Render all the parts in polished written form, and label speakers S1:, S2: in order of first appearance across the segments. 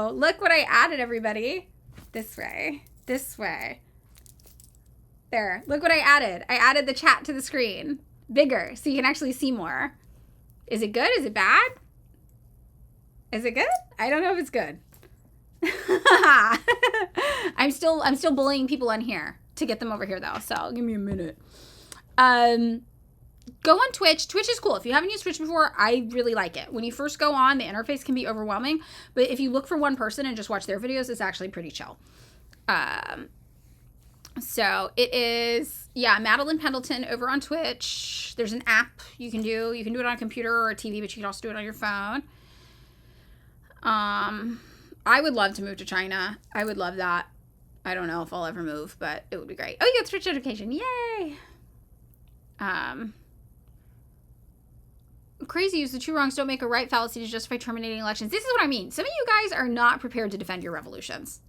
S1: Oh, look what I added, everybody. This way. This way. There. Look what I added. I added the chat to the screen. Bigger, so you can actually see more. Is it good? Is it bad? Is it good? I don't know if it's good. I'm still bullying people on here to get them over here though, so give me a minute. Go on Twitch. Twitch is cool. If you haven't used Twitch before, I really like it. When you first go on, the interface can be overwhelming, but if you look for one person and just watch their videos, it's actually pretty chill. So it is, yeah, Madeline Pendleton over on Twitch. There's an app you can do it on a computer or a TV, but you can also do it on your phone. I would love to move to China. I would love that. I don't know if I'll ever move, but it would be great. Oh, you got Twitch notification. Yay! Crazy use the two wrongs don't make a right fallacy to justify terminating elections. This is what I mean. Some of you guys are not prepared to defend your revolutions.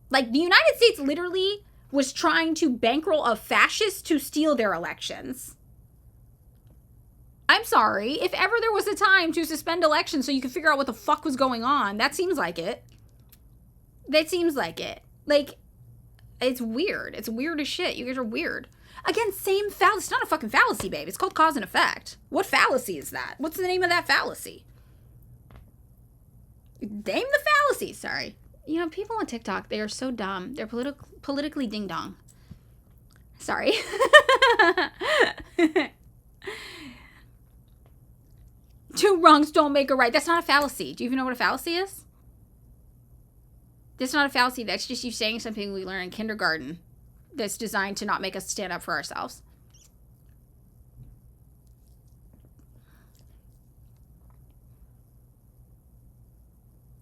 S1: Like, the United States literally was trying to bankroll a fascist to steal their elections. I'm sorry. If ever there was a time to suspend elections so you could figure out what the fuck was going on, that seems like it. That seems like it. Like, it's weird. It's weird as shit. You guys are weird. Again, same fallacy. It's not a fucking fallacy, babe. It's called cause and effect. What fallacy is that? What's the name of that fallacy? Name the fallacy. Sorry. You know, people on TikTok, they are so dumb. They're politically ding-dong. Sorry. Two wrongs don't make a right. That's not a fallacy. Do you even know what a fallacy is? That's not a fallacy. That's just you saying something we learned in kindergarten that's designed to not make us stand up for ourselves.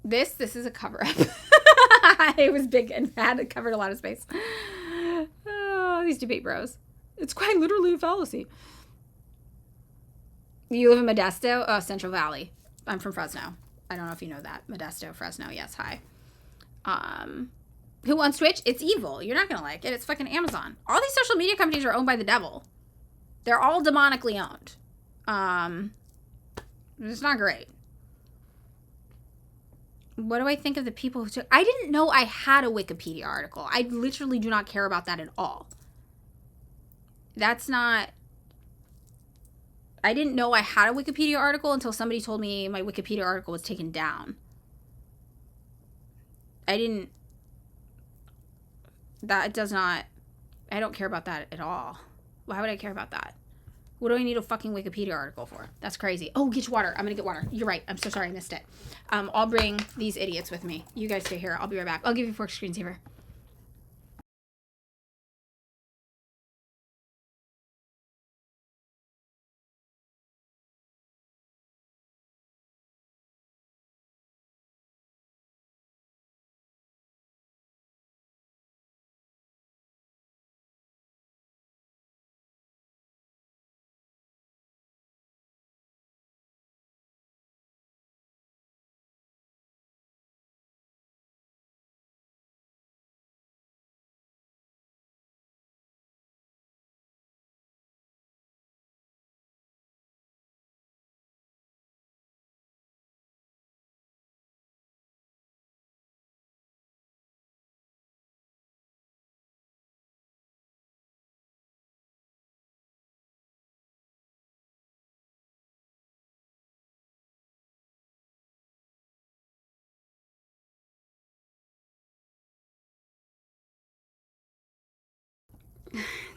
S1: This is a cover-up. It was big and fat. It covered a lot of space. Oh, these debate bros. It's quite literally a fallacy. You live in Modesto? Oh, Central Valley. I'm from Fresno. I don't know if you know that. Modesto, Fresno. Yes, hi. Who wants Twitch? It's evil. You're not going to like it. It's fucking Amazon. All these social media companies are owned by the devil. They're all demonically owned. It's not great. What do I think of the people who took... I didn't know I had a Wikipedia article. I literally do not care about that at all. That's not... I didn't know I had a Wikipedia article until somebody told me my Wikipedia article was taken down. I didn't... That does not... I don't care about that at all. Why would I care about that? What do I need a fucking Wikipedia article for? That's crazy. Oh, get your water. I'm gonna get water. You're right. I'm so sorry I missed it. I'll bring these idiots with me. You guys stay here. I'll be right back. I'll give you a fork screensaver.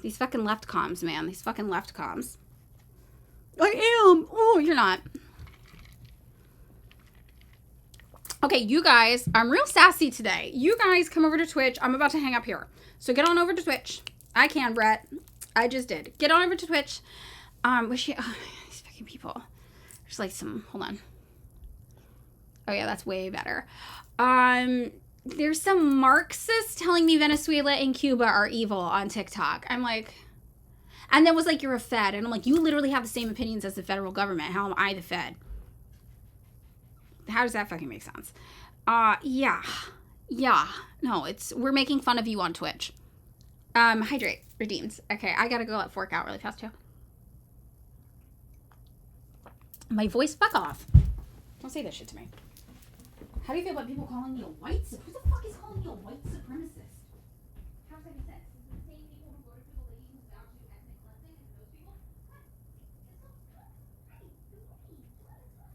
S1: These fucking left comms, man. These fucking left comms. I am. Oh, you're not. Okay, you guys, I'm real sassy today. You guys come over to Twitch. I'm about to hang up here. So get on over to Twitch. I can, Brett. I just did. Get on over to Twitch. These fucking people. There's like some, hold on. Oh yeah, that's way better. There's some Marxists telling me Venezuela and Cuba are evil on TikTok. I'm like, and then was like, you're a Fed. And I'm like, you literally have the same opinions as the federal government. How am I the Fed? How does that fucking make sense? Yeah. No, we're making fun of you on Twitch. Hydrate. Redeemed. Okay, I gotta go let fork out really fast too. My voice, fuck off. Don't say that shit to me. How do you feel about people calling me a white supremacist? Who the fuck is calling me a white supremacist? How does that make sense? Is it the same people who voted for the lady who's about to do ethnic cleansing and those people? What? It's so good. Hey, good lady. What is that?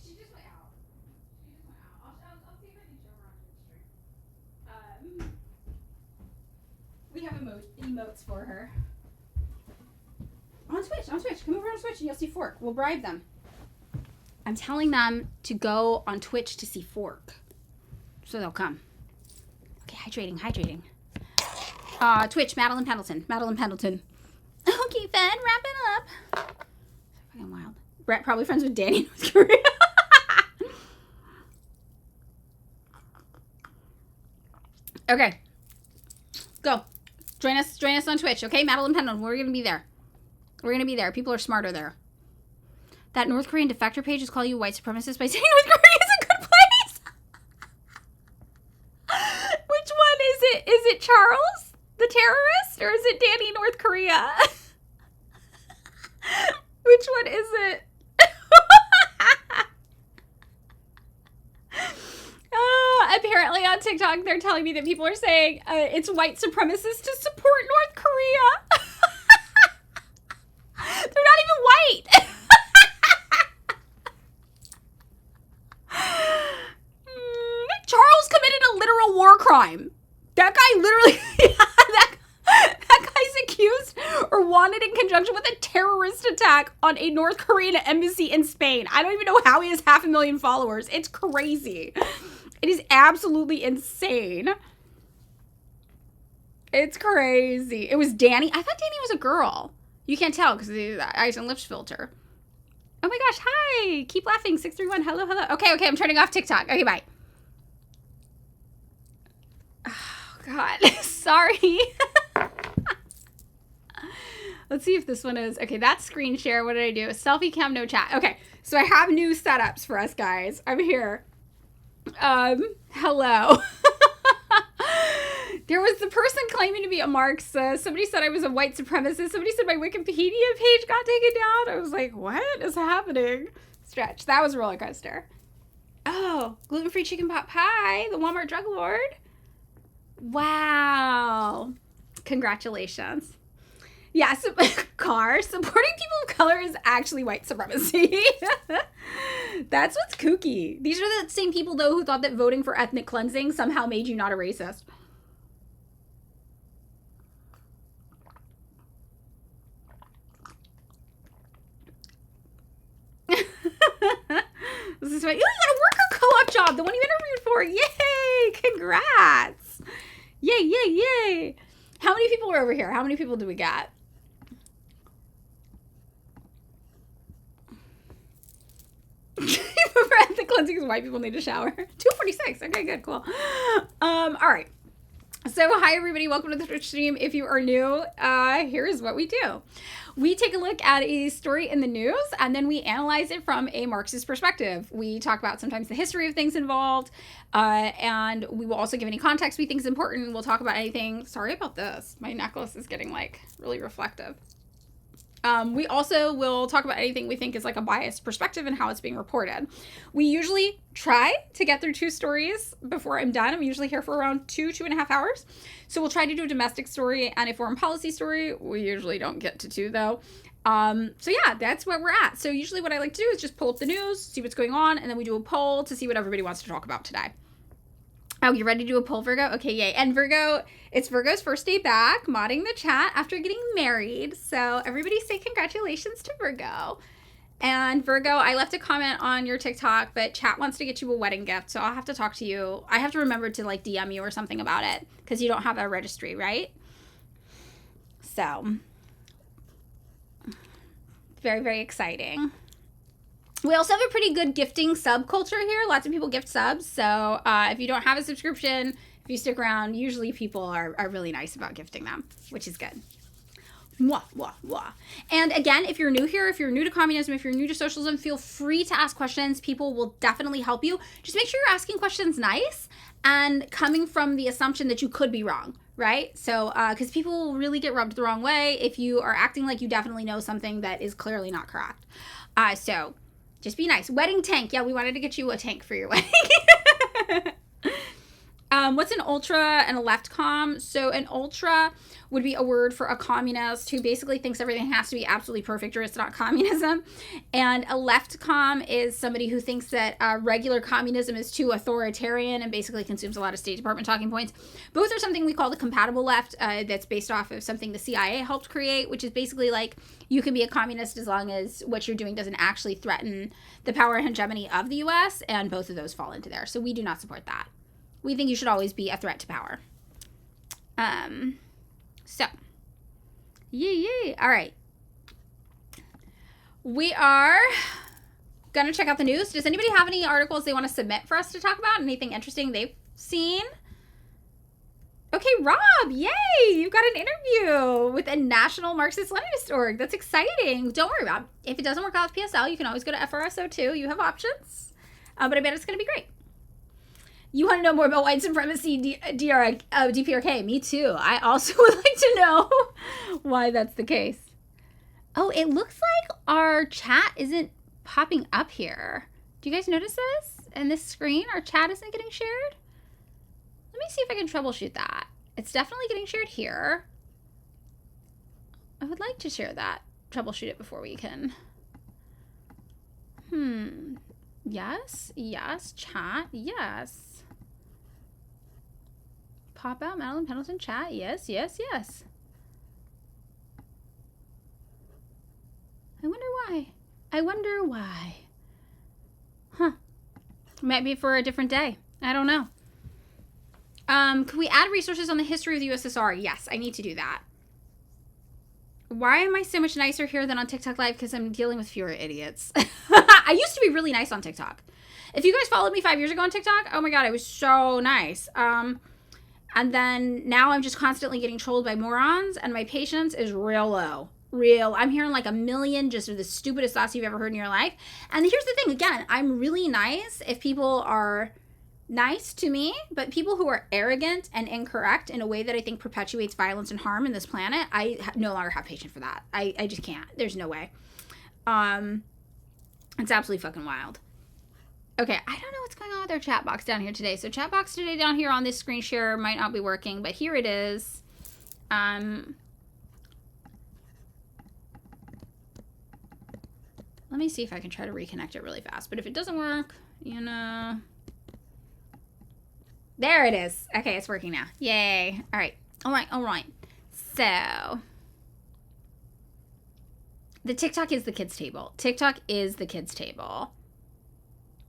S1: She just went out. I'll see if I can show her on Twitch stream. We have emotes for her. On Twitch. Come over on Twitch and you'll see Fork. We'll bribe them. I'm telling them to go on Twitch to see Fork. So they'll come. Okay, hydrating. Twitch, Madeline Pendleton. Okay, fun, wrap it up. So fucking wild. Brett probably friends with Danny in North Korea. Okay. Go. Join us on Twitch, okay? Madeline Pendleton, we're gonna be there. People are smarter there. That North Korean defector page is calling you white supremacist by saying North Korea is a good place. Which one is it? Is it Charles, the terrorist, or is it Danny, North Korea? Which one is it? Apparently on TikTok, they're telling me that people are saying it's white supremacist to support North Korea. They're not even white. Charles committed a literal war crime. That guy literally, that guy's accused or wanted in conjunction with a terrorist attack on a North Korean embassy in Spain. I don't even know how he has 500,000 followers. It's crazy. It is absolutely insane. It's crazy. It was Danny. I thought Danny was a girl. You can't tell because of the eyes and lips filter. Oh my gosh, hi. Keep laughing. 631. Hello. Okay, I'm turning off TikTok. Okay, bye. Oh, God. Sorry. Let's see if this one is. Okay, that's screen share. What did I do? Selfie cam, no chat. Okay, so I have new setups for us, guys. I'm here. Hello. There was the person claiming to be a Marxist. Somebody said I was a white supremacist. Somebody said my Wikipedia page got taken down. I was like, what is happening? Stretch. That was a roller coaster. Oh, gluten-free chicken pot pie. The Walmart drug lord. Wow. Congratulations. Yeah, car. Supporting people of color is actually white supremacy. That's what's kooky. These are the same people, though, who thought that voting for ethnic cleansing somehow made you not a racist. This is right. You got a worker co-op job, the one you interviewed for. Yay! Congrats! Yay! How many people are over here? How many people do we got? For ethnic cleansing is white people need a shower. 246. Okay, good, cool. All right. So, hi everybody. Welcome to the Twitch stream. If you are new, here's what we do. We take a look at a story in the news and then we analyze it from a Marxist perspective. We talk about sometimes the history of things involved, and we will also give any context we think is important. We'll talk about anything. Sorry about this. My necklace is getting like really reflective. We also will talk about anything we think is like a biased perspective and how it's being reported. We usually try to get through 2 stories before I'm done. I'm usually here for around 2.5 hours. So we'll try to do a domestic story and a foreign policy story. We usually don't get to 2 though. So yeah, that's where we're at. So usually what I like to do is just pull up the news, see what's going on, and then we do a poll to see what everybody wants to talk about today. Oh, you ready to do a poll, Virgo? Okay, yay. And Virgo, it's Virgo's first day back, modding the chat after getting married. So everybody say congratulations to Virgo. And Virgo, I left a comment on your TikTok, but chat wants to get you a wedding gift. So I'll have to talk to you. I have to remember to like DM you or something about it because you don't have a registry, right? So very, very exciting. We also have a pretty good gifting subculture here. Lots of people gift subs. So if you don't have a subscription, if you stick around, usually people are really nice about gifting them, which is good. Mwah, mwah, mwah. And again, if you're new here, if you're new to communism, if you're new to socialism, feel free to ask questions. People will definitely help you. Just make sure you're asking questions nice and coming from the assumption that you could be wrong, right? So, because people will really get rubbed the wrong way if you are acting like you definitely know something that is clearly not correct. So just be nice. Wedding tank. Yeah, we wanted to get you a tank for your wedding. What's an ultra and a left com? So an ultra would be a word for a communist who basically thinks everything has to be absolutely perfect or it's not communism. And a left com is somebody who thinks that regular communism is too authoritarian and basically consumes a lot of State Department talking points. Both are something we call the compatible left, that's based off of something the CIA helped create, which is basically like you can be a communist as long as what you're doing doesn't actually threaten the power and hegemony of the US, and both of those fall into there. So we do not support that. We think you should always be a threat to power. So, yay. All right. We are going to check out the news. Does anybody have any articles they want to submit for us to talk about? Anything interesting they've seen? Okay, Rob, yay! You've got an interview with a National Marxist-Leninist org. That's exciting. Don't worry, Rob. If it doesn't work out with PSL, you can always go to FRSO too. You have options. But I bet it's going to be great. You want to know more about white supremacy, DPRK? Me too. I also would like to know why that's the case. Oh, it looks like our chat isn't popping up here. Do you guys notice this? And this screen, our chat isn't getting shared? Let me see if I can troubleshoot that. It's definitely getting shared here. I would like to share that. Troubleshoot it before we can. Yes, chat, yes. Pop out Madeline Pendleton chat, yes. I wonder why. Huh. Might be for a different day. I don't know. Could we add resources on the history of the USSR? Yes, I need to do that. Why am I so much nicer here than on TikTok Live? Because I'm dealing with fewer idiots. I used to be really nice on TikTok. If you guys followed me 5 years ago on TikTok, oh my God, I was so nice. And then now I'm just constantly getting trolled by morons, and my patience is real low. I'm hearing like a million just of the stupidest thoughts you've ever heard in your life. And here's the thing, again, I'm really nice if people are nice to me, but people who are arrogant and incorrect in a way that I think perpetuates violence and harm in this planet, I no longer have patience for that. I just can't. There's no way. It's absolutely fucking wild. Okay, I don't know what's going on with our chat box down here today. So chat box today down here on this screen share might not be working, but here it is. Let me see if I can try to reconnect it really fast. But if it doesn't work, you know. There it is. Okay, it's working now. Yay. All right. So the TikTok is the kids table. TikTok is the kids table.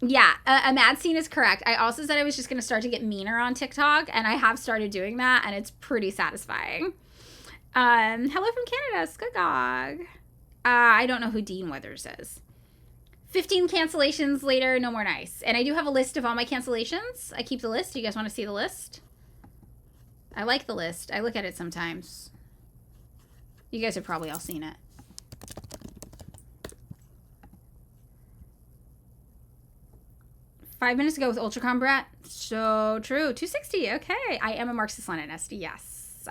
S1: Yeah, a mad scene is correct. I also said I was just going to start to get meaner on TikTok, and I have started doing that, and it's pretty satisfying. Hello from Canada, Skugog. I don't know who Dean Withers is. 15 cancellations later, no more nice. And I do have a list of all my cancellations. I keep the list. Do you guys want to see the list? I like the list. I look at it sometimes. You guys have probably all seen it. Five minutes ago with Ultracom Brett. So true. 260. Okay. I am a Marxist-Leninist. Yes.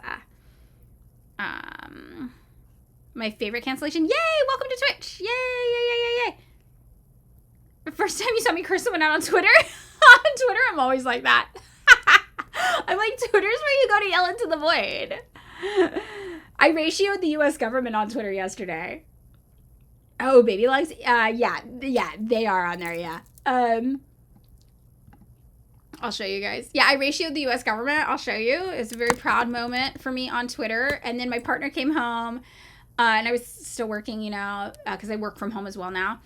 S1: My favorite cancellation. Yay! Welcome to Twitch. Yay. The first time you saw me curse someone out on Twitter? On Twitter, I'm always like that. I'm like, Twitter's where you go to yell into the void. I ratioed the U.S. government on Twitter yesterday. Oh, baby legs? Yeah, they are on there, yeah. I'll show you guys. Yeah, I ratioed the U.S. government. I'll show you. It's a very proud moment for me on Twitter. And then my partner came home, and I was still working, you know, because I work from home as well now.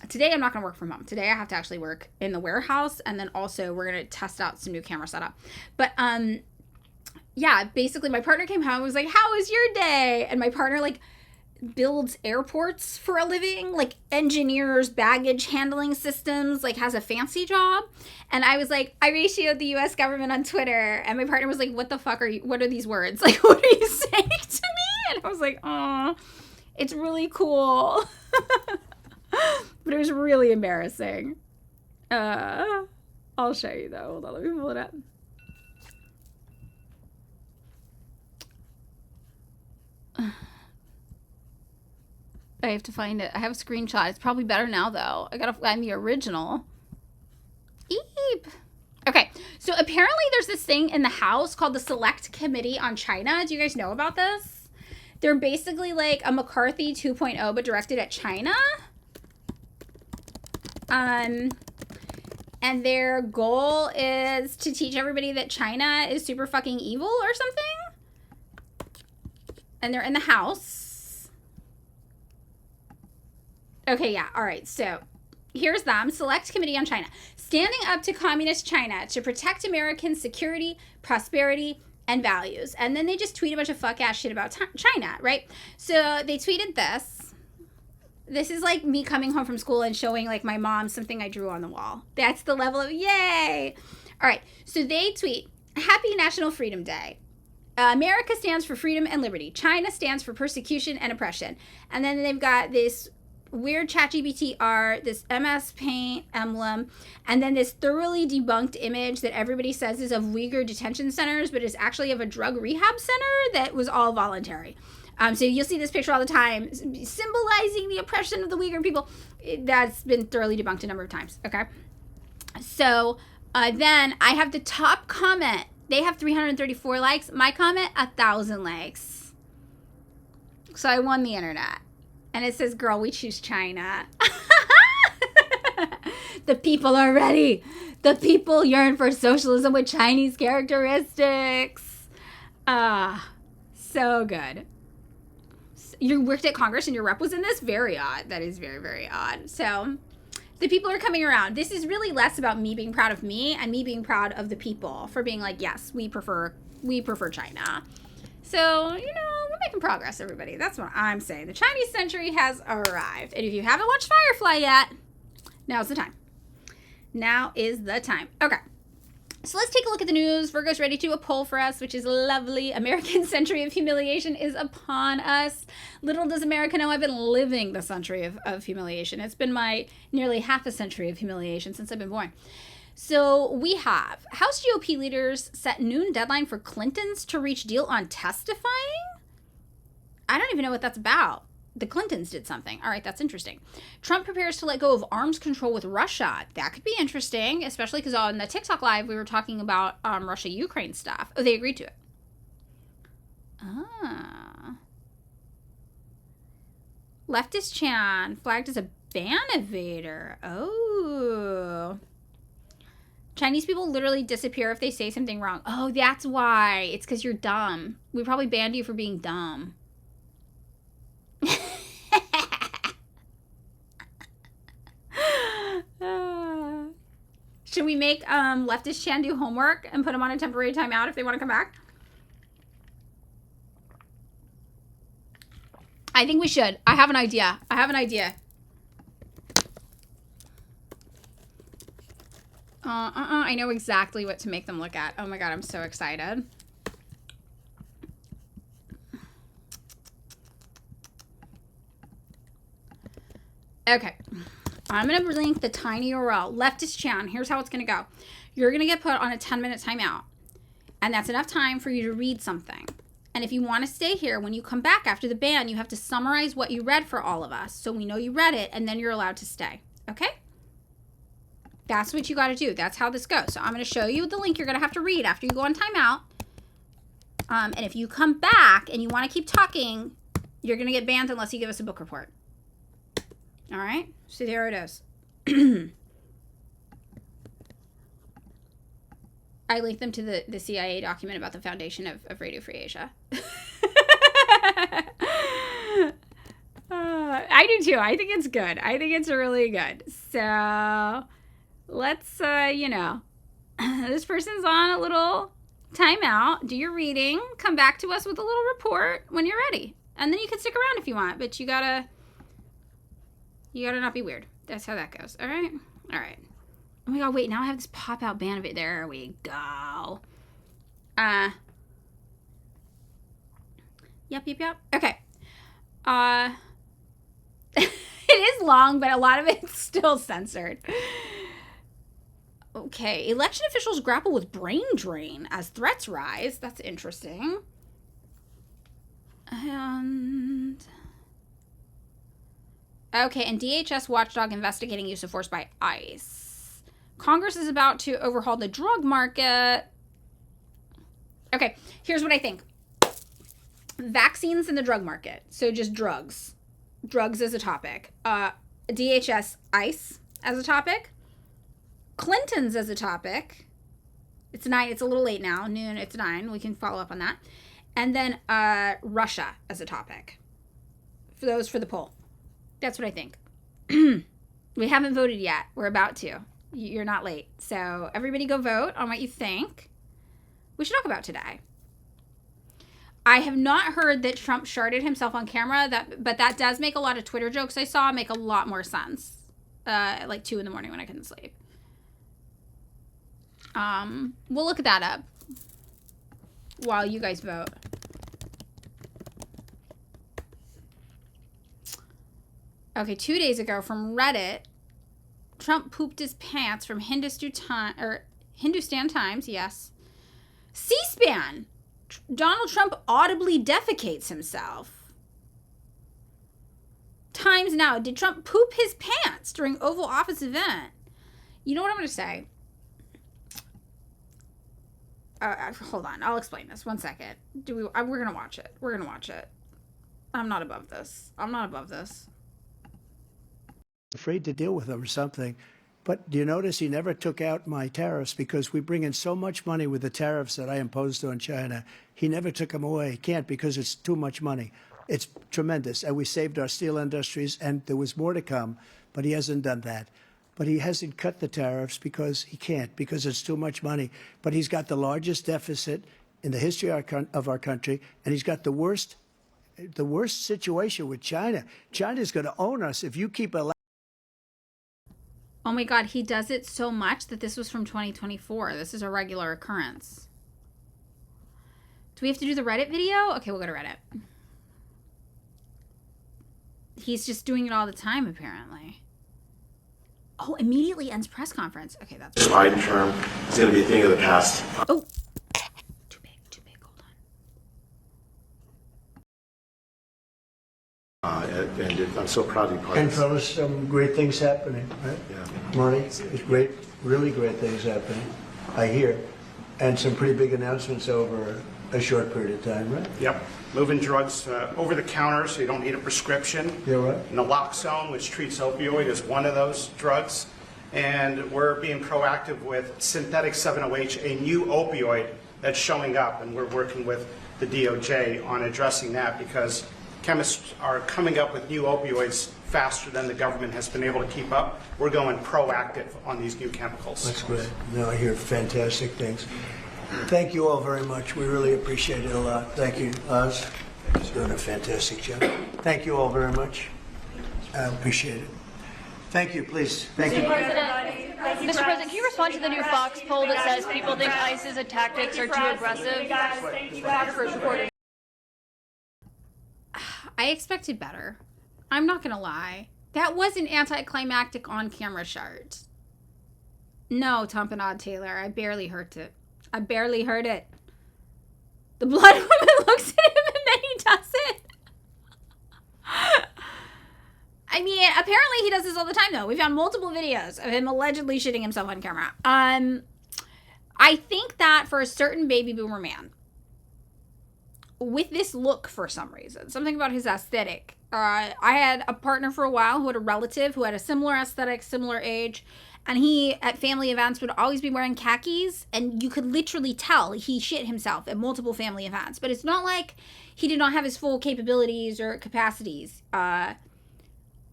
S1: Today, I'm not going to work from home. Today, I have to actually work in the warehouse. And then also, we're going to test out some new camera setup. But, yeah, basically, my partner came home and was like, how was your day? And my partner, like, builds airports for a living, like engineers baggage handling systems, like has a fancy job. And I was like, I ratioed the US government on Twitter, and my partner was like, what the fuck what are these words? Like, what are you saying to me? And I was like, oh, it's really cool. But it was really embarrassing. I'll show you though. Hold on, let me pull it up. I have to find it. I have a screenshot. It's probably better now though. I gotta find the original. Eep. Okay, so apparently there's this thing in the House called the Select Committee on China. Do you guys know about this? They're basically like a McCarthy 2.0, but directed at China. And their goal is to teach everybody that China is super fucking evil or something. And they're in the House. Okay, yeah, all right, so here's them. Select Committee on China. Standing up to Communist China to protect American security, prosperity, and values. And then they just tweet a bunch of fuck-ass shit about China, right? So they tweeted this. This is like me coming home from school and showing like my mom something I drew on the wall. That's the level of yay. All right, so they tweet, Happy National Freedom Day. America stands for freedom and liberty. China stands for persecution and oppression. And then they've got this weird ChatGPT art, this MS Paint emblem, and then this thoroughly debunked image that everybody says is of Uyghur detention centers, but is actually of a drug rehab center that was all voluntary. So you'll see this picture all the time, symbolizing the oppression of the Uyghur people. That's been thoroughly debunked a number of times, okay? So then I have the top comment. They have 334 likes. My comment, 1,000 likes. So I won the internet. And it says, girl, we choose China. The people are ready. The people yearn for socialism with Chinese characteristics. So good. You worked at Congress and your rep was in this? Very odd. That is very, very odd. So the people are coming around. This is really less about me being proud of me and me being proud of the people for being like, yes, we prefer China. So, you know, we're making progress, everybody. That's what I'm saying. The Chinese century has arrived. And if you haven't watched Firefly yet, now's the time. Now is the time. Okay. So let's take a look at the news. Virgo's ready to do a poll for us, which is lovely. American century of humiliation is upon us. Little does America know I've been living the century of humiliation. It's been my nearly half a century of humiliation since I've been born. So we have House GOP leaders set noon deadline for Clintons to reach deal on testifying. I don't even know what that's about. The Clintons did something. All right, that's interesting. Trump prepares to let go of arms control with Russia. That could be interesting, especially because on the TikTok live, we were talking about Russia-Ukraine stuff. Oh, they agreed to it. Leftist Chan flagged as a ban evader. Oh. Chinese people literally disappear if they say something wrong. Oh, that's why. It's because you're dumb. We probably banned you for being dumb. Should we make leftist Chan do homework and put them on a temporary timeout if they want to come back? I think we should. I have an idea. I know exactly what to make them look at. Oh my god, I'm so excited. Okay. I'm going to link the tiny URL. Leftist Chan. Here's how it's going to go. You're going to get put on a 10-minute timeout. And that's enough time for you to read something. And if you want to stay here, when you come back after the ban, you have to summarize what you read for all of us. So we know you read it, and then you're allowed to stay. Okay? That's what you got to do. That's how this goes. So I'm going to show you the link you're going to have to read after you go on timeout. And if you come back and you want to keep talking, you're going to get banned unless you give us a book report. All right? So there it is. I linked them to the CIA document about the foundation of Radio Free Asia. I do too. I think it's good. I think it's really good. So let's, this person's on a little timeout. Do your reading. Come back to us with a little report when you're ready. And then you can stick around if you want, but you gotta not be weird. That's how that goes. All right? All right. Oh my god, wait, now I have this pop-out ban of it. There we go. Yep. Okay. It is long, but a lot of it's still censored. Okay. Election officials grapple with brain drain as threats rise. That's interesting. And... okay, and DHS watchdog investigating use of force by ICE. Congress is about to overhaul the drug market. Okay, here's what I think. Vaccines in the drug market. So just drugs. Drugs as a topic. DHS, ICE as a topic. Clinton's as a topic. It's 9. It's a little late now. Noon. It's 9. We can follow up on that. And then Russia as a topic. For those for the poll. That's what I think. We haven't voted yet. We're about to. You're not late. So everybody go vote on what you think we should talk about today. I have not heard that Trump sharded himself on camera, but that does make a lot of Twitter jokes I saw make a lot more sense. At like 2 a.m. when I couldn't sleep. We'll look that up while you guys vote. Okay, 2 days ago from Reddit, Trump pooped his pants from Hindustan Times, yes. C-SPAN, Donald Trump audibly defecates himself. Times Now, did Trump poop his pants during Oval Office event? You know what I'm going to say? Hold on, I'll explain this. 1 second. We're going to watch it. We're going to watch it. I'm not above this.
S2: Afraid to deal with them or something. But do you notice he never took out my tariffs because we bring in so much money with the tariffs that I imposed on China. He never took them away. He can't because it's too much money. It's tremendous. And we saved our steel industries, and there was more to come, but he hasn't done that. But he hasn't cut the tariffs because he can't, because it's too much money. But he's got the largest deficit in the history of our country, and he's got the worst situation with China. China's going to own us if you keep allowing.
S1: Oh my God, he does it so much that this was from 2024. This is a regular occurrence. Do we have to do the Reddit video? Okay, we'll go to Reddit. He's just doing it all the time, apparently. Oh, immediately ends press conference. Okay, that's...
S3: This Biden term is going to be a thing of the past.
S1: Oh. Too big. Hold on.
S3: And I'm so proud to be part
S2: And
S3: of this.
S2: fellas, some great things happening, right?
S3: Yeah.
S2: Marty, there's great, really great things happening, I hear. And some pretty big announcements over a short period of time, right?
S4: Yep. Moving drugs over the counter so you don't need a prescription.
S2: Yeah, right.
S4: Naloxone, which treats opioid, is one of those drugs. And we're being proactive with synthetic 7-OH, a new opioid that's showing up. And we're working with the DOJ on addressing that because chemists are coming up with new opioids faster than the government has been able to keep up. We're going proactive on these new chemicals.
S2: That's great. No, I hear fantastic things. Thank you all very much. We really appreciate it a lot. Thank you, Oz. He's doing a fantastic job. Thank you all very much. I appreciate it. Thank you, please. Thank you.
S5: Mr. President, can you respond to the new Fox poll that says people think ICE's tactics are too aggressive?
S1: I expected better. I'm not going to lie. That was an anticlimactic on-camera shard. No, Tompanod Taylor, I barely heard it. The blood woman looks at him and then he does it. I mean, apparently he does this all the time, though. We found multiple videos of him allegedly shitting himself on camera. I think that for a certain baby boomer man, with this look for some reason, something about his aesthetic. I had a partner for a while who had a relative who had a similar aesthetic, similar age, and he, at family events, would always be wearing khakis, and you could literally tell he shit himself at multiple family events. But it's not like he did not have his full capabilities or capacities. I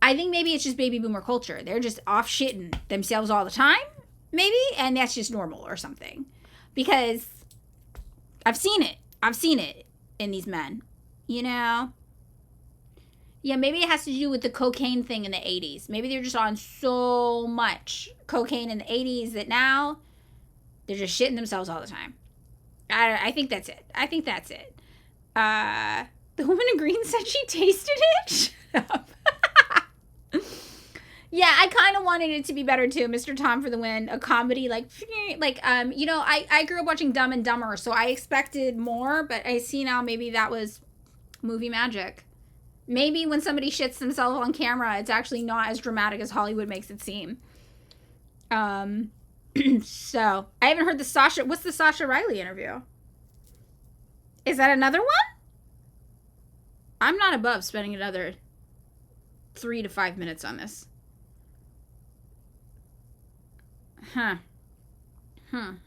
S1: think maybe it's just baby boomer culture. They're just off shitting themselves all the time, maybe, and that's just normal or something. Because I've seen it in these men, you know? Yeah, maybe it has to do with the cocaine thing in the 80s. Maybe they're just on so much cocaine in the 80s that now they're just shitting themselves all the time. I think that's it. The woman in green said she tasted it? Shut up. Yeah, I kind of wanted it to be better too. Mr. Tom for the win. A comedy like I grew up watching Dumb and Dumber, so I expected more, but I see now maybe that was movie magic. Maybe when somebody shits themselves on camera, it's actually not as dramatic as Hollywood makes it seem. So, I haven't heard what's the Sasha Riley interview? Is that another one? I'm not above spending another 3 to 5 minutes on this. Not okay,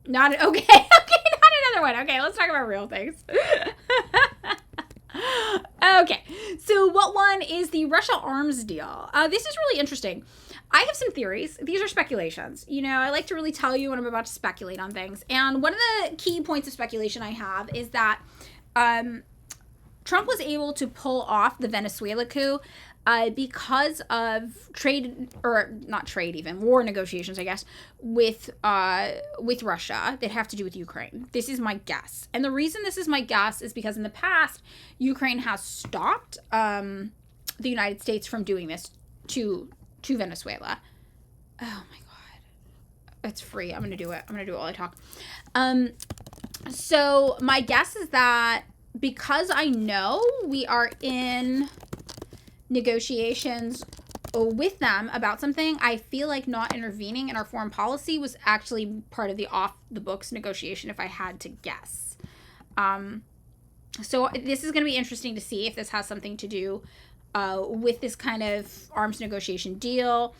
S1: not another one. Okay, let's talk about real things. Okay, so what one is the Russia arms deal? This is really interesting. I have some theories. These are speculations. You know, I like to really tell you when I'm about to speculate on things. And one of the key points of speculation I have is that Trump was able to pull off the Venezuela coup because of war negotiations, I guess, with Russia that have to do with Ukraine. This is my guess. And the reason this is my guess is because in the past, Ukraine has stopped the United States from doing this to Venezuela. Oh my God. It's free. I'm going to do it. I'm going to do it while I talk. So my guess is that because I know we are in negotiations with them about something, I feel like not intervening in our foreign policy was actually part of the off the books negotiation if I had to guess. So this is going to be interesting to see if this has something to do with this kind of arms negotiation deal.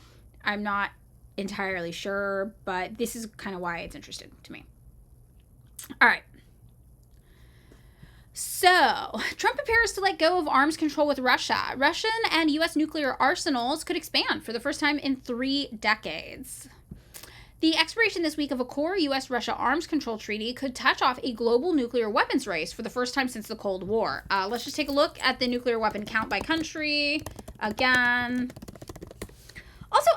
S1: I'm not entirely sure, but this is kind of why it's interesting to me. All right. So, Trump prepares to let go of arms control with Russia. Russian and U.S. nuclear arsenals could expand for the first time in 3 decades. The expiration this week of a core U.S.-Russia arms control treaty could touch off a global nuclear weapons race for the first time since the Cold War. Let's just take a look at the nuclear weapon count by country again. Also,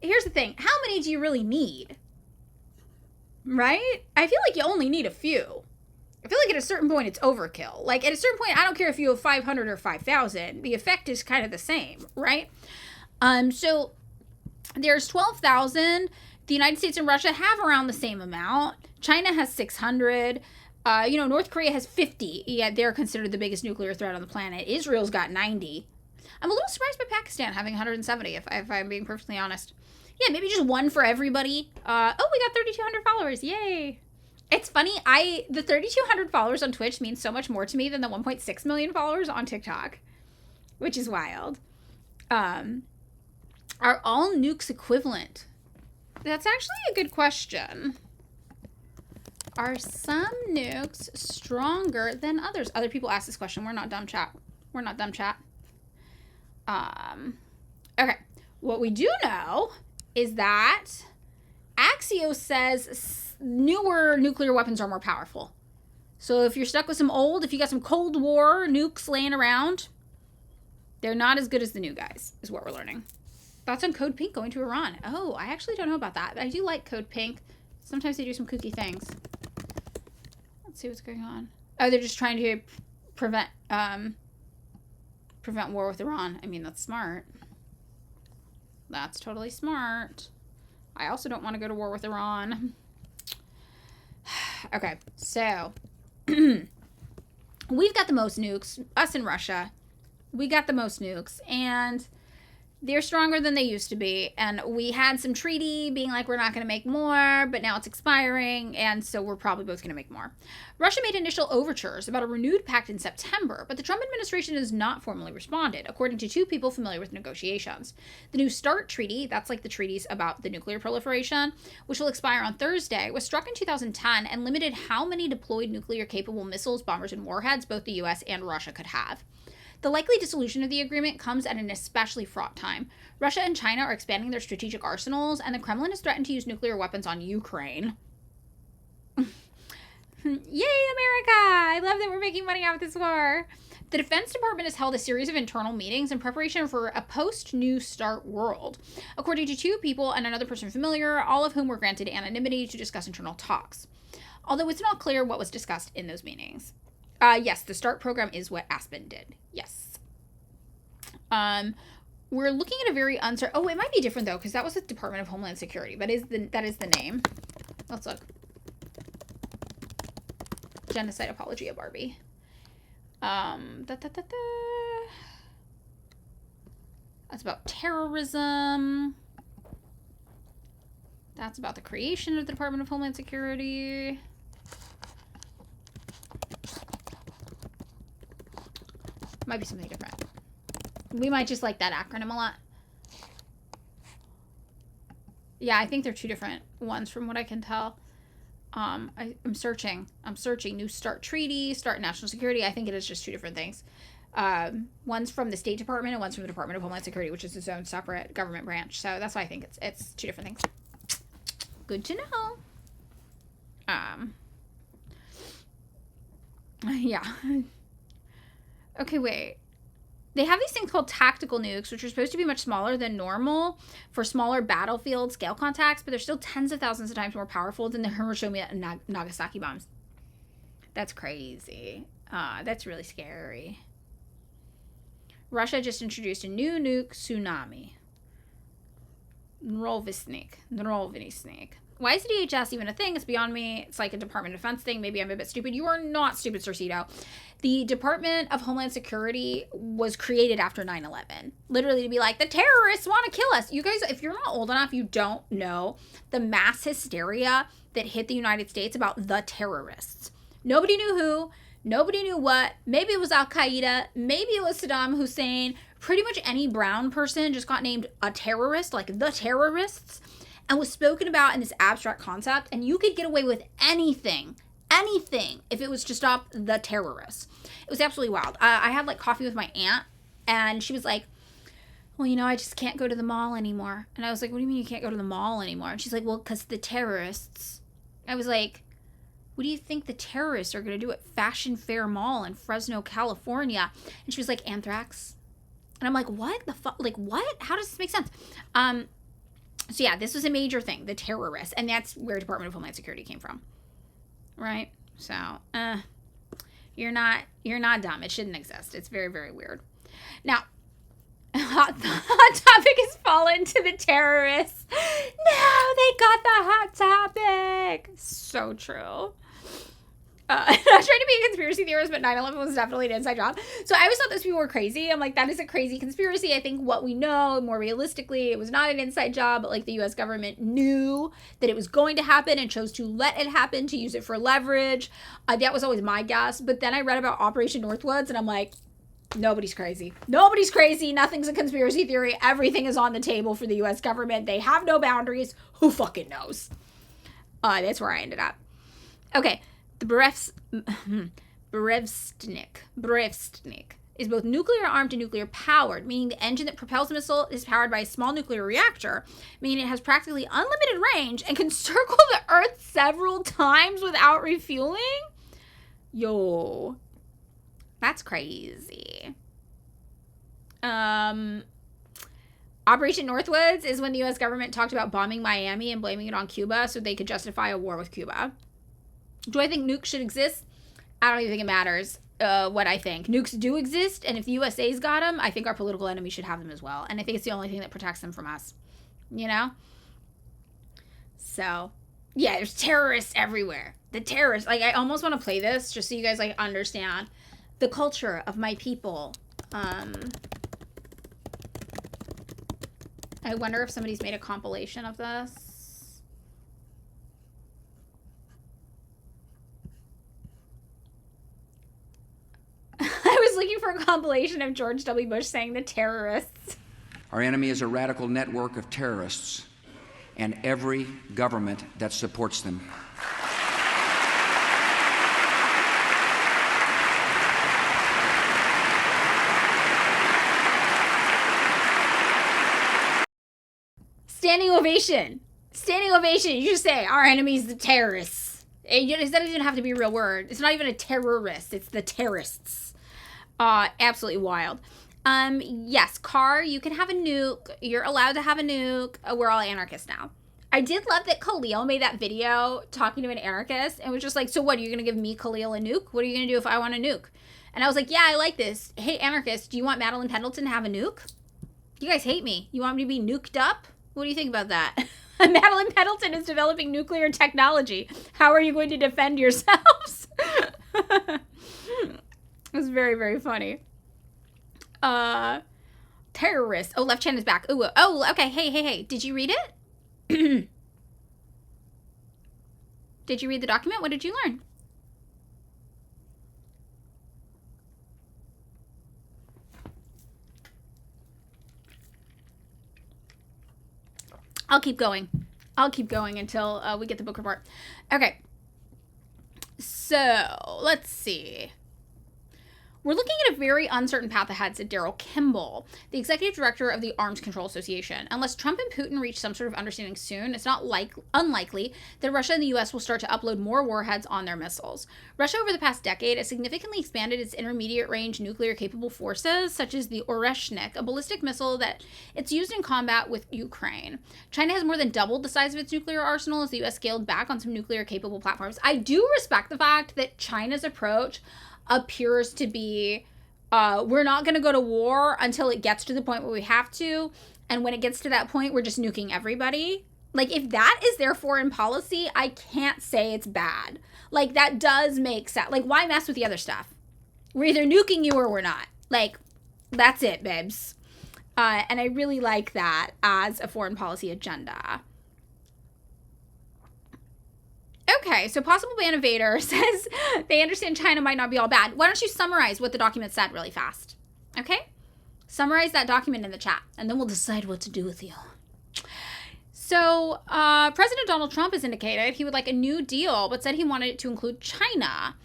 S1: here's the thing. How many do you really need? Right? I feel like you only need a few. I feel like at a certain point it's overkill. Like at a certain point, I don't care if you have 500 or 5,000. The effect is kind of the same, right? So there's 12,000. The United States and Russia have around the same amount. China has 600. North Korea has 50. Yet they're considered the biggest nuclear threat on the planet. Israel's got 90. I'm a little surprised by Pakistan having 170, if I'm being perfectly honest. Yeah, maybe just one for everybody. We got 3,200 followers. Yay. It's funny, the 3,200 followers on Twitch means so much more to me than the 1.6 million followers on TikTok, which is wild. Are all nukes equivalent? That's actually a good question. Are some nukes stronger than others? Other people ask this question. We're not dumb chat. Okay. What we do know is that Axios says newer nuclear weapons are more powerful. So if you're stuck with if you got some Cold War nukes laying around, they're not as good as the new guys, is what we're learning. Thoughts on Code Pink going to Iran? Oh, I actually don't know about that. I do like Code Pink. Sometimes they do some kooky things. Let's see what's going on. Oh, they're just trying to prevent war with Iran. I mean, that's smart. That's totally smart. I also don't want to go to war with Iran. Okay, so we've got the most nukes, us and Russia. We got the most nukes, and they're stronger than they used to be. And we had some treaty being like, we're not going to make more, but now it's expiring, and so we're probably both going to make more. Russia made initial overtures about a renewed pact in September, but the Trump administration has not formally responded, according to 2 people familiar with negotiations. The New START treaty, that's like the treaties about the nuclear proliferation, which will expire on Thursday, was struck in 2010 and limited how many deployed nuclear-capable missiles, bombers, and warheads both the U.S. and Russia could have. The likely dissolution of the agreement comes at an especially fraught time. Russia and China are expanding their strategic arsenals, and the Kremlin has threatened to use nuclear weapons on Ukraine. Yay, America! I love that we're making money off this war. The Defense Department has held a series of internal meetings in preparation for a post-New START world, according to 2 people and another person familiar, all of whom were granted anonymity to discuss internal talks. Although it's not clear what was discussed in those meetings. Yes, the START program is what Aspen did. Yes. We're looking at a very uncertain... Oh, it might be different, though, because that was the Department of Homeland Security. But that is the name. Let's look. Genocide Apology of Barbie. That's about terrorism. That's about the creation of the Department of Homeland Security. Might be something different. We might just like that acronym a lot. Yeah, I think they're two different ones from what I can tell. I'm searching. New START Treaty, START National Security. I think it is just two different things. One's from the State Department and one's from the Department of Homeland Security, which is its own separate government branch. So that's why I think it's two different things. Good to know. Yeah. Okay, wait. They have these things called tactical nukes, which are supposed to be much smaller than normal for smaller battlefield scale contacts, but they're still tens of thousands of times more powerful than the Hiroshima and Nagasaki bombs. That's crazy. That's really scary. Russia just introduced a new nuke, Tsunami. Nrovisnik. Why is the DHS even a thing? It's beyond me. It's like a Department of Defense thing. Maybe I'm a bit stupid. You are not stupid, Circedo. The Department of Homeland Security was created after 9/11. Literally to be like, the terrorists want to kill us. You guys, if you're not old enough, you don't know the mass hysteria that hit the United States about the terrorists. Nobody knew who. Nobody knew what. Maybe it was Al-Qaeda. Maybe it was Saddam Hussein. Pretty much any brown person just got named a terrorist, like the terrorists, and was spoken about in this abstract concept, and you could get away with anything if it was to stop the terrorists. It was absolutely wild. I had like coffee with my aunt, and she was like, well, you know, I just can't go to the mall anymore. And I was like, what do you mean you can't go to the mall anymore? And she's like, well, because the terrorists. I was like, what do you think the terrorists are going to do at Fashion Fair Mall in Fresno, California? And she was like, anthrax. And I'm like, what the fuck? Like, what? How does this make sense? So yeah, this was a major thing, the terrorists, and that's where Department of Homeland Security came from, right? So, you're not dumb. It shouldn't exist. It's very, very weird. Now, hot topic has fallen to the terrorists. No, they got the hot topic. So true. I'm not trying to be a conspiracy theorist, but 9/11 was definitely an inside job. So I always thought those people were crazy. I'm like, that is a crazy conspiracy. I think what we know, more realistically, it was not an inside job, but like the U.S. government knew that it was going to happen and chose to let it happen, to use it for leverage. That was always my guess. But then I read about Operation Northwoods, and I'm like, nobody's crazy. Nobody's crazy. Nothing's a conspiracy theory. Everything is on the table for the U.S. government. They have no boundaries. Who fucking knows? That's where I ended up. Okay. The Brevstnik is both nuclear armed and nuclear powered, meaning the engine that propels the missile is powered by a small nuclear reactor, meaning it has practically unlimited range and can circle the Earth several times without refueling. Yo, that's crazy. Operation Northwoods is when the U.S. government talked about bombing Miami and blaming it on Cuba so they could justify a war with Cuba. Do I think nukes should exist? I don't even think it matters what I think. Nukes do exist, and if the USA's got them, I think our political enemies should have them as well. And I think it's the only thing that protects them from us. You know? So, yeah, there's terrorists everywhere. The terrorists. Like, I almost want to play this just so you guys, like, understand the culture of my people. I wonder if somebody's made a compilation of this. I was looking for a compilation of George W. Bush saying the terrorists.
S6: Our enemy is a radical network of terrorists and every government that supports them.
S1: Standing ovation. Standing ovation. You just say, our enemy's the terrorists. It doesn't even have to be a real word. It's not even a terrorist. It's the terrorists. Absolutely wild. Yes, car, you can have a nuke. You're allowed to have a nuke. We're all anarchists now. I did love that Khalil made that video talking to an anarchist and was just like, so what, are you going to give me, Khalil, a nuke? What are you going to do if I want a nuke? And I was like, yeah, I like this. Hey, anarchist, do you want Madeline Pendleton to have a nuke? You guys hate me. You want me to be nuked up? What do you think about that? Madeline Pendleton is developing nuclear technology. How are you going to defend yourselves? It was very, very funny. Terrorist. Oh, left hand is back. Ooh, oh, okay. Hey. Did you read it? Did you read the document? What did you learn? I'll keep going. Until we get the book report. Okay. So, let's see. We're looking at a very uncertain path ahead, said Daryl Kimball, the executive director of the Arms Control Association. Unless Trump and Putin reach some sort of understanding soon, it's not unlikely that Russia and the U.S. will start to upload more warheads on their missiles. Russia, over the past decade, has significantly expanded its intermediate-range nuclear-capable forces, such as the Oreshnik, a ballistic missile that it's used in combat with Ukraine. China has more than doubled the size of its nuclear arsenal as the U.S. scaled back on some nuclear-capable platforms. I do respect the fact that China's approach appears to be we're not going to go to war until it gets to the point where we have to, and when it gets to that point we're just nuking everybody. Like, if that is their foreign policy, I can't say it's bad. Like, that does make sense. Like, why mess with the other stuff? We're either nuking you or we're not. Like, that's it, babes. And I really like that as a foreign policy agenda. Okay, so possible ban evader says they understand China might not be all bad. Why don't you summarize what the document said really fast? Okay? Summarize that document in the chat, and then we'll decide what to do with you. So, President Donald Trump has indicated he would like a new deal, but said he wanted it to include China.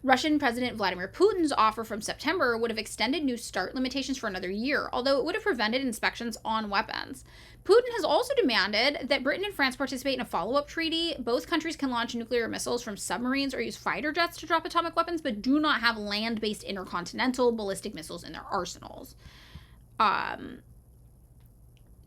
S1: Russian President Vladimir Putin's offer from September would have extended New START limitations for another year, although it would have prevented inspections on weapons. Putin has also demanded that Britain and France participate in a follow-up treaty. Both countries can launch nuclear missiles from submarines or use fighter jets to drop atomic weapons, but do not have land-based intercontinental ballistic missiles in their arsenals.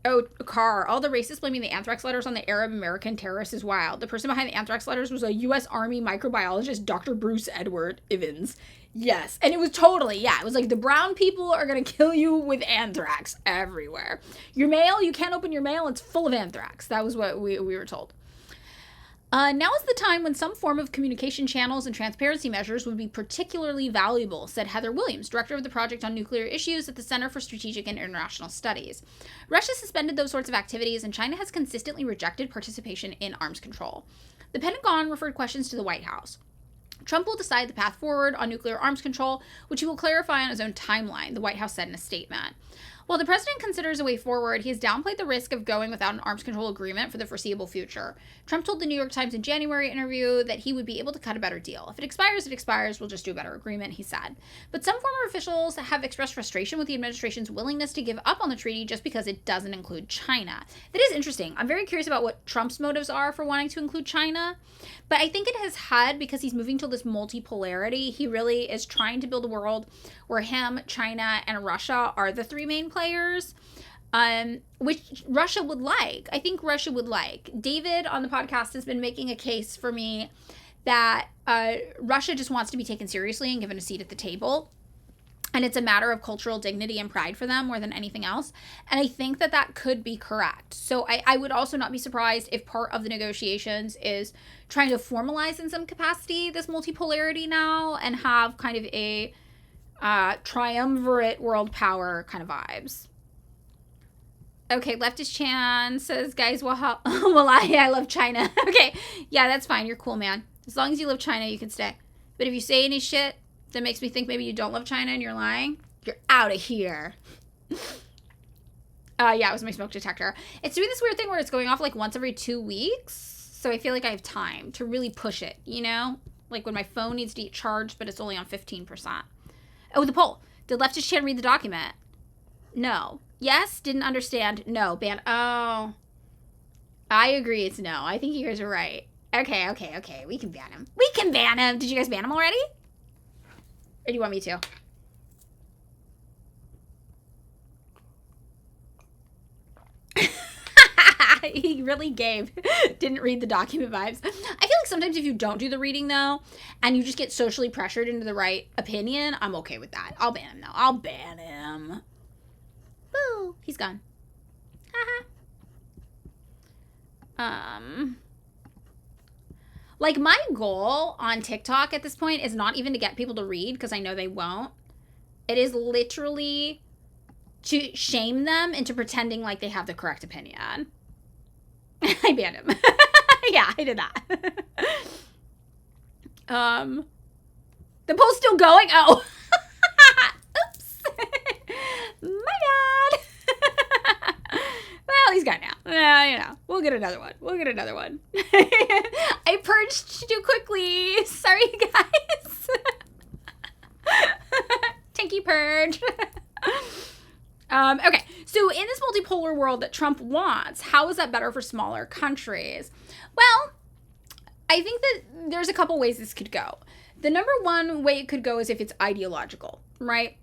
S1: Oh, Carr, all the racists blaming the anthrax letters on the Arab American terrorists is wild. The person behind the anthrax letters was a U.S. Army microbiologist, Dr. Bruce Edward Evans. Yes, and it was totally, it was like the brown people are going to kill you with anthrax everywhere. Your mail, you can't open your mail, it's full of anthrax. That was what we were told. Now is the time when some form of communication channels and transparency measures would be particularly valuable, said Heather Williams, director of the Project on Nuclear Issues at the Center for Strategic and International Studies. Russia suspended those sorts of activities, and China has consistently rejected participation in arms control. The Pentagon referred questions to the White House. Trump will decide the path forward on nuclear arms control, which he will clarify on his own timeline, the White House said in a statement. While the president considers a way forward, he has downplayed the risk of going without an arms control agreement for the foreseeable future. Trump told the New York Times in January interview that he would be able to cut a better deal. If it expires, it expires. We'll just do a better agreement, he said. But some former officials have expressed frustration with the administration's willingness to give up on the treaty just because it doesn't include China. That is interesting. I'm very curious about what Trump's motives are for wanting to include China. But I think it has had, because he's moving to this multipolarity, he really is trying to build a world where him, China, and Russia are the three main players, which Russia would like. I think Russia would like. David on the podcast has been making a case for me that Russia just wants to be taken seriously and given a seat at the table. And it's a matter of cultural dignity and pride for them more than anything else. And I think that that could be correct. So I would also not be surprised if part of the negotiations is trying to formalize in some capacity this multipolarity now and have kind of a triumvirate world power kind of vibes. Okay, Leftist Chan says, guys, well, I love China. Okay, yeah, that's fine. You're cool, man. As long as you love China, you can stay. But if you say any shit that makes me think maybe you don't love China and you're lying, you're out of here. Yeah, it was my smoke detector. It's doing this weird thing where it's going off like once every 2 weeks. So I feel like I have time to really push it, you know? Like when my phone needs to get charged, but it's only on 15%. Oh, the poll. Did Leftist Chan read the document? No. Yes? Didn't understand? No. Ban. Oh. I agree it's no. I think you guys are right. Okay. We can ban him. We can ban him. Did you guys ban him already? Or do you want me to? He really didn't read the document vibes. I feel like sometimes if you don't do the reading, though, and you just get socially pressured into the right opinion, I'm okay with that. I'll ban him, though. I'll ban him. Boo. He's gone. Like, my goal on TikTok at this point is not even to get people to read, because I know they won't. It is literally to shame them into pretending like they have the correct opinion. I banned him. Yeah, I did that. The poll's still going? Oh. Oops. My bad. Well, he's gone now. We'll get another one. I purged too quickly. Sorry, guys. Tinky purge. Okay, so in this multipolar world that Trump wants, how is that better for smaller countries? Well, I think that there's a couple ways this could go. The number one way it could go is if it's ideological, right?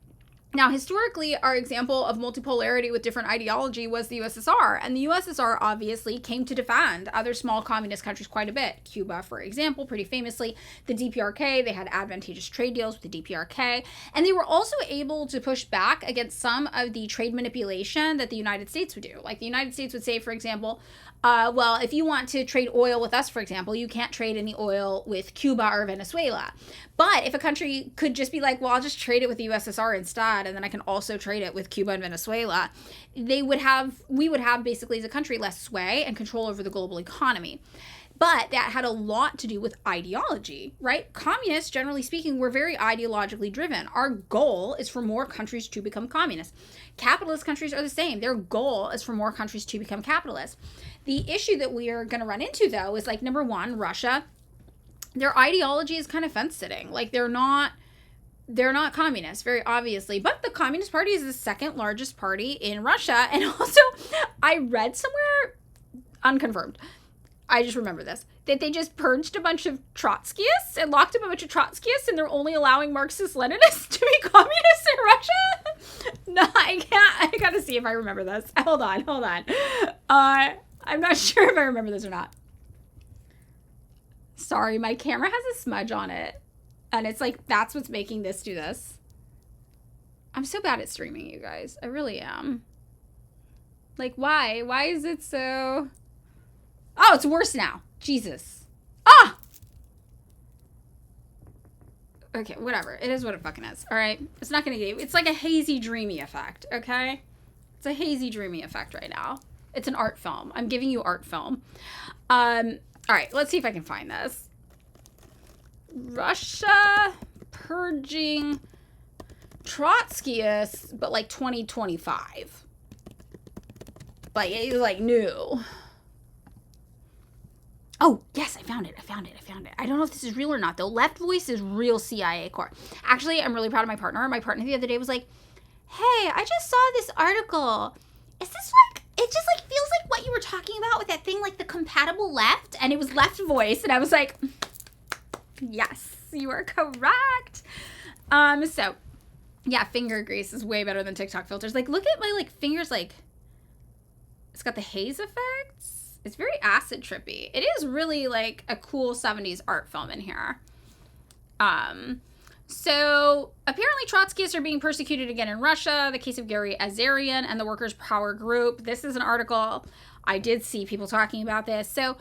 S1: Now, historically, our example of multipolarity with different ideology was the USSR, and the USSR obviously came to defend other small communist countries quite a bit. Cuba, for example, pretty famously, the DPRK, they had advantageous trade deals with the DPRK, and they were also able to push back against some of the trade manipulation that the United States would do. Like, the United States would say, for example, well, if you want to trade oil with us, for example, you can't trade any oil with Cuba or Venezuela. But if a country could just be like, well, I'll just trade it with the USSR instead, and then I can also trade it with Cuba and Venezuela, we would have basically as a country less sway and control over the global economy. But that had a lot to do with ideology, right? Communists, generally speaking, were very ideologically driven. Our goal is for more countries to become communist. Capitalist countries are the same. Their goal is for more countries to become capitalist. The issue that we are going to run into, though, is like, number one, Russia. Their ideology is kind of fence-sitting. Like, they're not communist, very obviously. But the Communist Party is the second largest party in Russia. And also, I read somewhere, unconfirmed, I just remember this, that they just purged a bunch of Trotskyists and locked up a bunch of Trotskyists, and they're only allowing Marxist-Leninists to be communists in Russia? No, I can't. I gotta see if I remember this. Hold on. I'm not sure if I remember this or not. Sorry, my camera has a smudge on it. And it's like, that's what's making this do this. I'm so bad at streaming, you guys. I really am. Like, why? Why is it so... Oh, it's worse now. Jesus. Ah! Okay, whatever. It is what it fucking is. All right? It's not going to get... It's like a hazy, dreamy effect, okay? It's a hazy, dreamy effect right now. It's an art film. I'm giving you art film. All right, let's see if I can find this. Russia purging Trotskyists, but like 2025. Like new. Oh, yes, I found it. I don't know if this is real or not, though. Left Voice is real CIA core. Actually, I'm really proud of my partner. My partner the other day was like, hey, I just saw this article. Is this like, it just like feels like what you were talking about with that thing, like the compatible left? And it was Left Voice. And I was like, yes, you are correct. So, yeah, finger grease is way better than TikTok filters. Like, look at my, like, fingers, like, it's got the haze effects. It's very acid trippy. It is really like a cool 70s art film in here. So apparently Trotskyists are being persecuted again in Russia. The case of Gary Azarian and the Workers' Power Group. This is an article. I did see people talking about this. So,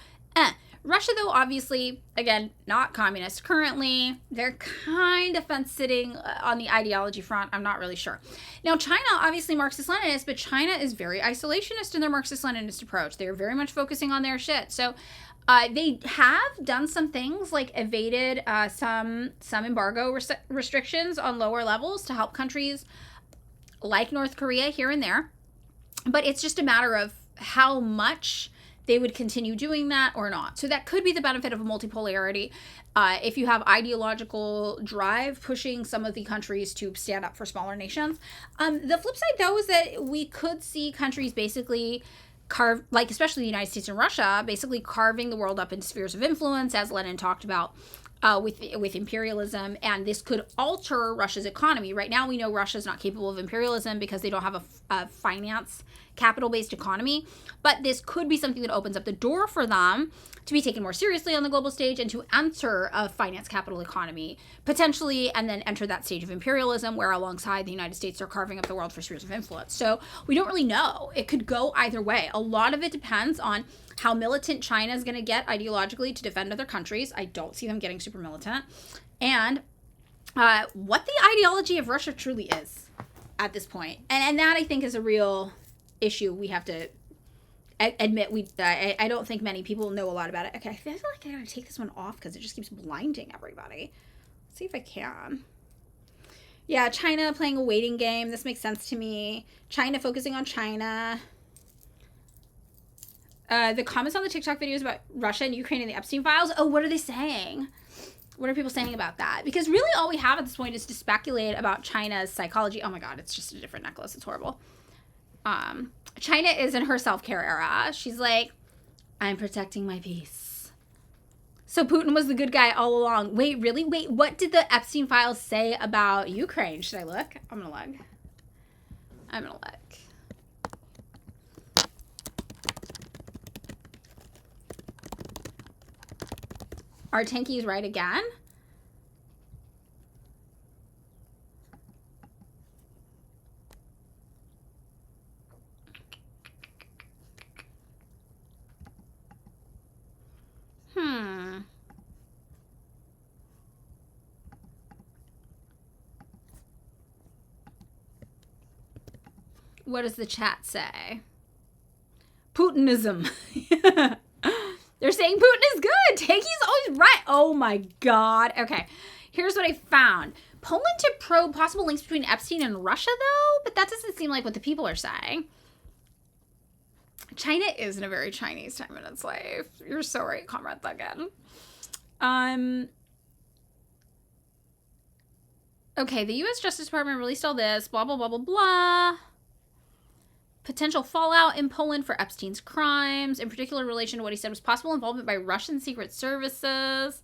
S1: Russia, though, obviously, again, not communist currently. They're kind of fence-sitting on the ideology front. I'm not really sure. Now, China, obviously Marxist-Leninist, but China is very isolationist in their Marxist-Leninist approach. They're very much focusing on their shit. So they have done some things, like evaded some embargo restrictions on lower levels to help countries like North Korea here and there. But it's just a matter of how much they would continue doing that or not. So that could be the benefit of a multipolarity. If you have ideological drive pushing some of the countries to stand up for smaller nations. The flip side, though, is that we could see countries basically carve, like especially the United States and Russia, basically carving the world up into spheres of influence, as Lenin talked about with imperialism, and this could alter Russia's economy. Right now, we know Russia's not capable of imperialism because they don't have a finance capital-based economy, but this could be something that opens up the door for them to be taken more seriously on the global stage and to enter a finance capital economy, potentially, and then enter that stage of imperialism where alongside the United States are carving up the world for spheres of influence. So we don't really know. It could go either way. A lot of it depends on how militant China is going to get ideologically to defend other countries. I don't see them getting super militant. And what the ideology of Russia truly is at this point. And that, I think, is a real issue we have to admit. I don't think many people know a lot about it. Okay, I feel like I gotta take this one off because it just keeps blinding everybody. Let's see if I can. Yeah, China playing a waiting game. This makes sense to me. China focusing on China. The comments on the TikTok videos about Russia and Ukraine and the Epstein files. Oh, what are they saying? What are people saying about that? Because really all we have at this point is to speculate about China's psychology. Oh my God, it's just a different necklace. It's horrible. China is in her self-care era. She's like, I'm protecting my peace. So Putin was the good guy all along. Wait, really? Wait, what did the Epstein files say about Ukraine? Should I look? I'm gonna look. Are tankies right again? What does the chat say? Putinism. They're saying Putin is good. Tanky's always right. Oh my God. Okay. Here's what I found. Poland to probe possible links between Epstein and Russia, though, but that doesn't seem like what the people are saying. China is in a very Chinese time in its life. You're so right, Comrade Thuggin. Okay, the U.S. Justice Department released all this, blah, blah, blah, blah, blah. Potential fallout in Poland for Epstein's crimes, in particular in relation to what he said was possible involvement by Russian secret services.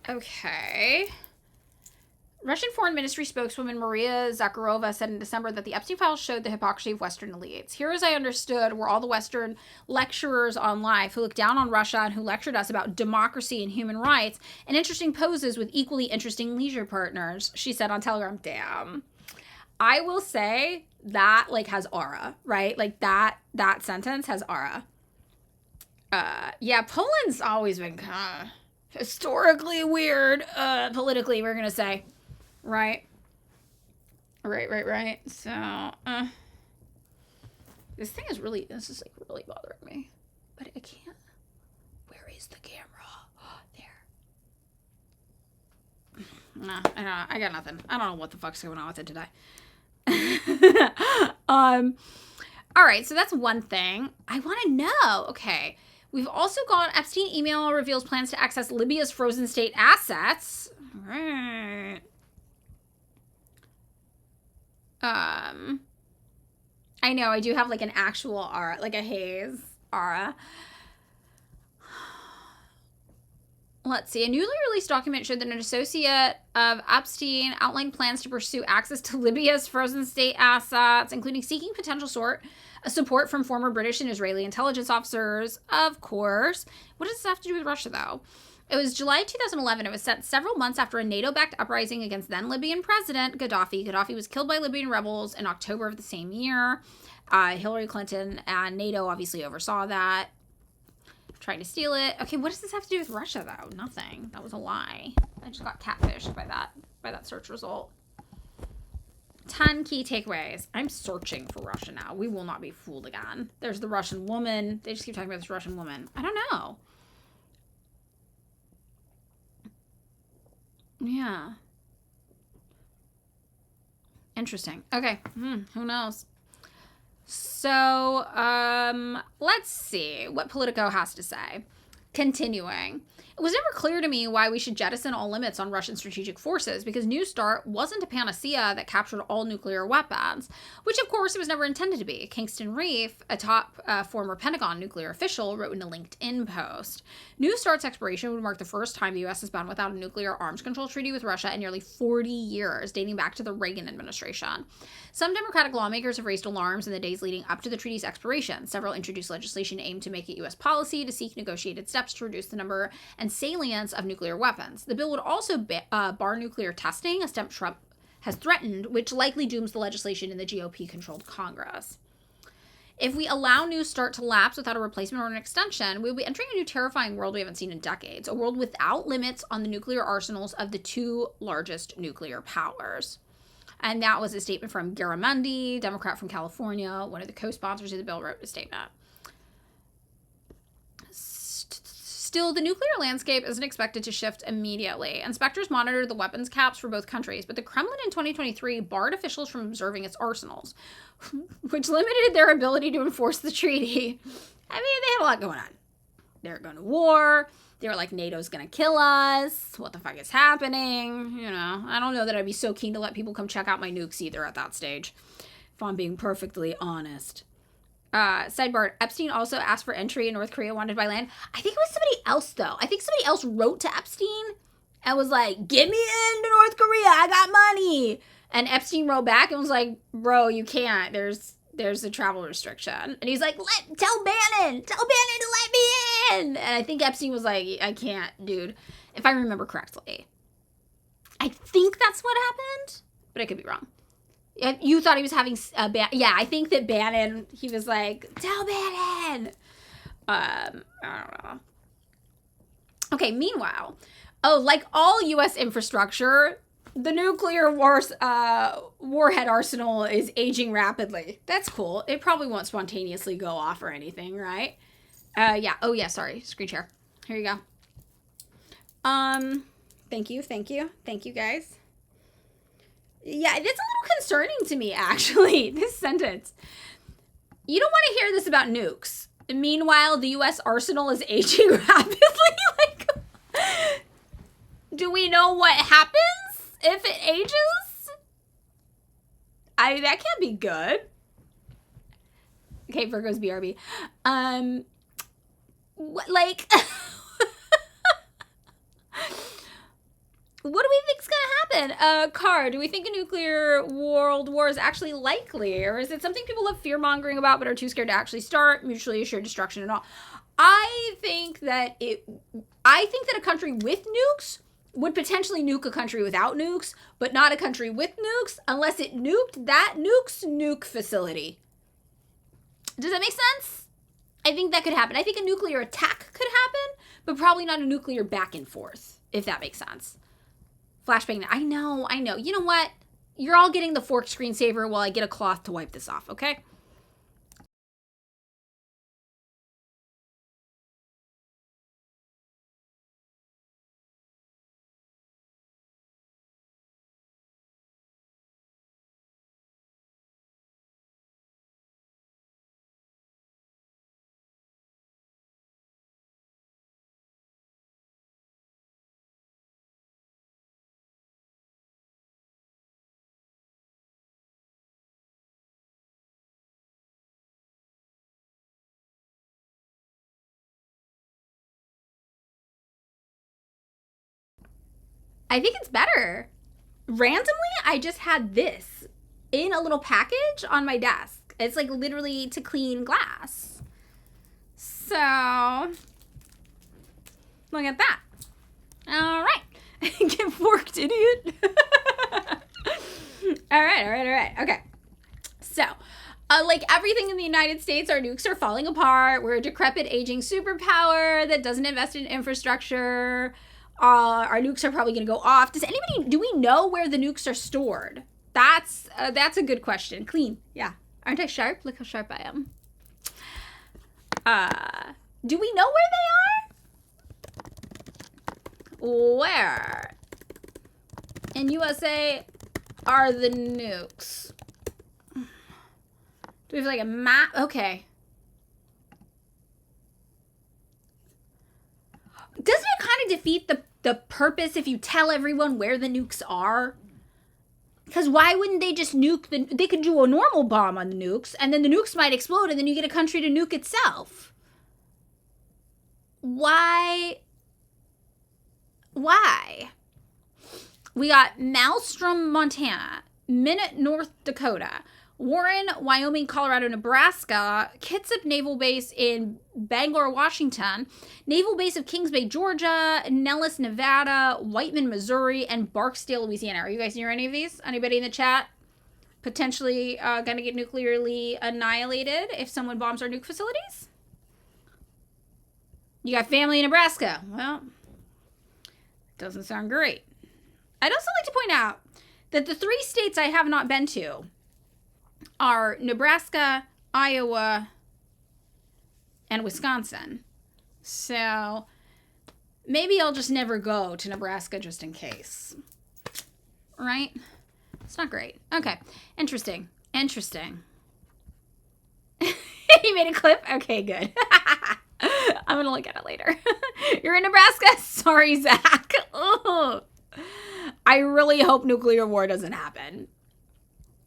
S1: Okay. Russian Foreign Ministry spokeswoman Maria Zakharova said in December that the Epstein files showed the hypocrisy of Western elites. Here, as I understood, were all the Western lecturers on live who looked down on Russia and who lectured us about democracy and human rights and interesting poses with equally interesting leisure partners, she said on Telegram. Damn. I will say that, like, has aura, right? Like, that sentence has aura. Yeah, Poland's always been kind of historically weird, politically, we're gonna say. Right. So, this is like really bothering me. But I can't. Where is the camera? There. Nah, I got nothing. I don't know what the fuck's going on with it today. All right, so that's one thing. I want to know. Okay. We've also got Epstein email reveals plans to access Libya's frozen state assets. All right. I know I do have like an actual aura, like a haze aura. Let's see. A newly released document showed that an associate of Epstein outlined plans to pursue access to Libya's frozen state assets, including seeking potential support from former British and Israeli intelligence officers, of course. What does this have to do with Russia, though? It was July 2011. It was set several months after a NATO-backed uprising against then Libyan President Gaddafi. Gaddafi was killed by Libyan rebels in October of the same year. Hillary Clinton and NATO obviously oversaw that, trying to steal it. Okay, what does this have to do with Russia, though? Nothing. That was a lie. I just got catfished by that search result. 10 key takeaways. I'm searching for Russia now. We will not be fooled again. There's the Russian woman. They just keep talking about this Russian woman. I don't know. Yeah. Interesting. Okay. Who knows? So, let's see what Politico has to say. Continuing. It was never clear to me why we should jettison all limits on Russian strategic forces, because New START wasn't a panacea that captured all nuclear weapons, which of course it was never intended to be. Kingston Reef, a top former Pentagon nuclear official, wrote in a LinkedIn post. New START's expiration would mark the first time the U.S. has been without a nuclear arms control treaty with Russia in nearly 40 years, dating back to the Reagan administration. Some Democratic lawmakers have raised alarms in the days leading up to the treaty's expiration. Several introduced legislation aimed to make it U.S. policy to seek negotiated steps to reduce the number and salience of nuclear weapons. The bill would also bar nuclear testing, a step Trump has threatened, which likely dooms the legislation in the GOP-controlled Congress. If we allow New START to lapse without a replacement or an extension, we'll be entering a new terrifying world we haven't seen in decades, a world without limits on the nuclear arsenals of the two largest nuclear powers. And that was a statement from Garamendi, Democrat from California, one of the co-sponsors of the bill, wrote a statement. Still, the nuclear landscape isn't expected to shift immediately. Inspectors monitored the weapons caps for both countries, but the Kremlin in 2023 barred officials from observing its arsenals, which limited their ability to enforce the treaty. I mean, they had a lot going on. They were going to war. They were like, NATO's going to kill us. What the fuck is happening? You know, I don't know that I'd be so keen to let people come check out my nukes either at that stage, if I'm being perfectly honest. Sidebar, Epstein also asked for entry in North Korea wanted by land. I think it was somebody else, though. I think somebody else wrote to Epstein and was like, get me into North Korea. I got money. And Epstein wrote back and was like, bro, you can't. There's a travel restriction. And he's like, tell Bannon to let me in. And I think Epstein was like, I can't, dude. If I remember correctly. I think that's what happened, but I could be wrong. You thought he was having a yeah, I think that Bannon, he was like, tell Bannon. I don't know. Okay, meanwhile, like all U.S. infrastructure, the nuclear warhead arsenal is aging rapidly. That's cool. It probably won't spontaneously go off or anything, right? Yeah. Oh, yeah, sorry. Screen share. Here you go. Thank you, guys. Yeah, it's a little concerning to me, actually, this sentence. You don't want to hear this about nukes. Meanwhile, the U.S. arsenal is aging rapidly. Like, do we know what happens if it ages? That can't be good. Okay, Virgo's BRB. Like... What do we think's gonna happen? Car, do we think a nuclear world war is actually likely? Or is it something people love fear-mongering about but are too scared to actually start? Mutually assured destruction and all. I think that a country with nukes would potentially nuke a country without nukes, but not a country with nukes unless it nuked that nuke's nuke facility. Does that make sense? I think that could happen. I think a nuclear attack could happen, but probably not a nuclear back and forth, if that makes sense. Flashbang. I know. You know what? You're all getting the fork screensaver while I get a cloth to wipe this off, okay? I think it's better. Randomly, I just had this in a little package on my desk. It's like literally to clean glass. So, look at that. All right. Get forked, idiot. All right. Okay. So, like everything in the United States, our nukes are falling apart. We're a decrepit, aging superpower that doesn't invest in infrastructure. Our nukes are probably going to go off. Do we know where the nukes are stored? That's a good question. Clean. Yeah. Aren't I sharp? Look how sharp I am. Do we know where they are? Where in USA are the nukes? Do we have like a map? Okay. defeat the purpose if you tell everyone where the nukes are? Because why wouldn't they just nuke they could do a normal bomb on the nukes, and then the nukes might explode, and then you get a country to nuke itself. Why? We got Maelstrom, Montana, Minot, North Dakota, Warren, Wyoming, Colorado, Nebraska, Kitsap Naval Base in Bangor, Washington, Naval Base of Kings Bay, Georgia, Nellis, Nevada, Whiteman, Missouri, and Barksdale, Louisiana. Are you guys near any of these? Anybody in the chat potentially going to get nuclearly annihilated if someone bombs our nuke facilities? You got family in Nebraska. Well, doesn't sound great. I'd also like to point out that the 3 states I have not been to are Nebraska, Iowa, and Wisconsin. So maybe I'll just never go to Nebraska just in case. Right? It's not great. Okay. Interesting. He made a clip? Okay, good. I'm going to look at it later. You're in Nebraska? Sorry, Zach. Ugh. I really hope nuclear war doesn't happen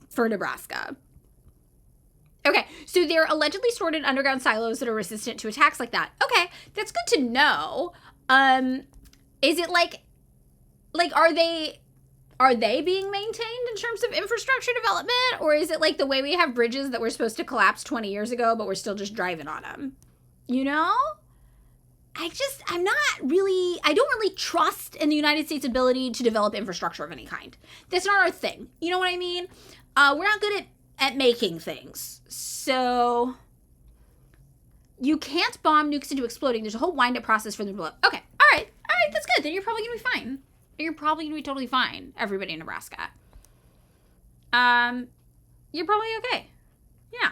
S1: for Nebraska. Okay, so they're allegedly stored in underground silos that are resistant to attacks like that. Okay, that's good to know. Is it like are they being maintained in terms of infrastructure development, or is it like the way we have bridges that were supposed to collapse 20 years ago, but we're still just driving on them? You know? I don't really trust in the United States' ability to develop infrastructure of any kind. That's not our thing. You know what I mean? We're not good at making things. So you can't bomb nukes into exploding. There's a whole wind-up process for them to blow up. Okay. All right, that's good. Then you're probably going to be fine. You're probably going to be totally fine, everybody in Nebraska. You're probably okay. Yeah.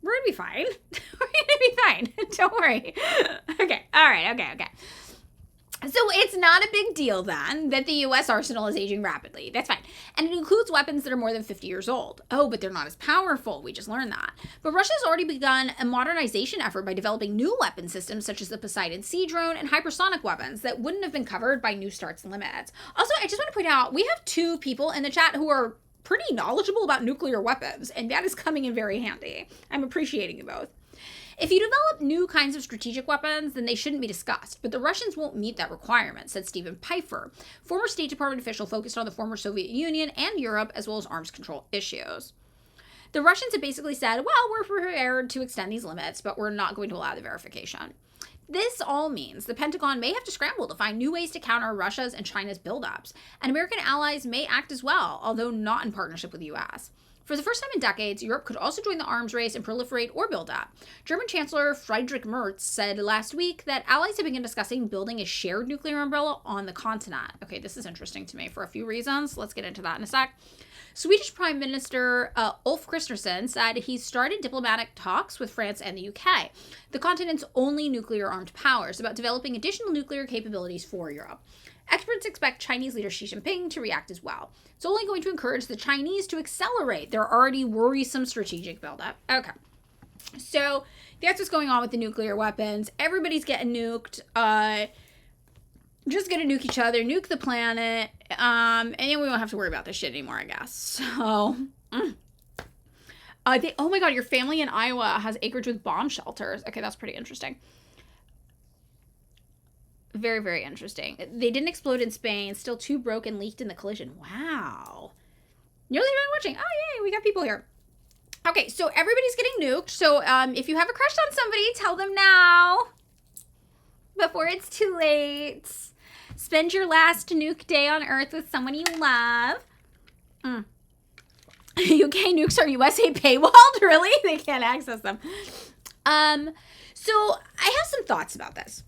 S1: We're going to be fine. We're going to be fine. Don't worry. Okay. All right. Okay. So it's not a big deal then that the U.S. arsenal is aging rapidly. That's fine. And it includes weapons that are more than 50 years old. Oh, but they're not as powerful. We just learned that. But Russia's already begun a modernization effort by developing new weapon systems such as the Poseidon Sea drone and hypersonic weapons that wouldn't have been covered by New START's limits. Also, I just want to point out, we have 2 people in the chat who are pretty knowledgeable about nuclear weapons, and that is coming in very handy. I'm appreciating you both. If you develop new kinds of strategic weapons, then they shouldn't be discussed, but the Russians won't meet that requirement, said Stephen Pfeiffer, former State Department official focused on the former Soviet Union and Europe, as well as arms control issues. The Russians have basically said, well, we're prepared to extend these limits, but we're not going to allow the verification. This all means the Pentagon may have to scramble to find new ways to counter Russia's and China's buildups, and American allies may act as well, although not in partnership with the U.S. For the first time in decades, Europe could also join the arms race and proliferate or build up. German Chancellor Friedrich Merz said last week that allies have begun discussing building a shared nuclear umbrella on the continent. Okay, this is interesting to me for a few reasons. Let's get into that in a sec. Swedish Prime Minister Ulf Kristersson said he started diplomatic talks with France and the UK, the continent's only nuclear-armed powers, about developing additional nuclear capabilities for Europe. Experts expect Chinese leader Xi Jinping to react as well. It's only going to encourage the Chinese to accelerate their already worrisome strategic buildup. Okay, so that's what's going on with the nuclear weapons. Everybody's getting nuked. Just gonna nuke each other, nuke the planet, and then we won't have to worry about this shit anymore, I guess. So, oh my god, your family in Iowa has acreage with bomb shelters. Okay, that's pretty interesting. Very, very interesting. They didn't explode in Spain. Still 2 broke and leaked in the collision. Wow. Nearly been watching. Oh, yay, we got people here. Okay, so everybody's getting nuked. So if you have a crush on somebody, tell them now before it's too late. Spend your last nuke day on Earth with someone you love. UK nukes are USA paywalled? Really? They can't access them. So I have some thoughts about this.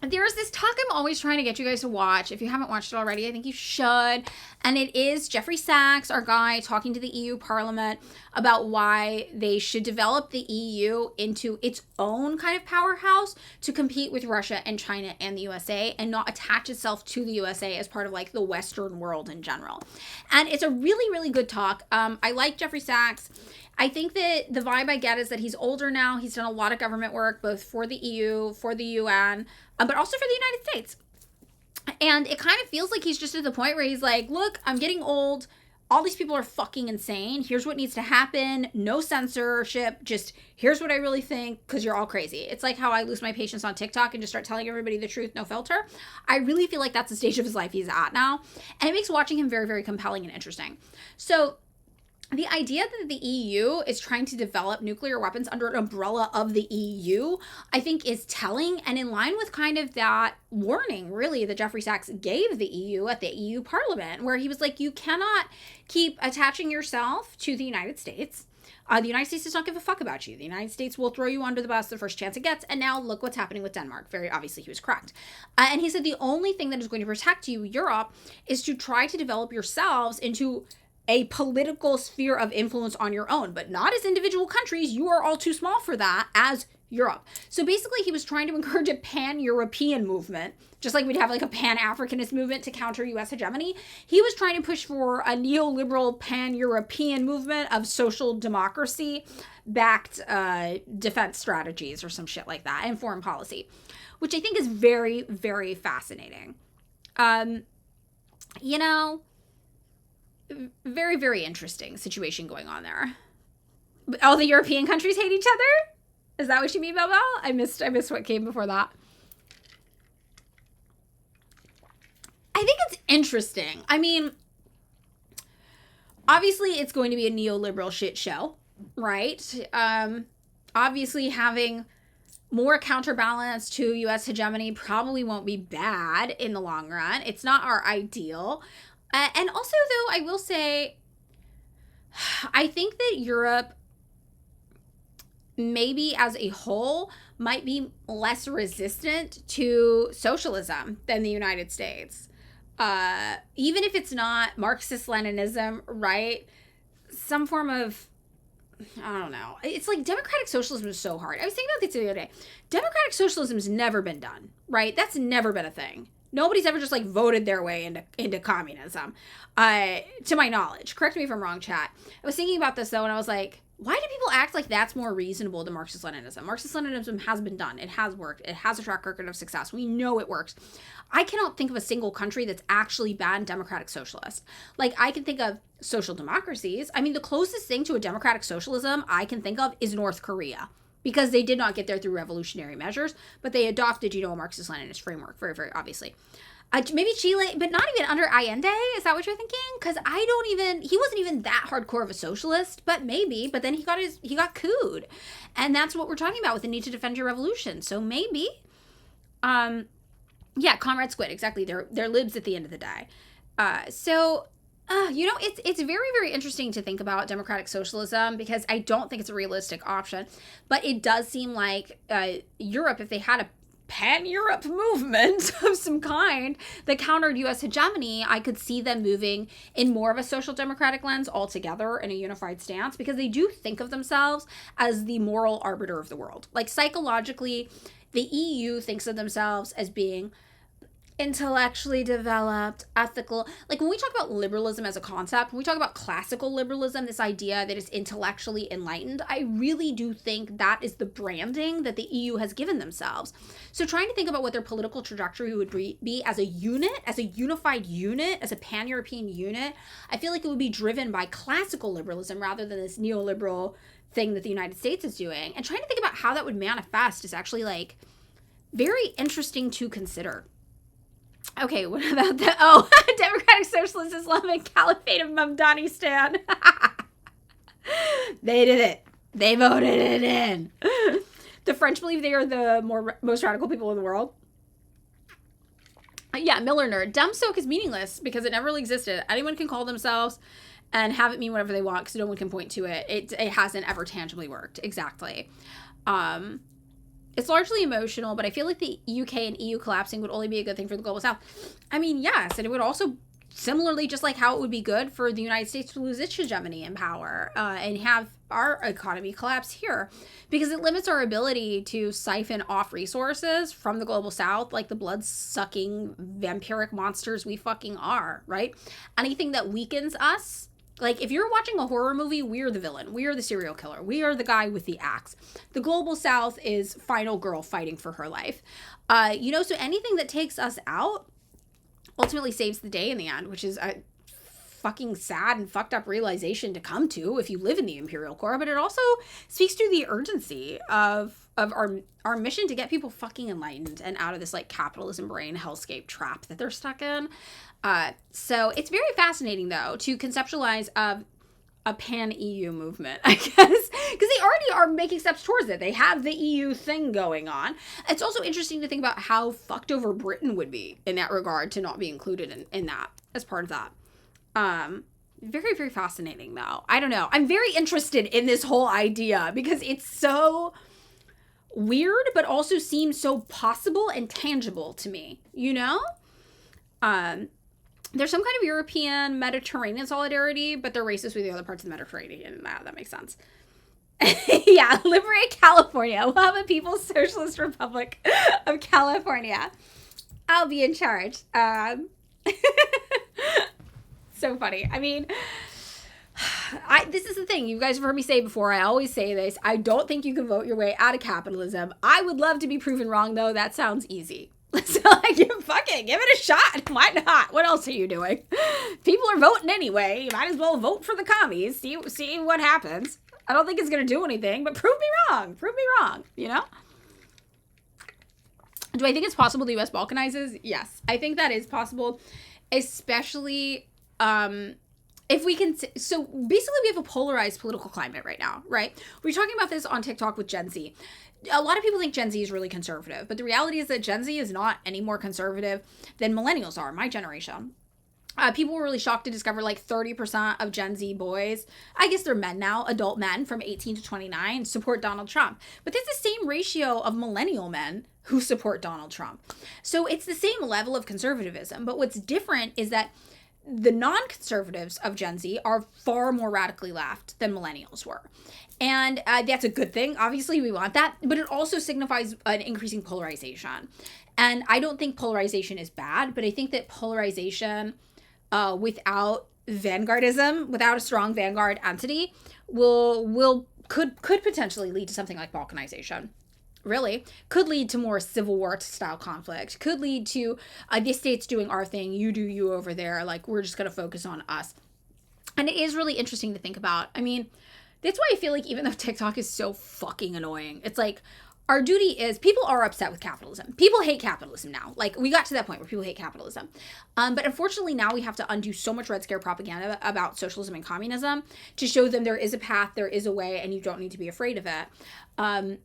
S1: There's this talk I'm always trying to get you guys to watch. If you haven't watched it already, I think you should. And it is Jeffrey Sachs, our guy, talking to the EU Parliament about why they should develop the EU into its own kind of powerhouse to compete with Russia and China and the USA, and not attach itself to the USA as part of like the Western world in general. And it's a really, really good talk. I like Jeffrey Sachs. I think that the vibe I get is that he's older now. He's done a lot of government work, both for the EU, for the UN, but also for the United States. And it kind of feels like he's just at the point where he's like, look, I'm getting old. All these people are fucking insane. Here's what needs to happen. No censorship. Just here's what I really think because you're all crazy. It's like how I lose my patience on TikTok and just start telling everybody the truth, no filter. I really feel like that's the stage of his life he's at now. And it makes watching him very, very compelling and interesting. So the idea that the EU is trying to develop nuclear weapons under an umbrella of the EU, I think is telling and in line with kind of that warning, really, that Jeffrey Sachs gave the EU at the EU Parliament, where he was like, you cannot keep attaching yourself to the United States. The United States does not give a fuck about you. The United States will throw you under the bus the first chance it gets. And now look what's happening with Denmark. Very obviously, he was correct. And he said the only thing that is going to protect you, Europe, is to try to develop yourselves into a political sphere of influence on your own, but not as individual countries. You are all too small for that as Europe. So basically, he was trying to encourage a pan-European movement, just like we'd have like a pan-Africanist movement to counter U.S. hegemony. He was trying to push for a neoliberal pan-European movement of social democracy-backed defense strategies or some shit like that, and foreign policy, which I think is very, very fascinating. You know, very, very interesting situation going on there. All the European countries hate each other? Is that what you mean, Belle? I missed what came before that. I think it's interesting. I mean, obviously it's going to be a neoliberal shit show, right? Obviously having more counterbalance to U.S. hegemony probably won't be bad in the long run. It's not our ideal. And also, though, I will say, I think that Europe, maybe as a whole, might be less resistant to socialism than the United States. Even if it's not Marxist-Leninism, right? Some form of, I don't know. It's like democratic socialism is so hard. I was thinking about this the other day. Democratic socialism has never been done, right? That's never been a thing. Nobody's ever just like voted their way into communism, to my knowledge. Correct me if I'm wrong, chat. I was thinking about this though, and I was like, why do people act like that's more reasonable than Marxist-Leninism? Marxist-Leninism has been done. It has worked. It has a track record of success. We know it works. I cannot think of a single country that's actually banned democratic socialist. Like, I can think of social democracies. I mean, the closest thing to a democratic socialism I can think of is North Korea, because they did not get there through revolutionary measures, but they adopted, a Marxist-Leninist framework, very, very obviously. Maybe Chile, but not even under Allende. Is that what you're thinking? Because he wasn't even that hardcore of a socialist, but maybe. But then he got cooed, and that's what we're talking about with the need to defend your revolution. So maybe, yeah, Comrade Squid, exactly. They're libs at the end of the day. It's very, very interesting to think about democratic socialism, because I don't think it's a realistic option. But it does seem like Europe, if they had a pan-Europe movement of some kind that countered U.S. hegemony, I could see them moving in more of a social democratic lens altogether in a unified stance, because they do think of themselves as the moral arbiter of the world. Like, psychologically, the EU thinks of themselves as being intellectually developed, ethical. Like, when we talk about liberalism as a concept, when we talk about classical liberalism, this idea that it's intellectually enlightened, I really do think that is the branding that the EU has given themselves. So trying to think about what their political trajectory would be as a unit, as a unified unit, as a pan-European unit, I feel like it would be driven by classical liberalism rather than this neoliberal thing that the United States is doing. And trying to think about how that would manifest is actually, like, very interesting to consider. Okay, what about the Democratic Socialist Islamic Caliphate of Mamdanistan? They did it. They voted it in. The French believe they are the most radical people in the world. Yeah, Miller nerd. Dumb soak is meaningless because it never really existed. Anyone can call themselves and have it mean whatever they want because no one can point to it. It hasn't ever tangibly worked. Exactly. It's largely emotional, but I feel like the UK and EU collapsing would only be a good thing for the global south. I mean, yes, and it would also, similarly, just like how it would be good for the United States to lose its hegemony and power and have our economy collapse here, because it limits our ability to siphon off resources from the global south, like the blood-sucking vampiric monsters we fucking are, right? Anything that weakens us. Like, if you're watching a horror movie, we're the villain. We are the serial killer. We are the guy with the axe. The global south is final girl fighting for her life. So anything that takes us out ultimately saves the day in the end, which is a fucking sad and fucked up realization to come to if you live in the Imperial Core. But it also speaks to the urgency of our mission to get people fucking enlightened and out of this like capitalism brain hellscape trap that they're stuck in. So it's very fascinating though to conceptualize a pan-EU movement, I guess, because they already are making steps towards it. They have the EU thing going on. It's also interesting to think about how fucked over Britain would be in that regard to not be included in that as part of that. Very, very fascinating though. I don't know. I'm very interested in this whole idea because it's so weird, but also seems so possible and tangible to me, you know? There's some kind of European Mediterranean solidarity, but they're racist with the other parts of the Mediterranean. That makes sense. Yeah, liberate California. We'll have a People's Socialist Republic of California. I'll be in charge. So funny. I mean, this is the thing. You guys have heard me say before. I always say this. I don't think you can vote your way out of capitalism. I would love to be proven wrong, though. That sounds easy. So, like, fuck it, give it a shot. Why not? What else are you doing? People are voting anyway. You might as well vote for the commies. See what happens. I don't think it's going to do anything, but prove me wrong. Prove me wrong, you know? Do I think it's possible the U.S. balkanizes? Yes. I think that is possible, especially if we can. So, basically, we have a polarized political climate right now, right? We're talking about this on TikTok with Gen Z. A lot of people think Gen Z is really conservative, but the reality is that Gen Z is not any more conservative than millennials are, my generation. People were really shocked to discover like 30% of Gen Z boys, I guess they're men now, adult men from 18 to 29, support Donald Trump. But that's the same ratio of millennial men who support Donald Trump. So it's the same level of conservatism. But what's different is that the non-conservatives of Gen Z are far more radically left than millennials were. And that's a good thing. Obviously, we want that. But it also signifies an increasing polarization. And I don't think polarization is bad, but I think that polarization without vanguardism, without a strong vanguard entity, could potentially lead to something like balkanization. Really could lead to more Civil War style conflict, could lead to this state's doing our thing, you do you over there, like we're just going to focus on us. And it is really interesting to think about. I mean, that's why I feel like even though TikTok is so fucking annoying, it's like our duty is, people are upset with capitalism. People hate capitalism now. Like, we got to that point where people hate capitalism. But unfortunately now we have to undo so much Red Scare propaganda about socialism and communism to show them there is a path, there is a way, and you don't need to be afraid of it.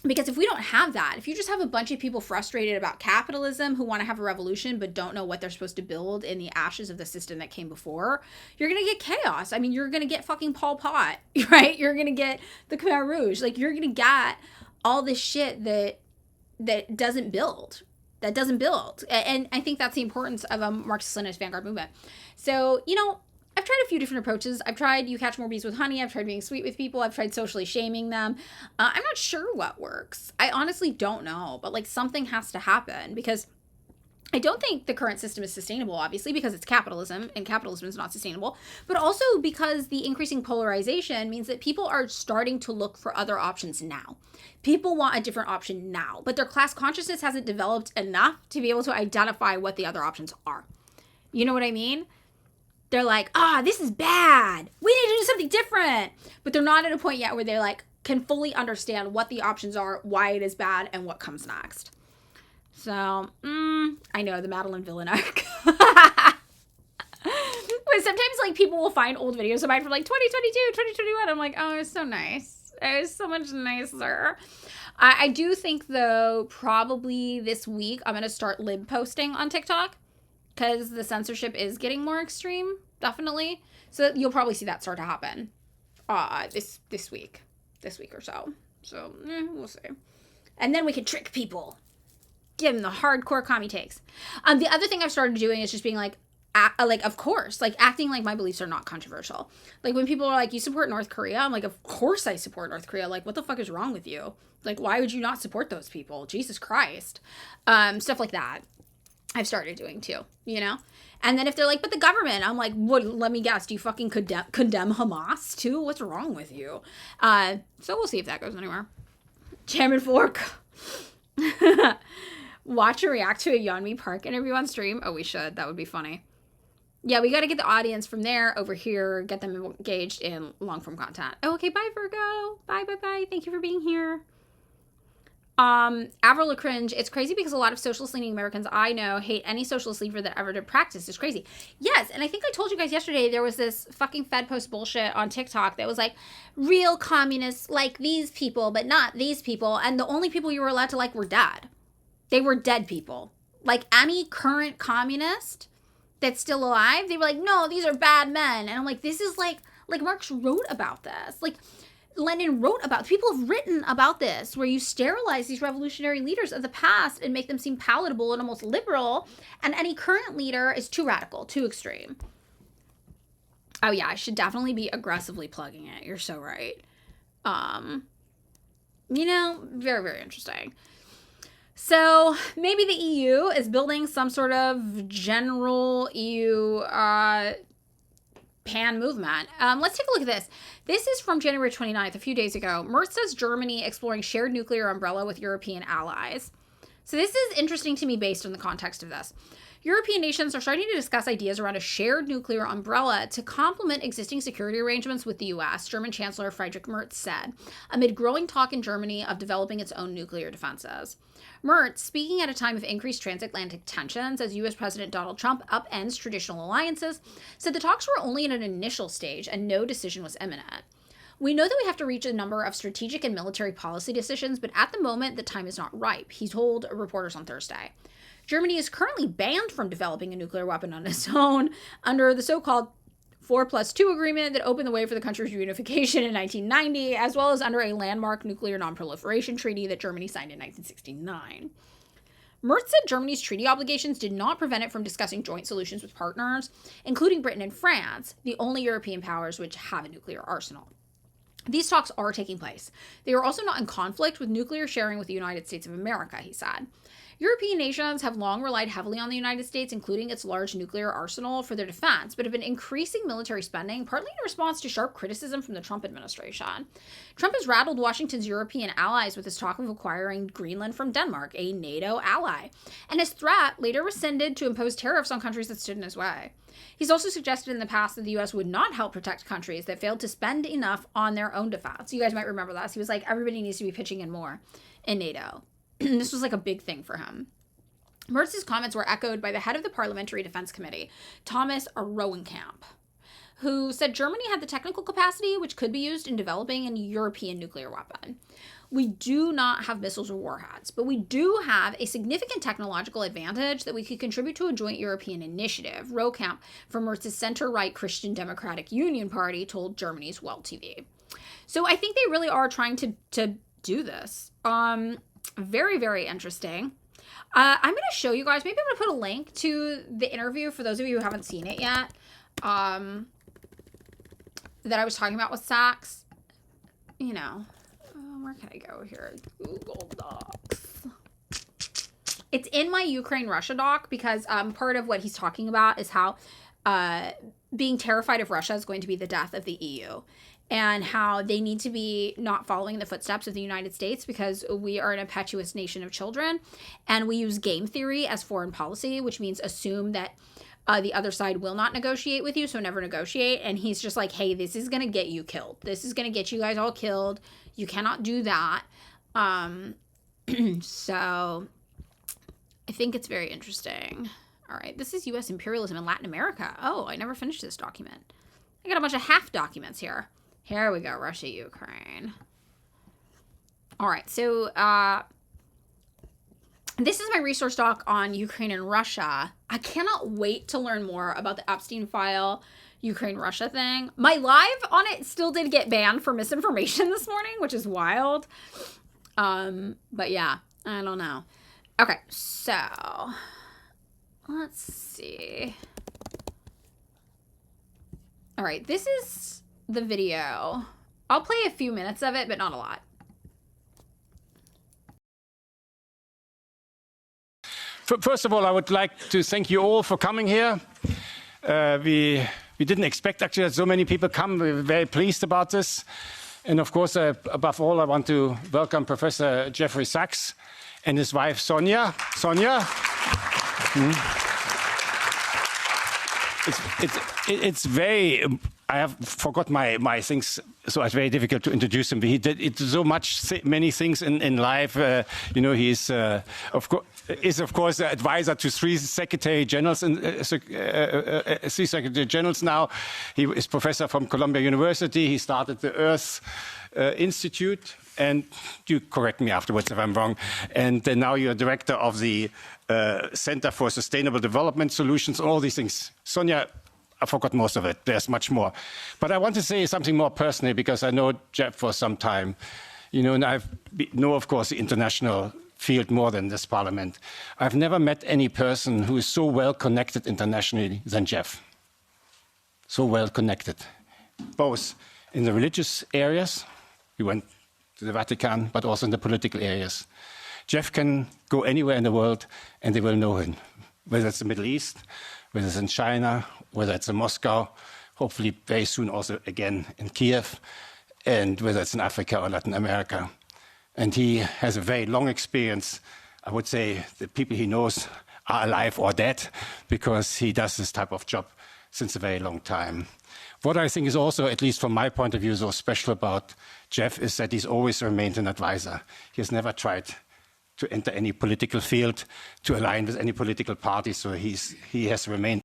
S1: Because if we don't have that, if you just have a bunch of people frustrated about capitalism who want to have a revolution but don't know what they're supposed to build in the ashes of the system that came before, you're going to get chaos. I mean, you're going to get fucking Pol Pot, right? You're going to get the Khmer Rouge. Like, you're going to get all this shit that doesn't build. And I think that's the importance of a Marxist-Leninist vanguard movement. So, you know, I've tried a few different approaches. I've tried You Catch More Bees with Honey. I've tried being sweet with people. I've tried socially shaming them. I'm not sure what works. I honestly don't know. But, like, something has to happen because I don't think the current system is sustainable, obviously, because it's capitalism, and capitalism is not sustainable. But also because the increasing polarization means that people are starting to look for other options now. People want a different option now. But their class consciousness hasn't developed enough to be able to identify what the other options are. You know what I mean? They're like, this is bad. We need to do something different. But they're not at a point yet where they like can fully understand what the options are, why it is bad, and what comes next. So, I know, the Madeline Villain arc. But sometimes like people will find old videos of mine from like 2022, 2021. I'm like, oh, it's so nice. It was so much nicer. I do think, though, probably this week I'm going to start lib posting on TikTok. Because the censorship is getting more extreme, definitely. So you'll probably see that start to happen this week or so. So, we'll see. And then we can trick people. Give them the hardcore commie takes. The other thing I've started doing is just being like, of course, like acting like my beliefs are not controversial. Like when people are like, you support North Korea? I'm like, of course I support North Korea. Like, what the fuck is wrong with you? Like, why would you not support those people? Jesus Christ. Stuff like that. I've started doing too, you know? And then if they're like, but the government, I'm like, what? Let me guess, do you fucking condemn Hamas too? What's wrong with you? So we'll see if that goes anywhere. Chairman Fork. watch and react to a Yeonmi Park interview on stream? Oh, we should. That would be funny. Yeah, we got to get the audience from there over here, get them engaged in long-form content. Oh, okay, bye, Virgo. Bye, bye, bye. Thank you for being here. Avril LaCringe, it's crazy because a lot of socialist-leaning Americans I know hate any socialist leader that ever did practice. It's crazy. Yes, and I think I told you guys yesterday there was this fucking Fed Post bullshit on TikTok that was like, real communists like these people, but not these people, and the only people you were allowed to like were dead. They were dead people. Like any current communist that's still alive, they were like, no, these are bad men. And I'm like, this is like Marx wrote about this. Like, Lenin wrote about, people have written about this, where you sterilize these revolutionary leaders of the past and make them seem palatable and almost liberal, and any current leader is too radical, too extreme. Oh yeah, I should definitely be aggressively plugging it. You're so right. You know, very, very interesting. So maybe the EU is building some sort of general EU pan movement. Let's take a look at this. This is from January 29th, a few days ago. Merz says Germany exploring shared nuclear umbrella with European allies. So this is interesting to me based on the context of this. European nations are starting to discuss ideas around a shared nuclear umbrella to complement existing security arrangements with the US, German Chancellor Friedrich Merz said, amid growing talk in Germany of developing its own nuclear defenses. Merz, speaking at a time of increased transatlantic tensions as US President Donald Trump upends traditional alliances, said the talks were only in an initial stage and no decision was imminent. We know that we have to reach a number of strategic and military policy decisions, but at the moment, the time is not ripe, he told reporters on Thursday. Germany is currently banned from developing a nuclear weapon on its own under the so-called 4+2 agreement that opened the way for the country's reunification in 1990, as well as under a landmark nuclear non-proliferation treaty that Germany signed in 1969. Merz said Germany's treaty obligations did not prevent it from discussing joint solutions with partners, including Britain and France, the only European powers which have a nuclear arsenal. These talks are taking place. They are also not in conflict with nuclear sharing with the United States of America, he said. European nations have long relied heavily on the United States, including its large nuclear arsenal, for their defense, but have been increasing military spending, partly in response to sharp criticism from the Trump administration. Trump has rattled Washington's European allies with his talk of acquiring Greenland from Denmark, a NATO ally, and his threat, later rescinded, to impose tariffs on countries that stood in his way. He's also suggested in the past that the U.S. would not help protect countries that failed to spend enough on their own defense. You guys might remember this. He was like, everybody needs to be pitching in more in NATO. This was like a big thing for him. Merz's comments were echoed by the head of the Parliamentary Defense Committee, Thomas Rowenkamp, who said Germany had the technical capacity which could be used in developing a European nuclear weapon. We do not have missiles or warheads, but we do have a significant technological advantage that we could contribute to a joint European initiative, Rowenkamp from Merz's center-right Christian Democratic Union Party told Germany's Welt TV. So I think they really are trying to do this. Very, very interesting. I'm going to show you guys, maybe I'm going to put a link to the interview for those of you who haven't seen it yet, that I was talking about with Sachs. You know, where can I go here? Google Docs. It's in my Ukraine-Russia doc because part of what he's talking about is how being terrified of Russia is going to be the death of the EU. And how they need to be not following the footsteps of the United States because we are an impetuous nation of children. And we use game theory as foreign policy, which means assume that the other side will not negotiate with you, so never negotiate. And he's just like, hey, this is going to get you killed. This is going to get you guys all killed. You cannot do that. So I think it's very interesting. All right, this is U.S. imperialism in Latin America. Oh, I never finished this document. I got a bunch of half documents here. Here we go, Russia, Ukraine. All right, so this is my resource doc on Ukraine and Russia. I cannot wait to learn more about the Epstein file, Ukraine-Russia thing. My live on it still did get banned for misinformation this morning, which is wild. But yeah, I don't know. Okay, so let's see. All right, this is the video. I'll play a few minutes of it, but not a lot.
S7: First of all, I would like to thank you all for coming here. We didn't expect actually that so many people come. We're very pleased about this. And of course, above all, I want to welcome Professor Jeffrey Sachs and his wife Sonia. Sonia. It's very. I have forgot my things, so it's very difficult to introduce him. But he did so many things in life. He is of course the advisor to three Secretary Generals now. He is professor from Columbia University. He started the Earth Institute, and you correct me afterwards if I'm wrong. And now you're director of the Center for Sustainable Development Solutions. All these things, Sonia. I forgot most of it. There's much more. But I want to say something more personally because I know Jeff for some time. And I know, of course, the international field more than this parliament. I've never met any person who is so well connected internationally than Jeff. So well connected, both in the religious areas, he went to the Vatican, but also in the political areas. Jeff can go anywhere in the world and they will know him, whether it's the Middle East, whether it's in China, whether it's in Moscow, hopefully very soon also again in Kiev, and whether it's in Africa or Latin America. And he has a very long experience. I would say the people he knows are alive or dead because he does this type of job since a very long time. What I think is also, at least from my point of view, so special about Jeff is that he's always remained an advisor. He has never tried to enter any political field, to align with any political party, so he has remained.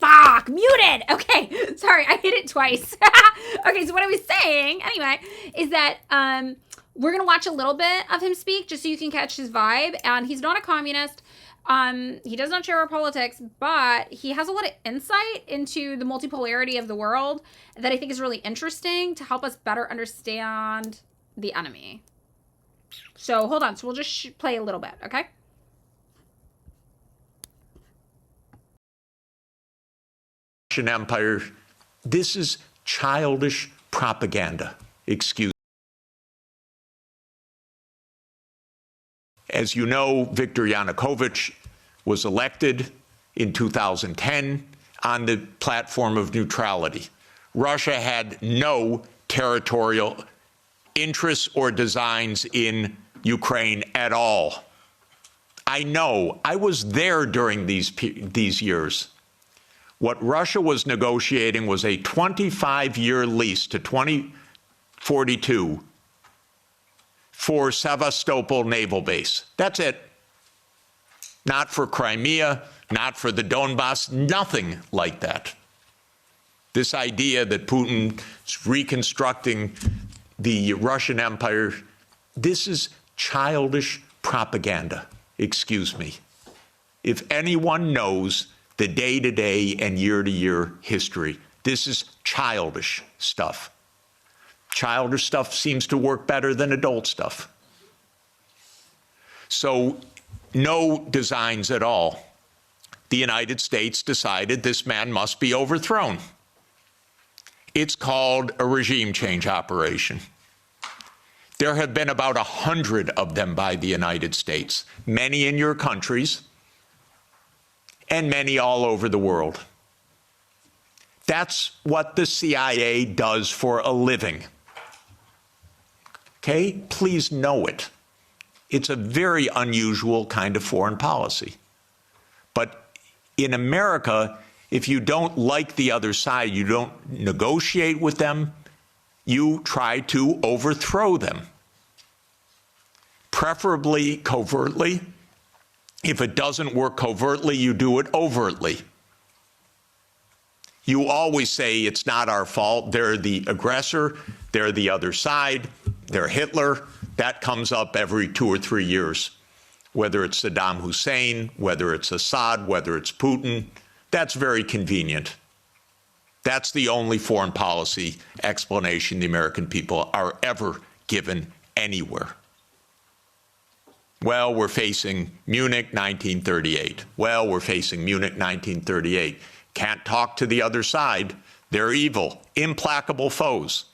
S1: Fuck, muted. Okay, sorry, I hit it twice. Okay, so what I was saying, anyway, is that we're gonna watch a little bit of him speak just so you can catch his vibe. And he's not a communist. He does not share our politics, but he has a lot of insight into the multipolarity of the world that I think is really interesting to help us better understand the enemy. So hold on. So we'll just play a little bit, okay?
S8: Russian Empire. This is childish propaganda. Excuse. As you know, Viktor Yanukovych was elected in 2010 on the platform of neutrality. Russia had no territorial interests or designs in Ukraine at all. I know. I was there during these years. What Russia was negotiating was a 25-year lease to 2042 for Sevastopol Naval Base. That's it. Not for Crimea, not for the Donbass, nothing like that. This idea that Putin is reconstructing the Russian Empire, this is childish propaganda. Excuse me. If anyone knows the day-to-day and year-to-year history, this is childish stuff. Childish stuff seems to work better than adult stuff. So no designs at all. The United States decided this man must be overthrown. It's called a regime change operation. There have been about 100 of them by the United States, many in your countries, and many all over the world. That's what the CIA does for a living. Okay? Please know it. It's a very unusual kind of foreign policy. But in America, if you don't like the other side, you don't negotiate with them, you try to overthrow them. Preferably covertly. If it doesn't work covertly, you do it overtly. You always say it's not our fault. They're the aggressor. They're the other side. They're Hitler. That comes up every 2 or 3 years. Whether it's Saddam Hussein, whether it's Assad, whether it's Putin, that's very convenient. That's the only foreign policy explanation the American people are ever given anywhere. Well, we're facing Munich 1938. Well, we're facing Munich 1938. Can't talk to the other side. They're evil, implacable foes.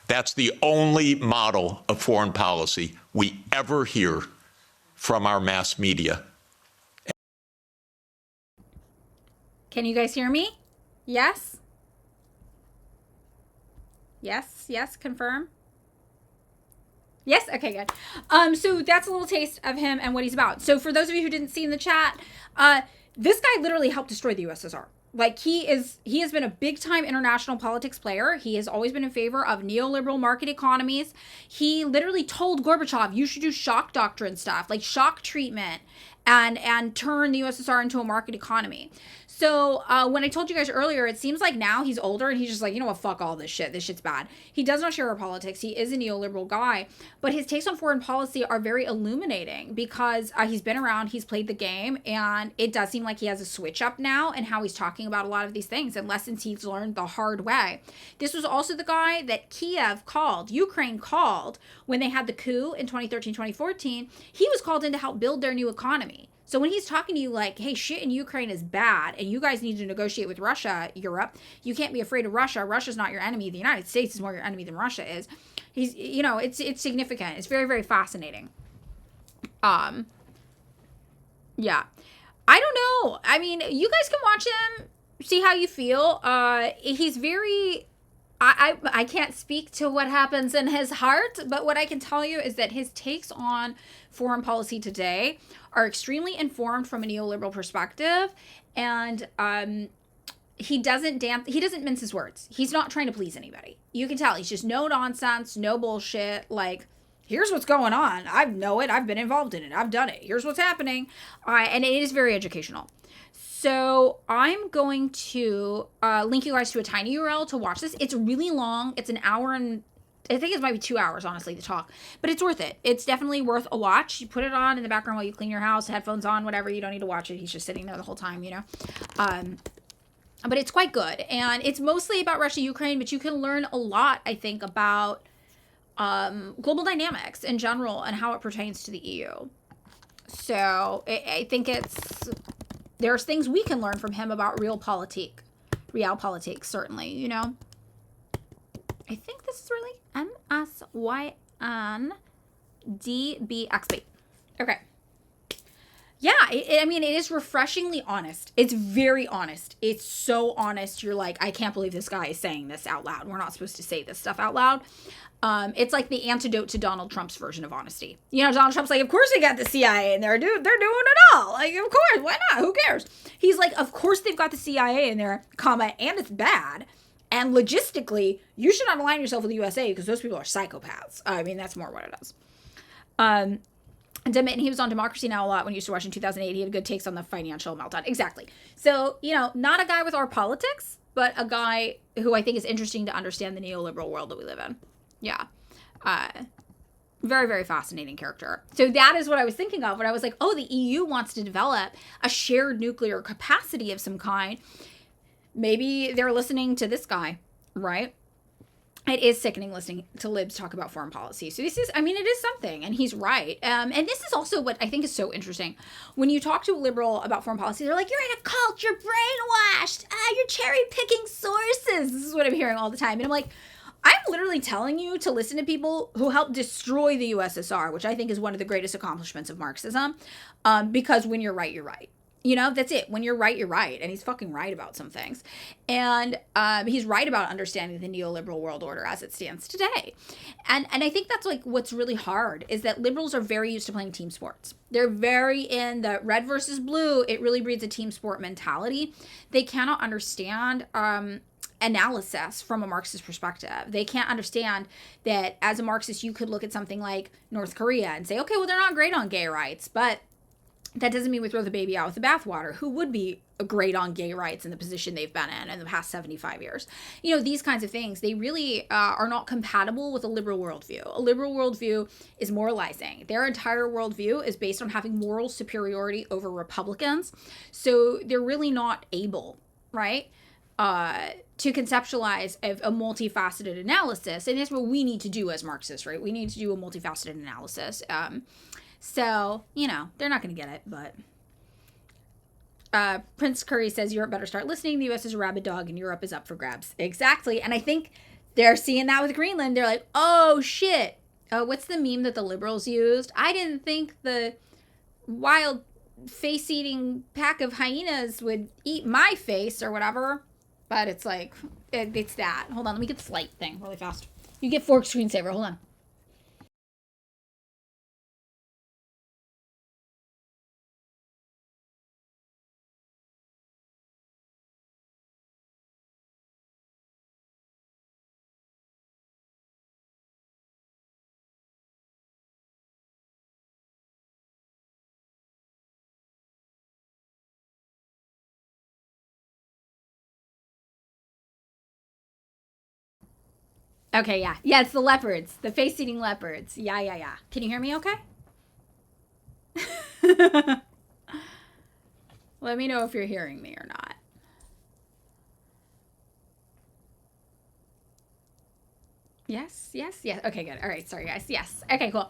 S8: That's the only model of foreign policy we ever hear from our mass media.
S1: Can you guys hear me? Yes? Yes, confirm. Yes? Okay, good. So that's a little taste of him and what he's about. So for those of you who didn't see in the chat, this guy literally helped destroy the USSR. Like, he has been a big time international politics player. He has always been in favor of neoliberal market economies. He literally told Gorbachev, you should do shock doctrine stuff, like shock treatment, and turn the USSR into a market economy. So when I told you guys earlier, it seems like now he's older and he's just like, you know what, fuck all this shit. This shit's bad. He does not share our politics. He is a neoliberal guy, but his takes on foreign policy are very illuminating because he's been around, he's played the game, and it does seem like he has a switch up now in how he's talking about a lot of these things and lessons he's learned the hard way. This was also the guy that Ukraine called when they had the coup in 2013, 2014. He was called in to help build their new economy. So when he's talking to you like, hey, shit in Ukraine is bad and you guys need to negotiate with Russia, Europe, you can't be afraid of Russia. Russia's not your enemy. The United States is more your enemy than Russia is. He's, you know, it's significant. It's very, very fascinating. Yeah. I don't know. I mean, you guys can watch him, see how you feel. He's very... I can't speak to what happens in his heart, but what I can tell you is that his takes on foreign policy today are extremely informed from a neoliberal perspective, and he doesn't mince his words. He's not trying to please anybody. You can tell he's just no nonsense, no bullshit. Like, here's what's going on. I know it. I've been involved in it. I've done it. Here's what's happening, and it is very educational. So I'm going to link you guys to a tiny URL to watch this. It's really long. It's an hour and I think it might be 2 hours, honestly, to talk. But it's worth it. It's definitely worth a watch. You put it on in the background while you clean your house, headphones on, whatever. You don't need to watch it. He's just sitting there the whole time, you know. But it's quite good. And it's mostly about Russia, Ukraine, but you can learn a lot, I think, about global dynamics in general and how it pertains to the EU. So I think there's things we can learn from him about real politics, certainly, you know. I think this is really MSYNDBXB. Okay. Yeah, I mean, it is refreshingly honest. It's very honest. It's so honest. You're like, I can't believe this guy is saying this out loud. We're not supposed to say this stuff out loud. It's like the antidote to Donald Trump's version of honesty. You know, Donald Trump's like, of course they got the CIA in there, dude. They're doing it all. Like, of course, why not? Who cares? He's like, of course they've got the CIA in there, comma, and it's bad. And logistically, you should not align yourself with the USA because those people are psychopaths. I mean, that's more what it is. And he was on Democracy Now! A lot when he used to watch in 2008. He had good takes on the financial meltdown. Exactly. So, you know, not a guy with our politics, but a guy who I think is interesting to understand the neoliberal world that we live in. Yeah. Very, very fascinating character. So that is what I was thinking of when I was like, oh, the EU wants to develop a shared nuclear capacity of some kind. Maybe they're listening to this guy, right? It is sickening listening to libs talk about foreign policy. So this is, I mean, it is something, and he's right. And this is also what I think is so interesting. When you talk to a liberal about foreign policy, they're like, you're in a cult, you're brainwashed, you're cherry-picking sources. This is what I'm hearing all the time. And I'm like, I'm literally telling you to listen to people who helped destroy the USSR, which I think is one of the greatest accomplishments of Marxism, because when you're right, you're right. You know, that's it. When you're right, you're right. And he's fucking right about some things. And he's right about understanding the neoliberal world order as it stands today. And I think that's like what's really hard is that liberals are very used to playing team sports. They're very in the red versus blue. It really breeds a team sport mentality. They cannot understand analysis from a Marxist perspective. They can't understand that as a Marxist, you could look at something like North Korea and say, okay, well, they're not great on gay rights, but that doesn't mean we throw the baby out with the bathwater. Who would be great on gay rights in the position they've been in the past 75 years? You know, these kinds of things, they really are not compatible with a liberal worldview. A liberal worldview is moralizing. Their entire worldview is based on having moral superiority over Republicans. So they're really not able, right, to conceptualize a multifaceted analysis. And that's what we need to do as Marxists, right? We need to do a multifaceted analysis. So, you know, they're not going to get it, but Prince Curry says Europe better start listening. The U.S. is a rabid dog and Europe is up for grabs. Exactly. And I think they're seeing that with Greenland. They're like, oh, shit. What's the meme that the liberals used? I didn't think the wild face-eating pack of hyenas would eat my face or whatever. But it's like, it's that. Hold on, let me get this light thing really fast. You get fork screensaver. Hold on. Okay, yeah. Yeah, it's the leopards. The face-eating leopards. Yeah. Can you hear me okay? Let me know if you're hearing me or not. Yes. Okay, good. All right, sorry guys. Yes. Okay, cool.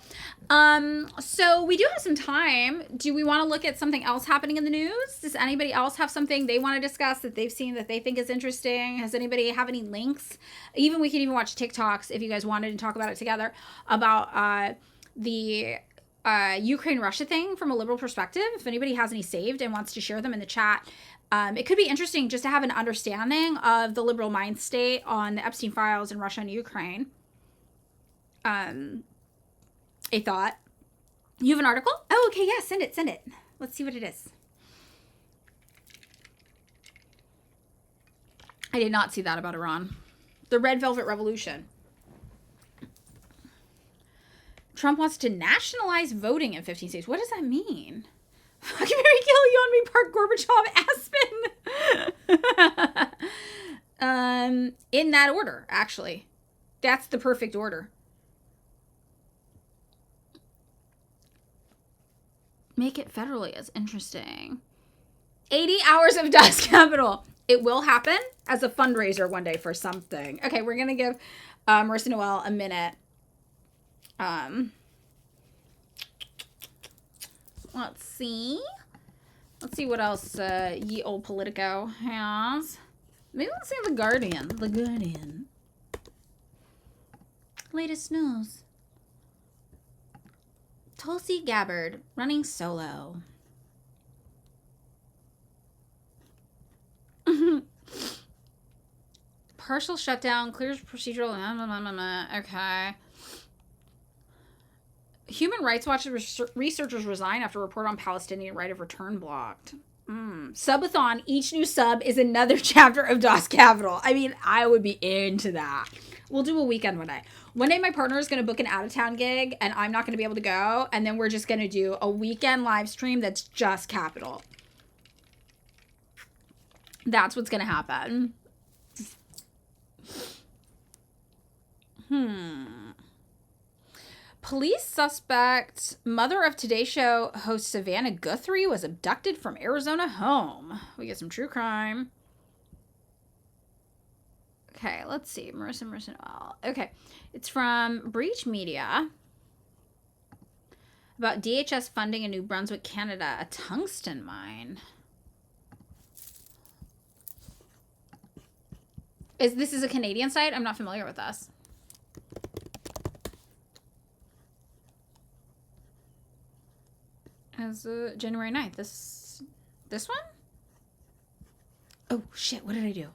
S1: So we do have some time. Do we want to look at something else happening in the news? Does anybody else have something they want to discuss that they've seen that they think is interesting? Has anybody have any links? Even we can even watch TikToks if you guys wanted to talk about it together about the Ukraine-Russia thing from a liberal perspective. If anybody has any saved and wants to share them in the chat, it could be interesting just to have an understanding of the liberal mind state on the Epstein files in Russia and Ukraine. A thought. You have an article? Oh, okay, yeah, send it. Let's see what it is. I did not see that about Iran. The Red Velvet Revolution. Trump wants to nationalize voting in 15 states. What does that mean? Fucking Mary Kill, you on me, Park Gorbachev, Aspen. In that order, actually. That's the perfect order. Make it federally as interesting. 80 hours of Dust Capital. It will happen as a fundraiser one day for something. Okay, we're going to give Marissa Noel a minute. Let's see. Let's see what else ye old Politico has. Maybe let's see The Guardian. The Guardian. Latest news. Tulsi Gabbard running solo. Partial shutdown, clears procedural. Okay. Human Rights Watch researchers resign after report on Palestinian right of return blocked. Subathon, each new sub is another chapter of DOS Capital. I mean, I would be into that. We'll do a weekend one day. One day my partner is going to book an out-of-town gig and I'm not going to be able to go. And then we're just going to do a weekend live stream that's just Capital. That's what's going to happen. Police suspect mother of Today Show host Savannah Guthrie was abducted from Arizona home. We get some true crime. Okay, let's see. Marissa Noel. Okay, it's from Breach Media about DHS funding in New Brunswick, Canada, a tungsten mine. This is a Canadian site? I'm not familiar with this. As January 9th. This one? Oh shit, what did I do?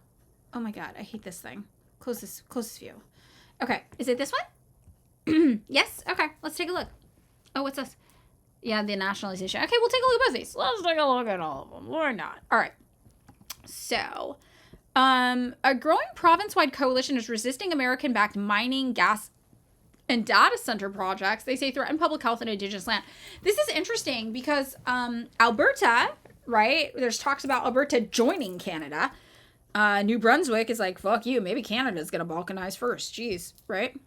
S1: Oh my god, I hate this thing. Close this view. Okay, is it this one? Yes? Okay, let's take a look. Oh, what's this? Yeah, the nationalization. Okay, we'll take a look at both these. Let's take a look at all of them. Why not? All right. So, a growing province-wide coalition is resisting American-backed mining, gas, and data center projects. They say threaten public health and indigenous land. This is interesting because Alberta, right? There's talks about Alberta joining Canada. New Brunswick is like, fuck you. Maybe Canada's going to balkanize first. Jeez, right?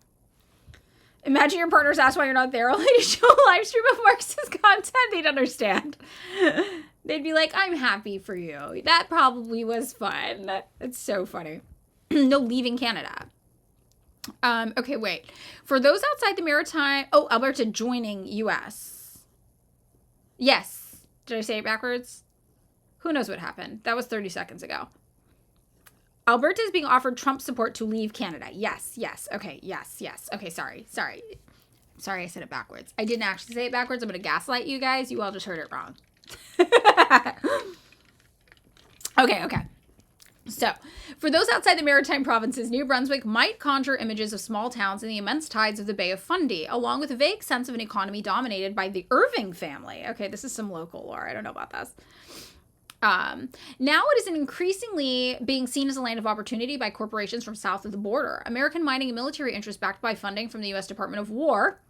S1: Imagine your partner's asked why you're not there only to show a live stream of Marxist content. They'd understand. They'd be like, I'm happy for you. That probably was fun. It's so funny. No leaving Canada. Okay, wait. For those outside the maritime... Oh, Alberta joining U.S. Yes. Did I say it backwards? Who knows what happened? That was 30 seconds ago. Alberta is being offered Trump support to leave Canada. Yes. Okay, yes. Okay, sorry, I said it backwards. I didn't actually say it backwards. I'm going to gaslight you guys. You all just heard it wrong. Okay. So, for those outside the maritime provinces, New Brunswick might conjure images of small towns in the immense tides of the Bay of Fundy, along with a vague sense of an economy dominated by the Irving family. Okay, this is some local lore. I don't know about this. Now it is increasingly being seen as a land of opportunity by corporations from south of the border. American mining and military interests backed by funding from the U.S. Department of War,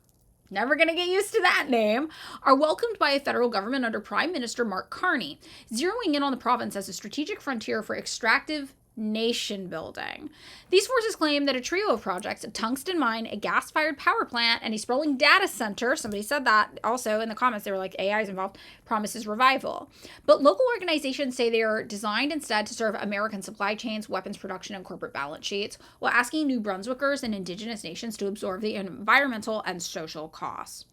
S1: never going to get used to that name, are welcomed by a federal government under Prime Minister Mark Carney, zeroing in on the province as a strategic frontier for extractive nation building. These forces claim that a trio of projects, a tungsten mine, a gas-fired power plant, and a sprawling data center, somebody said that also in the comments, they were like, AI is involved, promises revival. But local organizations say they are designed instead to serve American supply chains, weapons production, and corporate balance sheets, while asking New Brunswickers and Indigenous nations to absorb the environmental and social costs.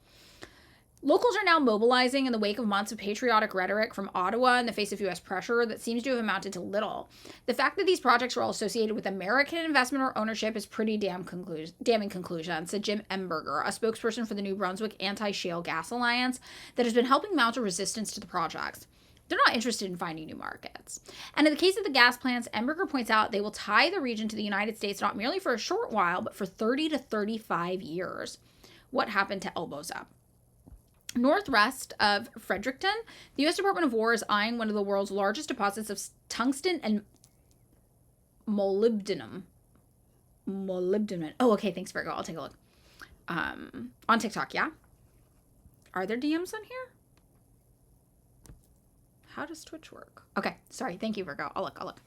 S1: Locals are now mobilizing in the wake of months of patriotic rhetoric from Ottawa in the face of U.S. pressure that seems to have amounted to little. The fact that these projects were all associated with American investment or ownership is pretty damning conclusion, said Jim Emberger, a spokesperson for the New Brunswick Anti-Shale Gas Alliance that has been helping mount a resistance to the projects. They're not interested in finding new markets. And in the case of the gas plants, Emberger points out they will tie the region to the United States not merely for a short while, but for 30 to 35 years. What happened to Elbows Up? Northwest of Fredericton, the U.S. Department of War is eyeing one of the world's largest deposits of tungsten and molybdenum. Oh, okay, thanks, Virgo. I'll take a look. On TikTok, yeah? Are there DMs on here? How does Twitch work? Okay, sorry. Thank you, Virgo. I'll look.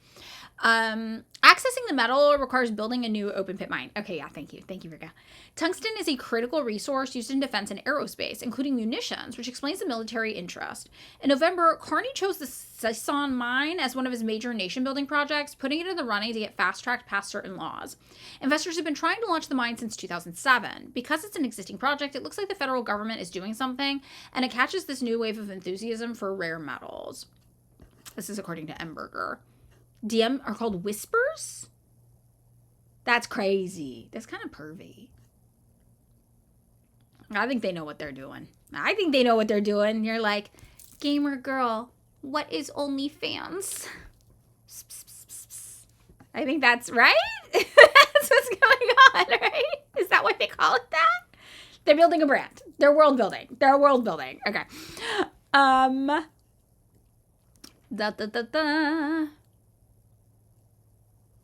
S1: Accessing the metal requires building a new open pit mine. Okay, yeah, thank you. Thank you, Virgo. Tungsten is a critical resource used in defense and aerospace, including munitions, which explains the military interest. In November, Carney chose the Sisson mine as one of his major nation-building projects, putting it in the running to get fast-tracked past certain laws. Investors have been trying to launch the mine since 2007. Because it's an existing project, it looks like the federal government is doing something, and it catches this new wave of enthusiasm for rare metals. This is according to Emberger. DM are called whispers? That's crazy. That's kind of pervy. I think they know what they're doing. You're like, gamer girl, what is OnlyFans? I think that's right. That's what's going on, right? Is that what they call it that? They're building a brand. They're world building. Okay.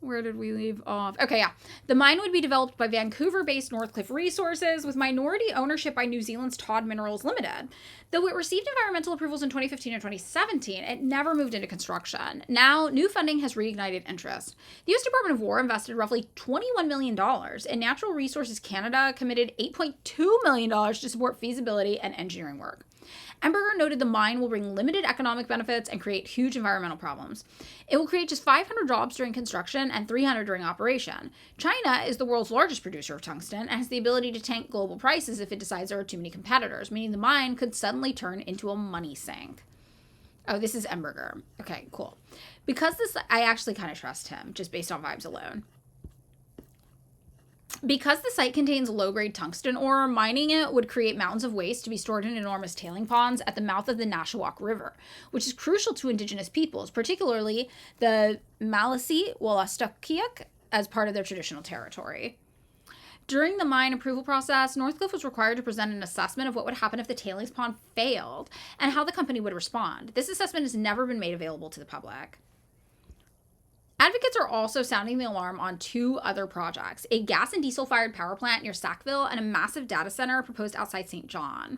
S1: Where did we leave off? Okay, yeah. The mine would be developed by Vancouver-based Northcliffe Resources with minority ownership by New Zealand's Todd Minerals Limited. Though it received environmental approvals in 2015 and 2017, it never moved into construction. Now, new funding has reignited interest. The U.S. Department of War invested roughly $21 million, and Natural Resources Canada committed $8.2 million to support feasibility and engineering work. Emberger noted the mine will bring limited economic benefits and create huge environmental problems. It will create just 500 jobs during construction and 300 during operation. China is the world's largest producer of tungsten and has the ability to tank global prices if it decides there are too many competitors, meaning the mine could suddenly turn into a money sink. Oh, this is Emberger. Okay, cool. Because I actually kind of trust him, just based on vibes alone. Because the site contains low-grade tungsten ore, mining it would create mountains of waste to be stored in enormous tailing ponds at the mouth of the Nashwauk River, which is crucial to Indigenous peoples, particularly the Maliseet Wolastoqiyik, as part of their traditional territory. During the mine approval process, Northcliffe was required to present an assessment of what would happen if the tailings pond failed and how the company would respond. This assessment has never been made available to the public. Advocates are also sounding the alarm on two other projects, a gas and diesel-fired power plant near Sackville and a massive data center proposed outside St. John.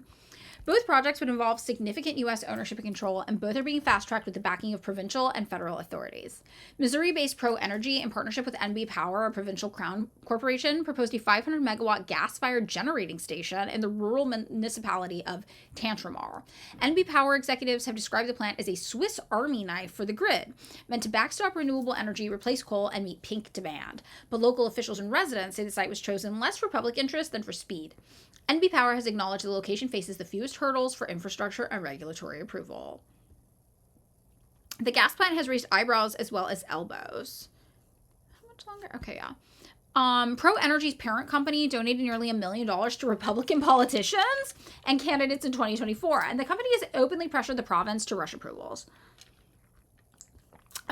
S1: Both projects would involve significant U.S. ownership and control, and both are being fast-tracked with the backing of provincial and federal authorities. Missouri-based Pro Energy, in partnership with NB Power, a provincial crown corporation, proposed a 500-megawatt gas-fired generating station in the rural municipality of Tantramar. NB Power executives have described the plant as a Swiss Army knife for the grid, meant to backstop renewable energy, replace coal, and meet peak demand. But local officials and residents say the site was chosen less for public interest than for speed. NB Power has acknowledged the location faces the fewest hurdles for infrastructure and regulatory approval. The gas plant has raised eyebrows as well as elbows. How much longer? Okay, yeah. Pro Energy's parent company donated nearly $1 million to Republican politicians and candidates in 2024, and the company has openly pressured the province to rush approvals.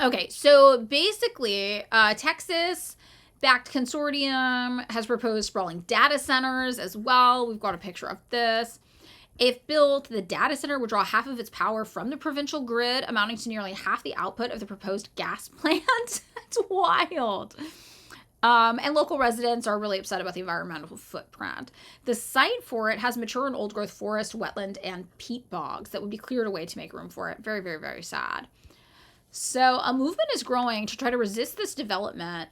S1: Okay, so basically, Texas-backed consortium has proposed sprawling data centers as well. We've got a picture of this. If built, the data center would draw half of its power from the provincial grid, amounting to nearly half the output of the proposed gas plant. That's wild. And local residents are really upset about the environmental footprint. The site for it has mature and old-growth forest, wetland, and peat bogs that would be cleared away to make room for it. Very, very, very sad. So a movement is growing to try to resist this development.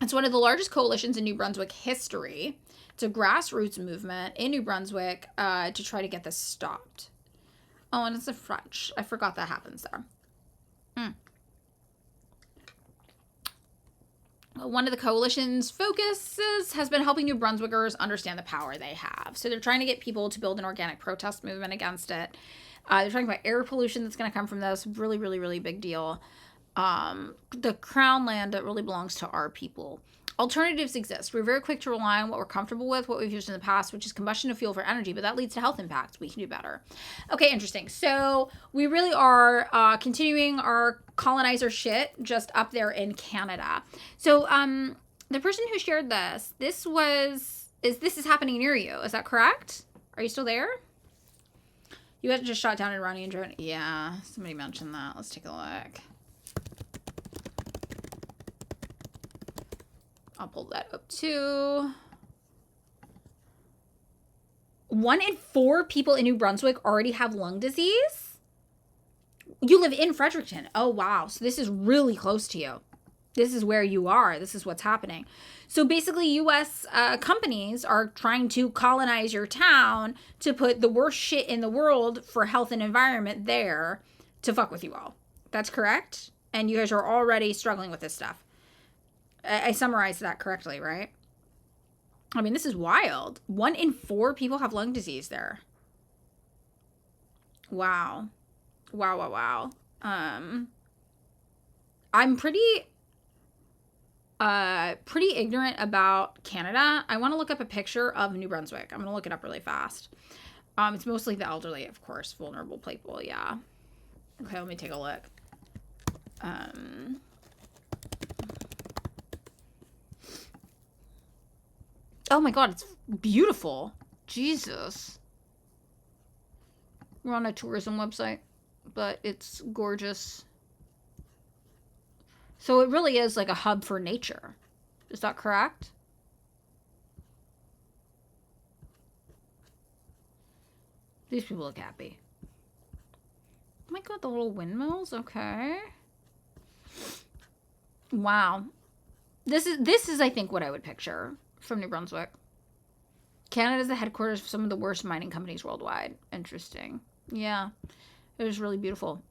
S1: It's one of the largest coalitions in New Brunswick history. It's a grassroots movement in New Brunswick to try to get this stopped. Oh, and it's in French. I forgot that happens there. One of the coalition's focuses has been helping New Brunswickers understand the power they have. So they're trying to get people to build an organic protest movement against it. They're talking about air pollution that's going to come from this. Really, really, really big deal. The crown land that really belongs to our people. Alternatives exist. We're very quick to rely on what we're comfortable with, what we've used in the past, which is combustion of fuel for energy, but that leads to health impacts. We can do better. Okay, interesting. So we really are continuing our colonizer shit just up there in Canada. So the person who shared this is happening near you. Is that correct? Are you still there? You guys just shot down an Iranian drone? Yeah, somebody mentioned that. Let's take a look. I'll pull that up too. 1 in 4 people in New Brunswick already have lung disease. You live in Fredericton. Oh, wow. So this is really close to you. This is where you are. This is what's happening. So basically, U.S. Companies are trying to colonize your town to put the worst shit in the world for health and environment there to fuck with you all. That's correct? And you guys are already struggling with this stuff. I summarized that correctly, right? I mean, this is wild. 1 in 4 people have lung disease there. Wow. Wow. I'm pretty ignorant about Canada. I want to look up a picture of New Brunswick. I'm going to look it up really fast. It's mostly the elderly, of course. Vulnerable people, yeah. Okay, let me take a look. Oh my god, it's beautiful. Jesus. We're on a tourism website, but it's gorgeous. So it really is like a hub for nature. Is that correct? These people look happy. Oh my god, the little windmills? Okay. Wow. This is I think what I would picture from New Brunswick. Canada is the headquarters of some of the worst mining companies worldwide. Interesting. Yeah. It was really beautiful.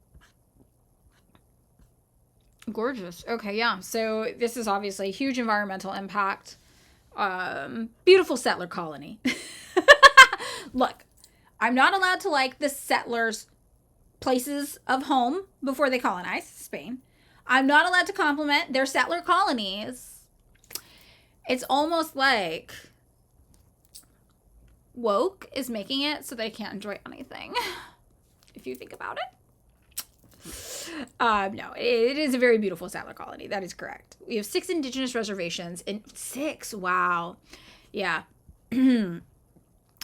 S1: Gorgeous. Okay, yeah. So this is obviously a huge environmental impact. Beautiful settler colony. Look, I'm not allowed to like the settlers' places of home before they colonized Spain. I'm not allowed to compliment their settler colonies. It's almost like woke is making it so they can't enjoy anything, if you think about it. No, it is a very beautiful settler colony. That is correct. We have 6 indigenous reservations in 6. Wow. Yeah.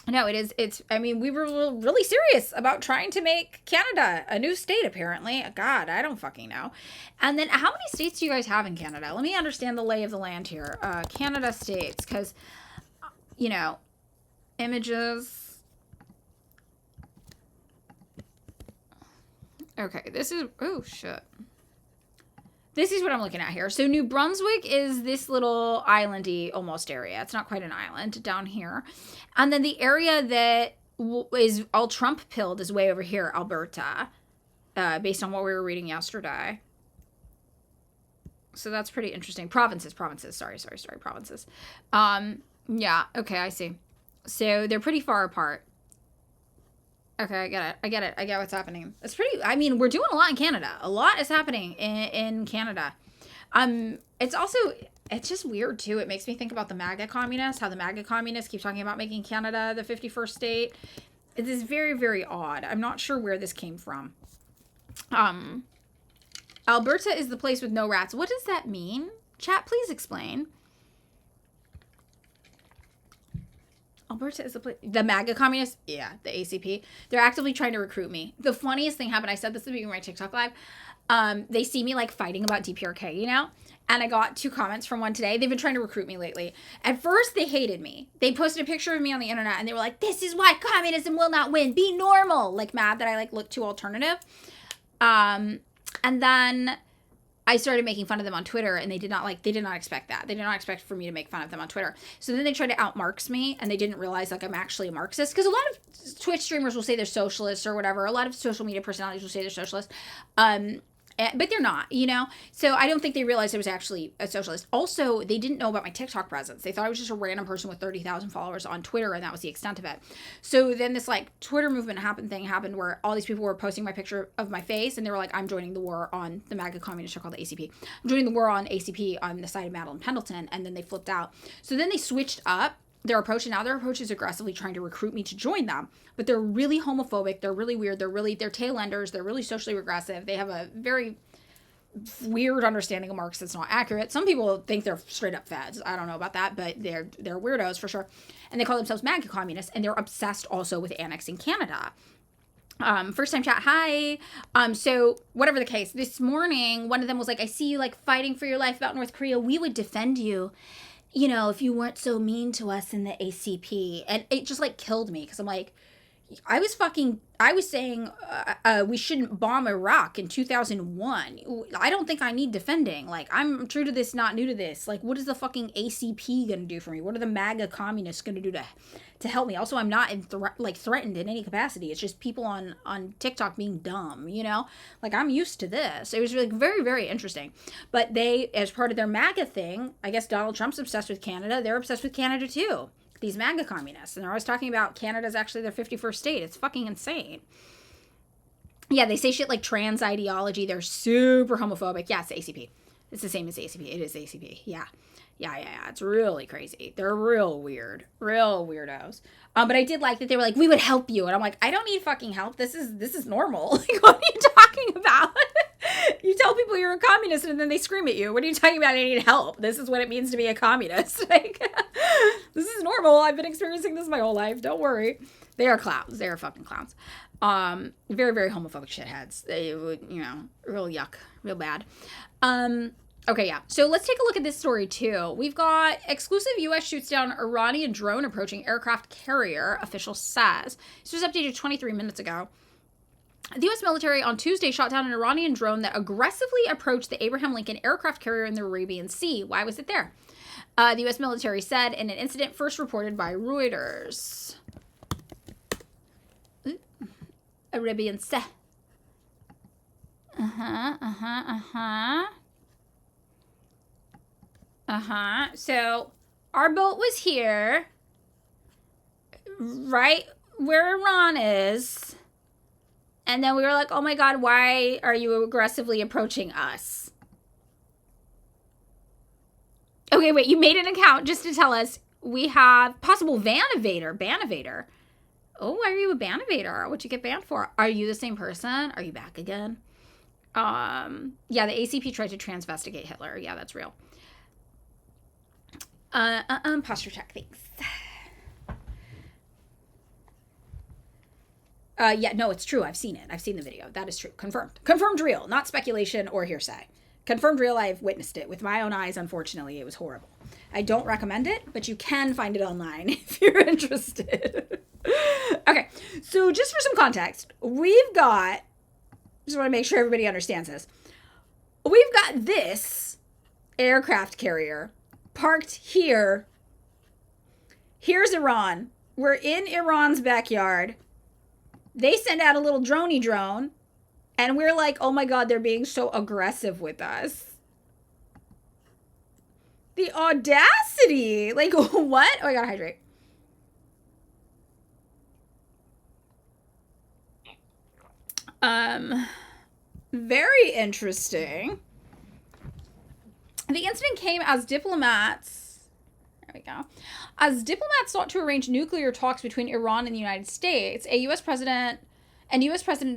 S1: No, it is. I mean, we were really serious about trying to make Canada a new state, apparently. God, I don't fucking know. And then how many states do you guys have in Canada? Let me understand the lay of the land here. Canada states, because, you know, images. Okay, this is, oh, shit. This is what I'm looking at here. So New Brunswick is this little islandy almost area. It's not quite an island down here. And then the area that is all Trump-pilled is way over here, Alberta, based on what we were reading yesterday. So that's pretty interesting. Provinces. Sorry, provinces. Yeah, okay, I see. So they're pretty far apart. Okay, I get it. I get what's happening. It's pretty. I mean, we're doing a lot in Canada. A lot is happening in Canada. It's also, it's just weird too. It makes me think about the MAGA communists. How the MAGA communists keep talking about making Canada the 51st state. It is very, very odd. I'm not sure where this came from. Alberta is the place with no rats. What does that mean? Chat, please explain. Alberta is the place. The MAGA communists? Yeah, the ACP. They're actively trying to recruit me. The funniest thing happened, I said this at the beginning of my TikTok live. They see me like fighting about DPRK, you know? And I got 2 comments from one today. They've been trying to recruit me lately. At first, they hated me. They posted a picture of me on the internet and they were like, this is why communism will not win. Be normal. Like mad that I like look too alternative. And then I started making fun of them on Twitter, and they did not expect that. They did not expect for me to make fun of them on Twitter. So then they tried to out-Marx me, and they didn't realize like I'm actually a Marxist. Because a lot of Twitch streamers will say they're socialists or whatever. A lot of social media personalities will say they're socialists. But they're not, you know? So I don't think they realized I was actually a socialist. Also, they didn't know about my TikTok presence. They thought I was just a random person with 30,000 followers on Twitter, and that was the extent of it. So then this, like, Twitter movement happened where all these people were posting my picture of my face, and they were like, I'm joining the war on the MAGA communists, are called the ACP. I'm joining the war on ACP on the side of Madeline Pendleton, and then they flipped out. So then they switched up their approach, and now their approach is aggressively trying to recruit me to join them. But they're really homophobic. They're really weird. They're tail enders. They're really socially regressive. They have a very weird understanding of Marx that's not accurate. Some people think they're straight up fads. I don't know about that, but they're weirdos for sure. And they call themselves MAGA communists, and they're obsessed also with annexing Canada. First time chat, hi. So whatever the case, this morning, one of them was like, I see you like fighting for your life about North Korea. We would defend you, you know, if you weren't so mean to us in the ACP. And it just like killed me, because I'm like, I was saying we shouldn't bomb Iraq in 2001. I don't think I need defending. Like, I'm true to this, not new to this. Like, what is the fucking ACP gonna do for me? What are the MAGA communists gonna do to help me? Also, I'm not threatened in any capacity. It's just people on TikTok being dumb, you know? Like, I'm used to this. It was really very, very interesting. But they, as part of their MAGA thing, I guess Donald Trump's obsessed with Canada. They're obsessed with Canada too. These MAGA communists. And they're always talking about Canada's actually their 51st state. It's fucking insane. Yeah, they say shit like trans ideology. They're super homophobic. Yeah, it's ACP. It's the same as ACP. It is ACP. Yeah. It's really crazy. They're real weird. Real weirdos. But I did like that they were like, we would help you. And I'm like, I don't need fucking help. This is normal. Like, what are you talking about? You tell people you're a communist and then they scream at you. What are you talking about? I need help. This is what it means to be a communist. Like, this is normal. I've been experiencing this my whole life. Don't worry. They are clowns. They are fucking clowns. Very, very homophobic shitheads. They would, you know, real yuck. Real bad. Okay, yeah. So let's take a look at this story, too. We've got exclusive U.S. shoots down Iranian drone approaching aircraft carrier, official says. This was updated 23 minutes ago. The U.S. military on Tuesday shot down an Iranian drone that aggressively approached the Abraham Lincoln aircraft carrier in the Arabian Sea. Why was it there? The U.S. military said in an incident first reported by Reuters. Arabian Sea. So our boat was here, right where Iran is. And then we were like, oh my God, why are you aggressively approaching us? Okay, wait, you made an account just to tell us we have possible ban evader. Oh, why are you a ban evader? What'd you get banned for? Are you the same person? Are you back again? Yeah, the ACP tried to transvestigate Hitler. Yeah, that's real. Posture check, thanks. Yeah, no, it's true. I've seen it. I've seen the video. That is true. Confirmed. Confirmed real, not speculation or hearsay. Confirmed real. I've witnessed it with my own eyes. Unfortunately, it was horrible. I don't recommend it, but you can find it online if you're interested. Okay, so just for some context, we've got, just want to make sure everybody understands this. We've got this aircraft carrier parked here. Here's Iran. We're in Iran's backyard. They send out a little droney drone, and we're like, oh my God, they're being so aggressive with us. The audacity. Like, what? Oh, I gotta hydrate. Very interesting. The incident came as diplomats, there we go, as diplomats sought to arrange nuclear talks between Iran and the United States. U.S. President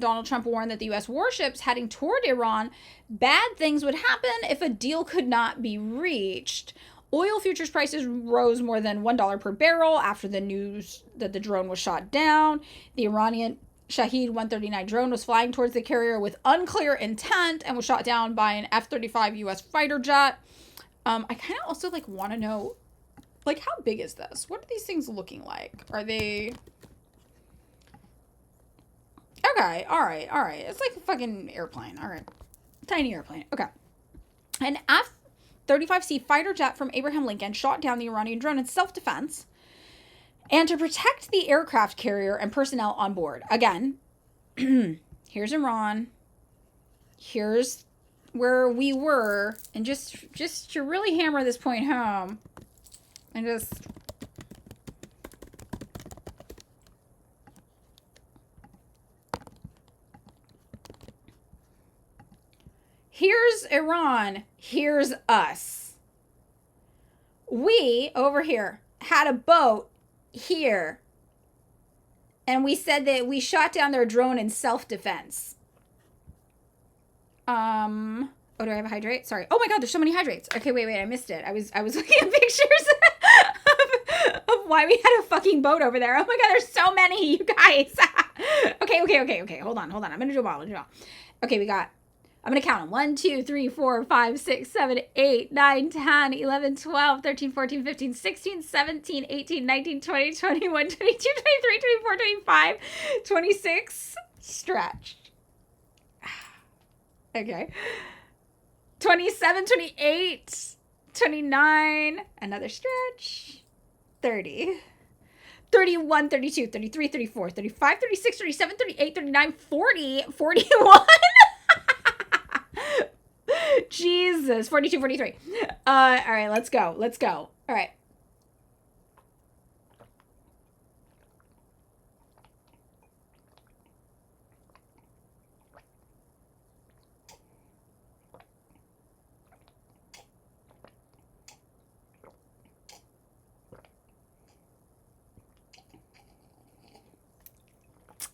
S1: Donald Trump warned that the U.S. warships heading toward Iran, bad things would happen if a deal could not be reached. Oil futures prices rose more than $1 per barrel after the news that the drone was shot down. The Iranian Shahed 139 drone was flying towards the carrier with unclear intent and was shot down by an F-35 U.S. fighter jet. I kind of also like want to know, like, how big is this? What are these things looking like? Are they... Okay, all right. It's like a fucking airplane. All right. Tiny airplane. Okay. An F-35C fighter jet from Abraham Lincoln shot down the Iranian drone in self-defense and to protect the aircraft carrier and personnel on board. Again, here's Iran. Here's where we were. And just to really hammer this point home, and just... Here's Iran. Here's us. We, over here, had a boat here. And we said that we shot down their drone in self-defense. Oh, do I have a hydrate? Sorry. Oh my god, there's so many hydrates. Okay, wait, I missed it. I was looking at pictures of why we had a fucking boat over there. Oh my god, there's so many, you guys. Okay. Hold on. I'm gonna do them all. Okay, I'm going to count them. 1, 2, 3, 4, 5, 6, 7, 8, 9, 10, 11, 12, 13, 14, 15, 16, 17, 18, 19, 20, 21, 22, 23, 24, 25, 26. Stretch. Okay. 27, 28, 29. Another stretch. 30. 31, 32, 33, 34, 35, 36, 37, 38, 39, 40, 41. Jesus. 42, 43. All right, let's go. All right.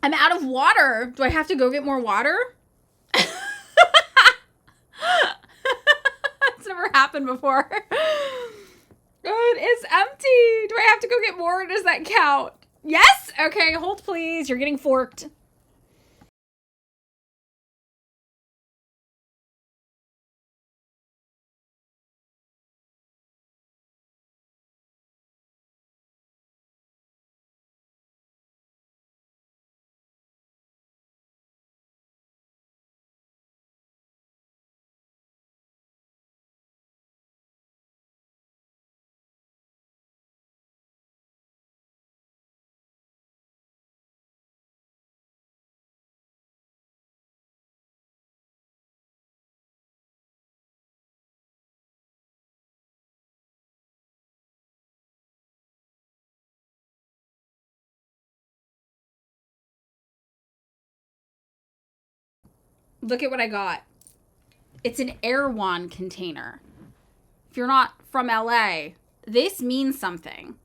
S1: I'm out of water. Do I have to go get more water? It's never happened before. It's empty. Do I have to go get more, or does that count? Yes? Okay, hold please. You're getting forked. Look at what I got. It's an Erewhon container. If you're not from LA, this means something.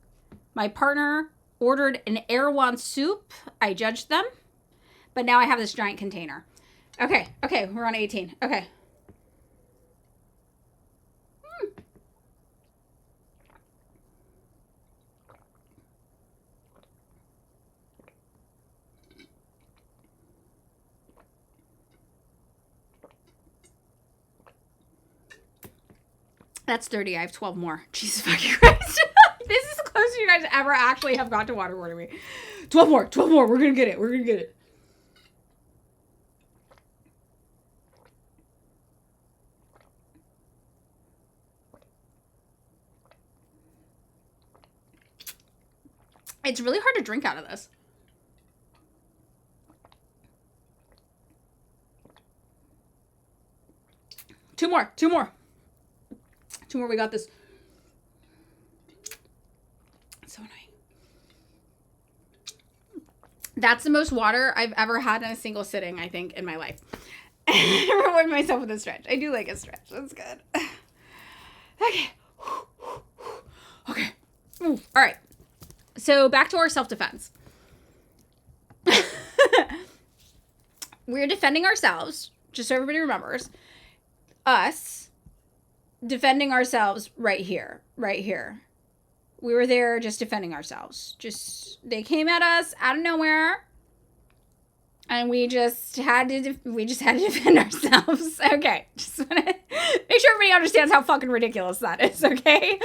S1: My partner ordered an Erewhon soup. I judged them. But now I have this giant container. Okay, we're on 18. Okay. That's 30. I have 12 more. Jesus fucking Christ. This is the closest you guys ever actually have got to waterboarding me. 12 more. We're going to get it. It's really hard to drink out of this. Two more. We got this. So annoying. That's the most water I've ever had in a single sitting, I think, in my life. I reward myself with a stretch. I do like a stretch. That's good. Okay. Okay. All right. So back to our self-defense. We're defending ourselves, just so everybody remembers. Us defending ourselves right here. Right here. We were there just defending ourselves. They came at us out of nowhere. And we just had to defend ourselves. Okay. Just want to make sure everybody understands how fucking ridiculous that is, okay?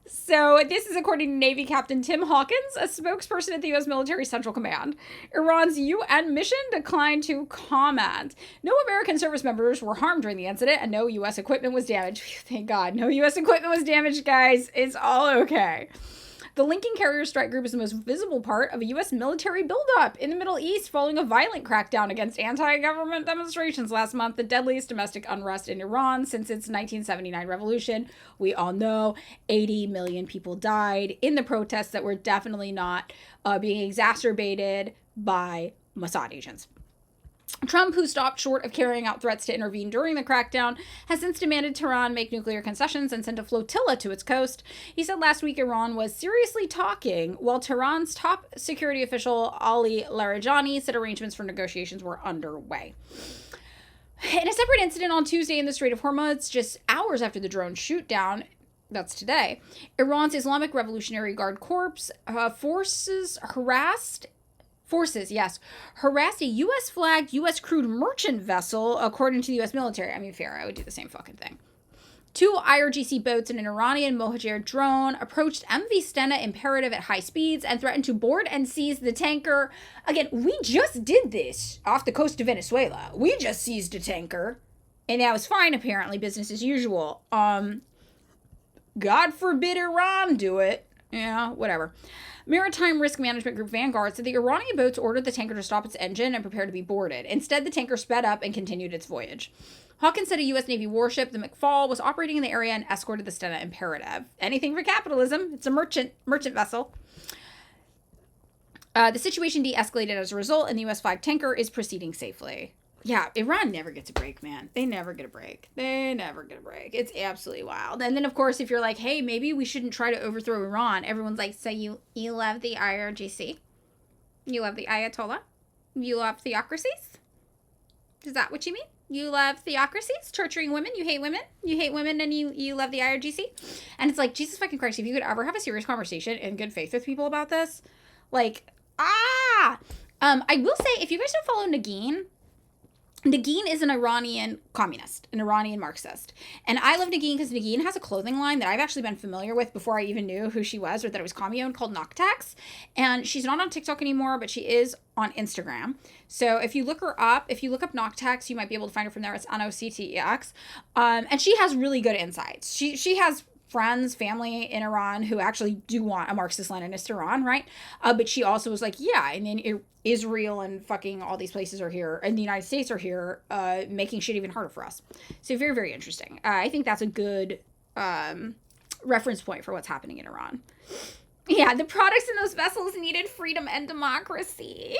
S1: So this is according to Navy Captain Tim Hawkins, a spokesperson at the U.S. Military Central Command. Iran's UN mission declined to comment. No American service members were harmed during the incident, and no U.S. equipment was damaged. Thank God. No U.S. equipment was damaged, guys. It's all okay. The Lincoln Carrier Strike Group is the most visible part of a U.S. military buildup in the Middle East following a violent crackdown against anti-government demonstrations last month, the deadliest domestic unrest in Iran since its 1979 revolution. We all know 80 million people died in the protests that were definitely not being exacerbated by Mossad agents. Trump, who stopped short of carrying out threats to intervene during the crackdown, has since demanded Tehran make nuclear concessions and send a flotilla to its coast. He said last week Iran was seriously talking, while Tehran's top security official Ali Larijani said arrangements for negotiations were underway. In a separate incident on Tuesday in the Strait of Hormuz, just hours after the drone shoot-down, that's today, Iran's Islamic Revolutionary Guard Corps harassed a U.S.-flagged, U.S.-crewed merchant vessel, according to the U.S. military. I mean, fair, I would do the same fucking thing. 2 IRGC boats and an Iranian Mohajer drone approached MV Stena Imperative at high speeds and threatened to board and seize the tanker. Again, we just did this off the coast of Venezuela. We just seized a tanker, and that was fine, apparently, business as usual. God forbid Iran do it. Yeah, whatever. Maritime Risk Management Group Vanguard said the Iranian boats ordered the tanker to stop its engine and prepare to be boarded. Instead, the tanker sped up and continued its voyage. Hawkins said a U.S. Navy warship, the McFall, was operating in the area and escorted the Stena Imperative. Anything for capitalism. It's a merchant vessel. The situation de-escalated as a result, and the U.S. flagged tanker is proceeding safely. Yeah, Iran never gets a break, man. They never get a break. It's absolutely wild. And then, of course, if you're like, hey, maybe we shouldn't try to overthrow Iran, everyone's like, so you love the IRGC? You love the Ayatollah? You love theocracies? Is that what you mean? You love theocracies? Torturing women? You hate women? You hate women and you love the IRGC? And it's like, Jesus fucking Christ, if you could ever have a serious conversation in good faith with people about this, like, I will say, if you guys don't follow Nagin is an Iranian communist, an Iranian Marxist. And I love Nagin because Nagin has a clothing line that I've actually been familiar with before I even knew who she was or that it was commune called Noctex. And she's not on TikTok anymore, but she is on Instagram. So if you look her up, if you look up Noctex, you might be able to find her from there. It's Noctex. And she has really good insights. She has friends, family in Iran who actually do want a Marxist-Leninist Iran, right? But she also was like, yeah, and then Israel and fucking all these places are here, and the United States are here, making shit even harder for us. So very, very interesting. I think that's a good reference point for what's happening in Iran. Yeah, the products in those vessels needed freedom and democracy.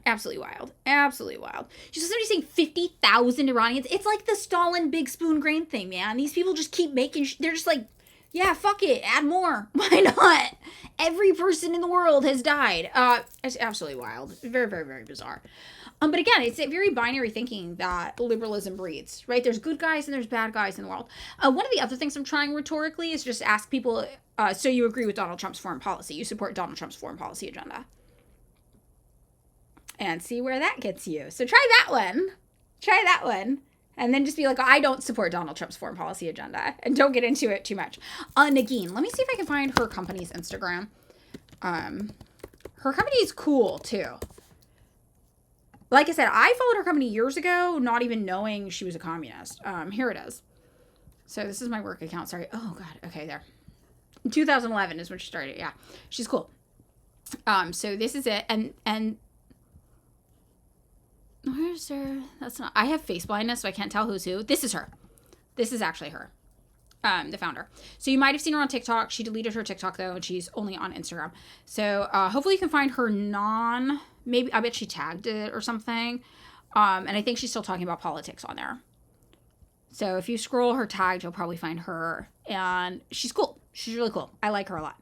S1: Absolutely wild. Absolutely wild. She's somebody saying 50,000 Iranians. It's like the Stalin big spoon grain thing, man. These people just keep making... they're just like, yeah, fuck it. Add more. Why not? Every person in the world has died. It's absolutely wild. Very, very, very bizarre. But again, it's a very binary thinking that liberalism breeds, right? There's good guys and there's bad guys in the world. One of the other things I'm trying rhetorically is just ask people, so you agree with Donald Trump's foreign policy. You support Donald Trump's foreign policy agenda. And see where that gets you. So try that one. And then just be like, oh, I don't support Donald Trump's foreign policy agenda. And don't get into it too much. Nagin, let me see if I can find her company's Instagram. Her company is cool, too. Like I said, I followed her company years ago, not even knowing she was a communist. Here it is. So this is my work account. Sorry. Oh, God. Okay, there. 2011 is when she started. Yeah, she's cool. So this is it. And where's her? That's not... I have face blindness, so I can't tell who's who. This is her. This is actually her. the founder. So you might have seen her on TikTok. She deleted her TikTok though, and she's only on Instagram. So hopefully you can find her maybe, I bet she tagged it or something. And I think she's still talking about politics on there. So if you scroll her tagged, you'll probably find her. And she's cool. She's really cool. I like her a lot.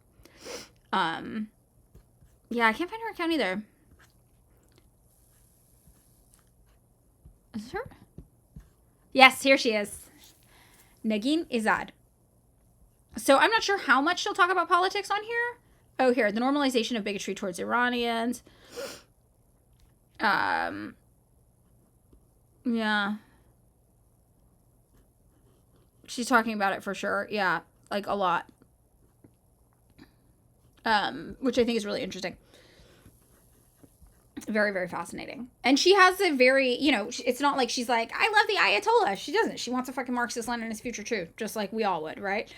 S1: Yeah, I can't find her account either. Is this her? Yes, here she is. Nagin Izad. So I'm not sure how much she'll talk about politics on here. Oh, here. The normalization of bigotry towards Iranians. Yeah. She's talking about it for sure. Yeah, like a lot. Which I think is really interesting. Very, very fascinating. And she has a very, it's not like she's like, I love the Ayatollah. She doesn't. She wants a fucking Marxist-Leninist future too, just like we all would, right?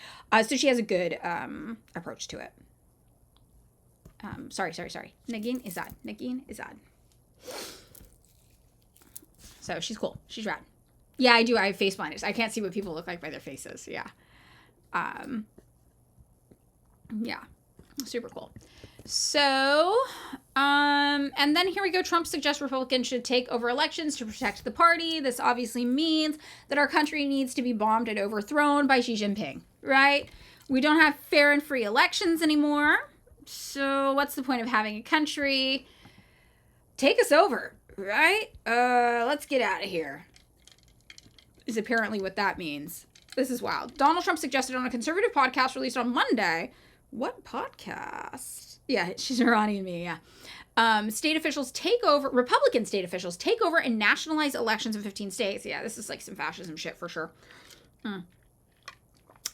S1: So she has a good approach to it. Sorry. Nagin Izad. So she's cool. She's rad. Yeah, I do. I have face blindness. I can't see what people look like by their faces. Yeah. Yeah. Super cool. So, and then here we go. Trump suggests Republicans should take over elections to protect the party. This obviously means that our country needs to be bombed and overthrown by Xi Jinping, right? We don't have fair and free elections anymore. So what's the point of having a country? Take us over, right? Let's get out of here. Is apparently what that means. This is wild. Donald Trump suggested on a conservative podcast released on Monday. What podcast? Yeah, she's Iranian me, yeah. Republican state officials take over and nationalize elections in 15 states. Yeah, this is like some fascism shit for sure.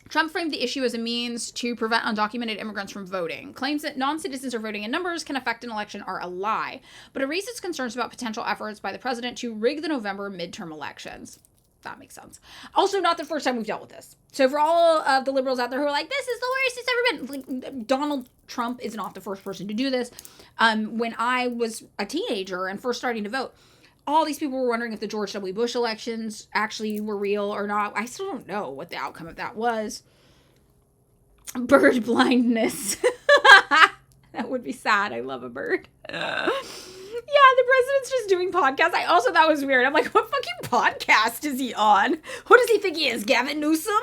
S1: Trump framed the issue as a means to prevent undocumented immigrants from voting. Claims that non-citizens are voting in numbers can affect an election are a lie, but it raises concerns about potential efforts by the president to rig the November midterm elections. That makes sense. Also, not the first time we've dealt with this. So for all of the liberals out there who are like, this is the worst it's ever been, like, Donald Trump is not the first person to do this. When I was a teenager and first starting to vote, all these people were wondering if the George W. Bush elections actually were real or not. I still don't know what the outcome of that was. Bird blindness. That would be sad. I love a bird. Yeah, the president's just doing podcasts. I also thought it was weird. I'm like, what fucking podcast is he on? Who does he think he is? Gavin Newsom?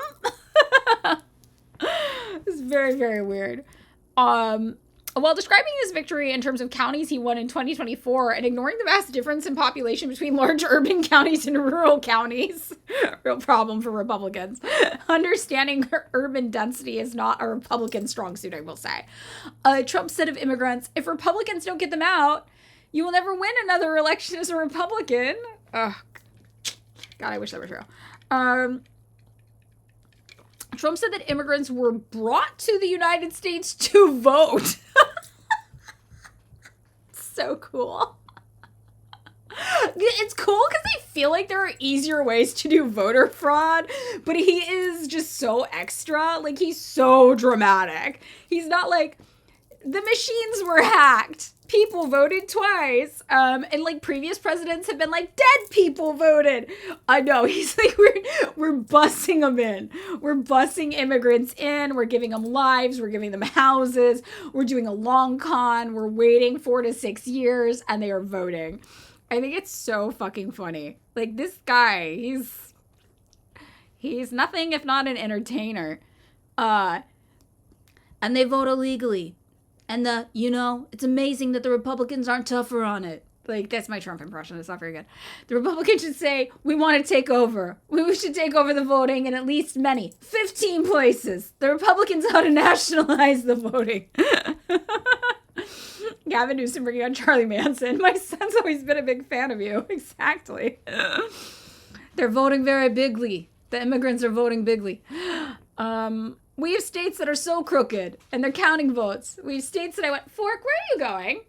S1: It's very, very weird. While describing his victory in terms of counties he won in 2024 and ignoring the vast difference in population between large urban counties and rural counties, real problem for Republicans. Understanding urban density is not a Republican strong suit, I will say. Trump said of immigrants, if Republicans don't get them out, you will never win another election as a Republican. Ugh. God, I wish that were true. Trump said that immigrants were brought to the United States to vote. So cool. It's cool because I feel like there are easier ways to do voter fraud, but he is just so extra. Like, he's so dramatic. He's not like, the machines were hacked. People voted twice. And like previous presidents have been like, dead people voted. I know. He's like, we're bussing them in. We're bussing immigrants in. We're giving them lives. We're giving them houses. We're doing a long con. We're waiting 4 to 6 years and they are voting. I think it's so fucking funny. Like, this guy, he's nothing if not an entertainer. And they vote illegally. And it's amazing that the Republicans aren't tougher on it. Like, that's my Trump impression. It's not very good. The Republicans should say, we want to take over. We should take over the voting in at least 15 places. The Republicans ought to nationalize the voting. Gavin Newsom bringing on Charlie Manson. My son's always been a big fan of you. Exactly. They're voting very bigly. The immigrants are voting bigly. We have states that are so crooked, and they're counting votes. We have states that I went, Fork, where are you going?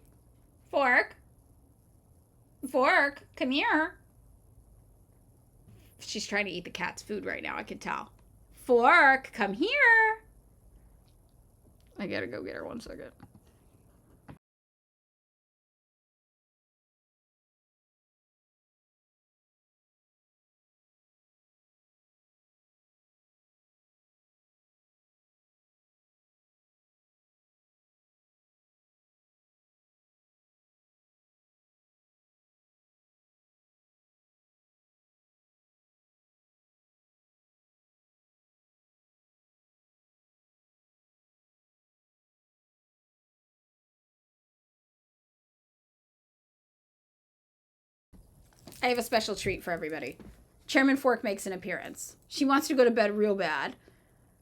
S1: Fork, come here. She's trying to eat the cat's food right now, I can tell. Fork, come here. I gotta go get her 1 second. I have a special treat for everybody. Chairman Fork makes an appearance. She wants to go to bed real bad,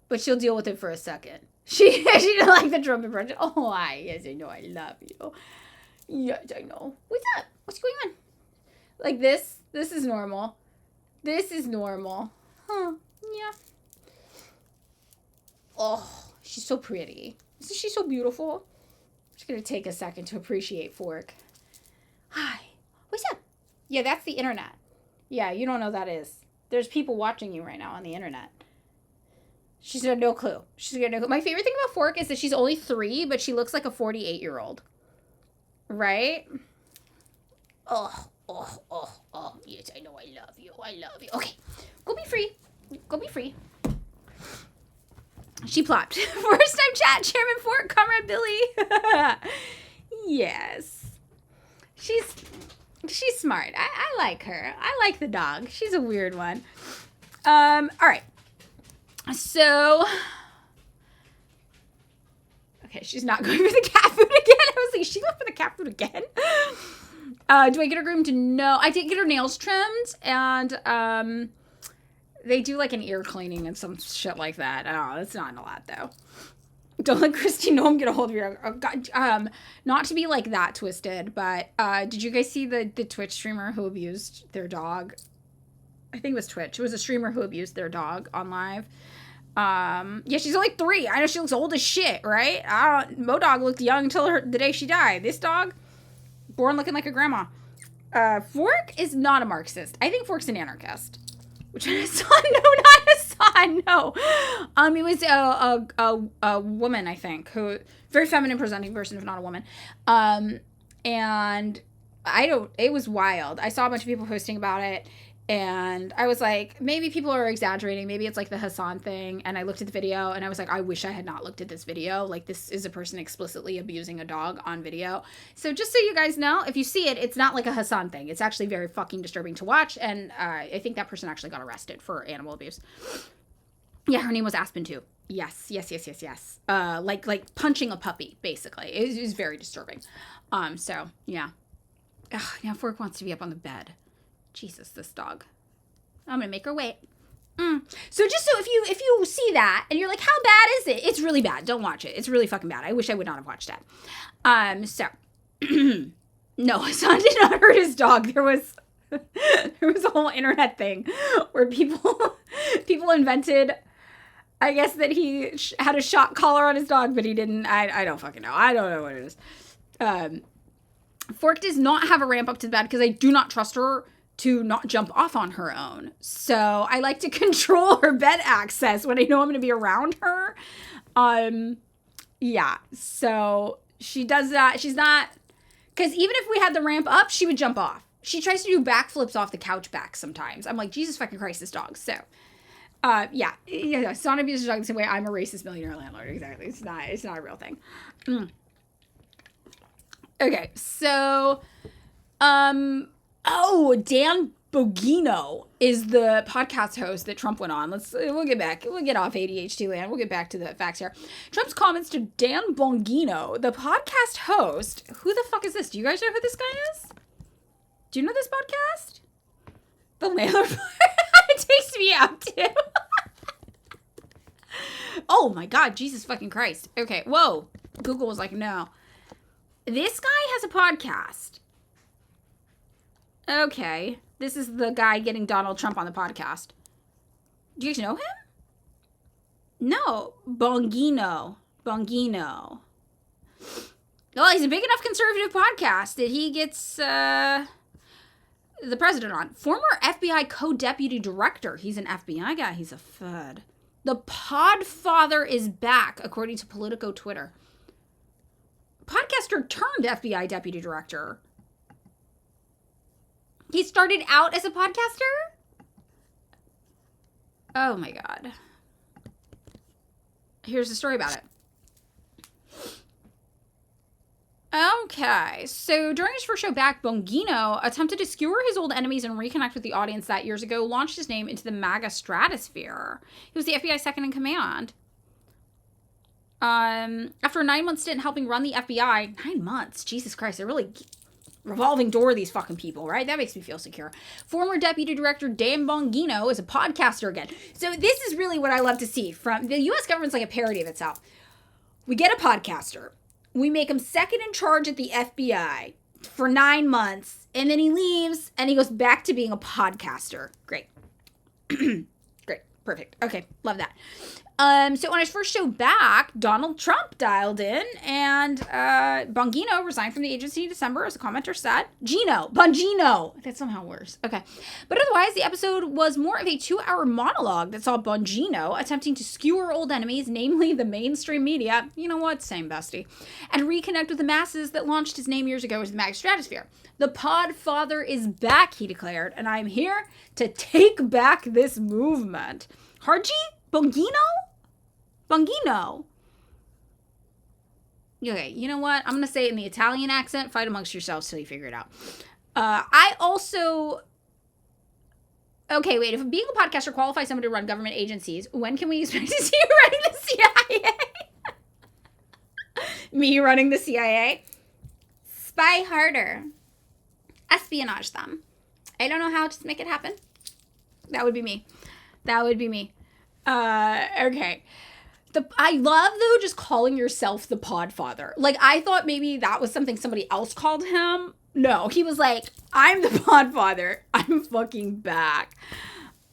S1: but she'll deal with it for a second. She didn't like the Trump impression. Oh, yes, I know. I love you. Yes, I know. What's up? What's going on? Like this? This is normal. This is normal. Huh. Yeah. Oh, she's so pretty. Isn't she so beautiful? I'm just going to take a second to appreciate Fork. Hi. What's up? Yeah, that's the internet. Yeah, you don't know what that is. There's people watching you right now on the internet. She's got no clue. She's got no clue. My favorite thing about Fork is that she's only 3, but she looks like a 48-year-old. Right? Oh. Yes, I know. I love you. I love you. Okay. Go be free. Go be free. She plopped. First time chat, Chairman Fork, Comrade Billy. Yes. She's smart. I like her. I like the dog. She's a weird one. All right. So, okay, she's not going for the cat food again. I was like, is she going for the cat food again? Do I get her groomed? No. I did get her nails trimmed, and they do like an ear cleaning and some shit like that. Oh, that's not a lot though. Don't let Christy Noam get a hold of your... God, not to be like that twisted, but did you guys see the Twitch streamer who abused their dog? I think it was Twitch. It was a streamer who abused their dog on live. Yeah, she's only 3. I know she looks old as shit, right? Modog looked young until the day she died. This dog, born looking like a grandma. Fork is not a Marxist. I think Fork's an anarchist. Which I saw, no, not a son, no. It was a woman, I think, who, very feminine presenting person, if not a woman. And it was wild. I saw a bunch of people posting about it, and I was like, maybe people are exaggerating. Maybe it's like the Hassan thing. And I looked at the video, and I was like, I wish I had not looked at this video. Like, this is a person explicitly abusing a dog on video. So just so you guys know, if you see it, it's not like a Hassan thing. It's actually very fucking disturbing to watch. And I think that person actually got arrested for animal abuse. Yeah, her name was Aspen too. Yes. Like punching a puppy, basically. It was very disturbing. So yeah. Ugh, now Fork wants to be up on the bed. Jesus, this dog. I'm gonna make her wait. So just so if you see that and you're like, how bad is it? It's really bad. Don't watch it. It's really fucking bad. I wish I would not have watched that. So no, Hassan did not hurt his dog. There was a whole internet thing where people invented, I guess, that he had a shock collar on his dog, but he didn't. I don't fucking know. I don't know what it is. Fork does not have a ramp up to the bed because I do not trust her to not jump off on her own. So I like to control her bed access when I know I'm going to be around her. Yeah, so she does that. She's not, because even if we had the ramp up, she would jump off. She tries to do backflips off the couch back sometimes. I'm like, Jesus fucking Christ, this dog. So, yeah, Son abuses a dog the same way I'm a racist millionaire landlord. Exactly. It's not a real thing. Okay, so, Dan Bongino is the podcast host that Trump went on. We'll get off ADHD land. We'll get back to the facts here. Trump's comments to Dan Bongino, the podcast host. Who the fuck is this? Do you guys know who this guy is? Do you know this podcast? The landlord. It takes me out too. Oh my God, Jesus fucking Christ. Okay, whoa. Google was like, no. This guy has a podcast. Okay. This is the guy getting Donald Trump on the podcast. Do you guys know him? No. Bongino. Well, he's a big enough conservative podcast that he gets the president on. Former FBI co-deputy director. He's an FBI guy. He's a FUD. The Podfather is back, according to Politico Twitter. Podcaster turned FBI deputy director. He started out as a podcaster? Oh my God. Here's the story about it. Okay, so during his first show back, Bongino attempted to skewer his old enemies and reconnect with the audience that years ago launched his name into the MAGA stratosphere. He was the FBI's second in command. After a 9-month stint helping run the FBI, 9 months, Jesus Christ, they're really revolving door of these fucking people, right? That makes me feel secure. Former Deputy Director Dan Bongino is a podcaster again. So this is really what I love to see from the U.S. government's like a parody of itself. We get a podcaster. We make him second in charge at the FBI for 9 months, and then he leaves and he goes back to being a podcaster. Great. Great. Perfect. Okay. Love that. So on his first show back, Donald Trump dialed in, and Bongino resigned from the agency in December, as a commenter said. Bongino. That's somehow worse. Okay. But otherwise, the episode was more of a 2-hour monologue that saw Bongino attempting to skewer old enemies, namely the mainstream media. You know what? Same, bestie. And reconnect with the masses that launched his name years ago as the MAG Stratosphere. The Podfather is back, he declared, and I'm here to take back this movement. Harji? Bongino? Okay, you know what? I'm going to say it in the Italian accent. Fight amongst yourselves till you figure it out. Okay, wait. If being a podcaster qualifies someone to run government agencies, when can we expect to see you running the CIA? Me running the CIA? Spy harder. Espionage them. I don't know how, just make it happen. That would be me. Okay. I love, though, just calling yourself the Podfather. Like, I thought maybe that was something somebody else called him. No, he was like, I'm the Podfather. I'm fucking back.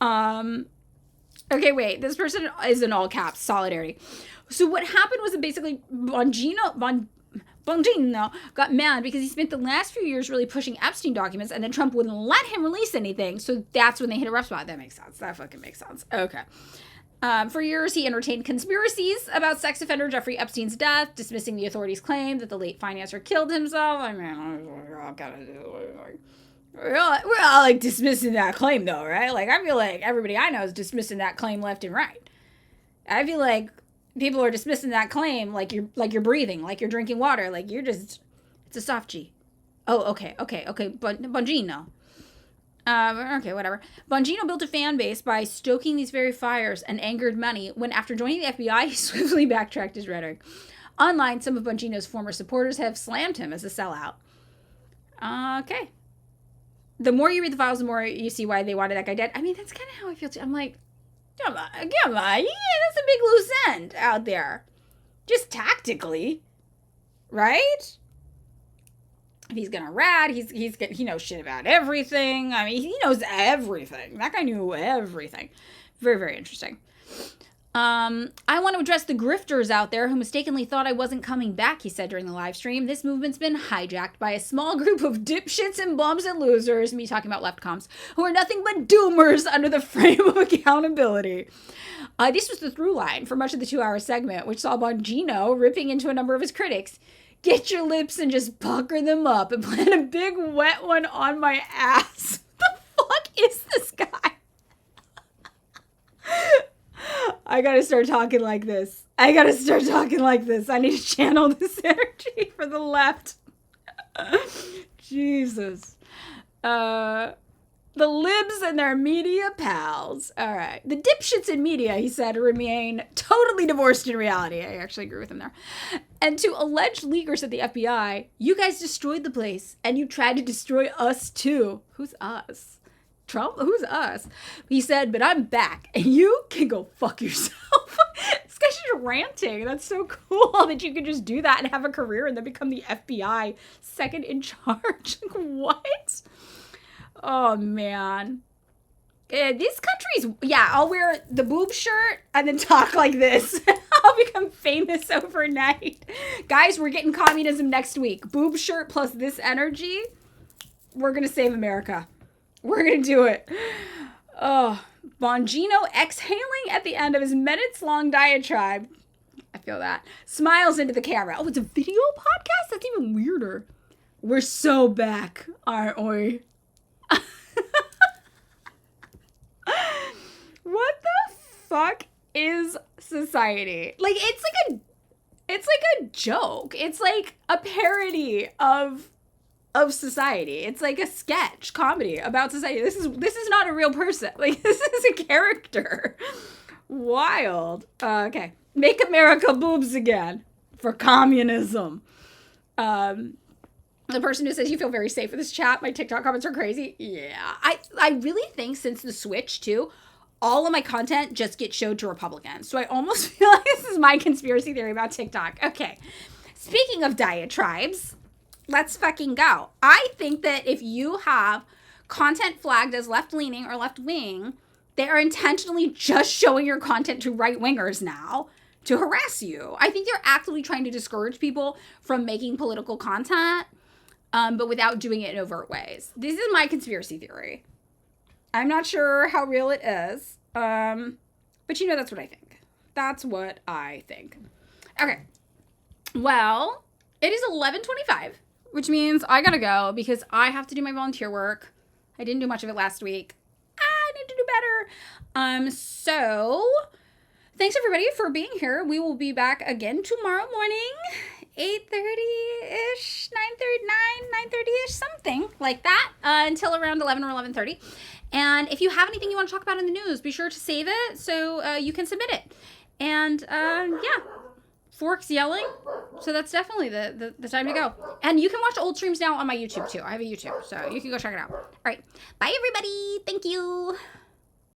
S1: Okay, wait. This person is in all caps. Solidarity. So what happened was that basically Bongino got mad because he spent the last few years really pushing Epstein documents, and then Trump wouldn't let him release anything. So that's when they hit a rough spot. That makes sense. That fucking makes sense. Okay. For years, he entertained conspiracies about sex offender Jeffrey Epstein's death, dismissing the authorities' claim that the late financier killed himself. I mean, we're all like dismissing that claim, though, right? Like, I feel like everybody I know is dismissing that claim left and right. I feel like people are dismissing that claim like you're breathing, like you're drinking water, like you're just, it's a soft G. Oh, okay, Bongino. Okay, whatever. Bongino built a fan base by stoking these very fires and angered many when, after joining the FBI, he swiftly backtracked his rhetoric. Online, some of Bongino's former supporters have slammed him as a sellout. Okay. The more you read the files, the more you see why they wanted that guy dead. I mean, that's kind of how I feel too. I'm like, come on. Yeah, that's a big loose end out there. Just tactically. Right? If he's gonna rat, he knows shit about everything. I mean, he knows everything. That guy knew everything. Very, very interesting. I want to address the grifters out there who mistakenly thought I wasn't coming back, he said during the live stream. This movement's been hijacked by a small group of dipshits and bums and losers, me talking about left comms, who are nothing but doomers under the frame of accountability. This was the through line for much of the 2-hour segment, which saw Bongino ripping into a number of his critics. Get your lips and just pucker them up and plant a big wet one on my ass. What the fuck is this guy? I gotta start talking like this. I need to channel this energy for the left. Jesus. The libs and their media pals. All right. The dipshits in media, he said, remain totally divorced in reality. I actually agree with him there. And to alleged leakers at the FBI, you guys destroyed the place and you tried to destroy us too. Who's us? Trump? Who's us? He said, but I'm back and you can go fuck yourself. This guy's just ranting. That's so cool that you can just do that and have a career and then become the FBI second in charge. Like, what? Oh, man. This country's... Yeah, I'll wear the boob shirt and then talk like this. I'll become famous overnight. Guys, we're getting communism next week. Boob shirt plus this energy. We're going to save America. We're going to do it. Oh, Bongino exhaling at the end of his minutes-long diatribe. I feel that. Smiles into the camera. Oh, it's a video podcast? That's even weirder. We're so back, aren't we? What the fuck is society? Like, it's like a joke. It's like a parody of society. It's like a sketch comedy about society. This is not a real person. Like, this is a character. Wild. Okay. Make America boobs again for communism. The person who says you feel very safe with this chat, my TikTok comments are crazy. Yeah. I really think since the switch too, all of my content just gets showed to Republicans. So I almost feel like this is my conspiracy theory about TikTok. Okay. Speaking of diatribes, let's fucking go. I think that if you have content flagged as left-leaning or left-wing, they are intentionally just showing your content to right-wingers now to harass you. I think they're actively trying to discourage people from making political content, but without doing it in overt ways. This is my conspiracy theory. I'm not sure how real it is, but you know that's what I think. That's what I think. Okay. Well, it is 11:25, which means I gotta go because I have to do my volunteer work. I didn't do much of it last week. I need to do better. So thanks everybody for being here. We will be back again tomorrow morning, 8:30-ish, 9:30-ish, something like that, until around 11 or 11:30. And if you have anything you want to talk about in the news, be sure to save it so you can submit it. And yeah, Fork's yelling. So that's definitely the time to go. And you can watch old streams now on my YouTube too. I have a YouTube, so you can go check it out. All right. Bye, everybody. Thank you.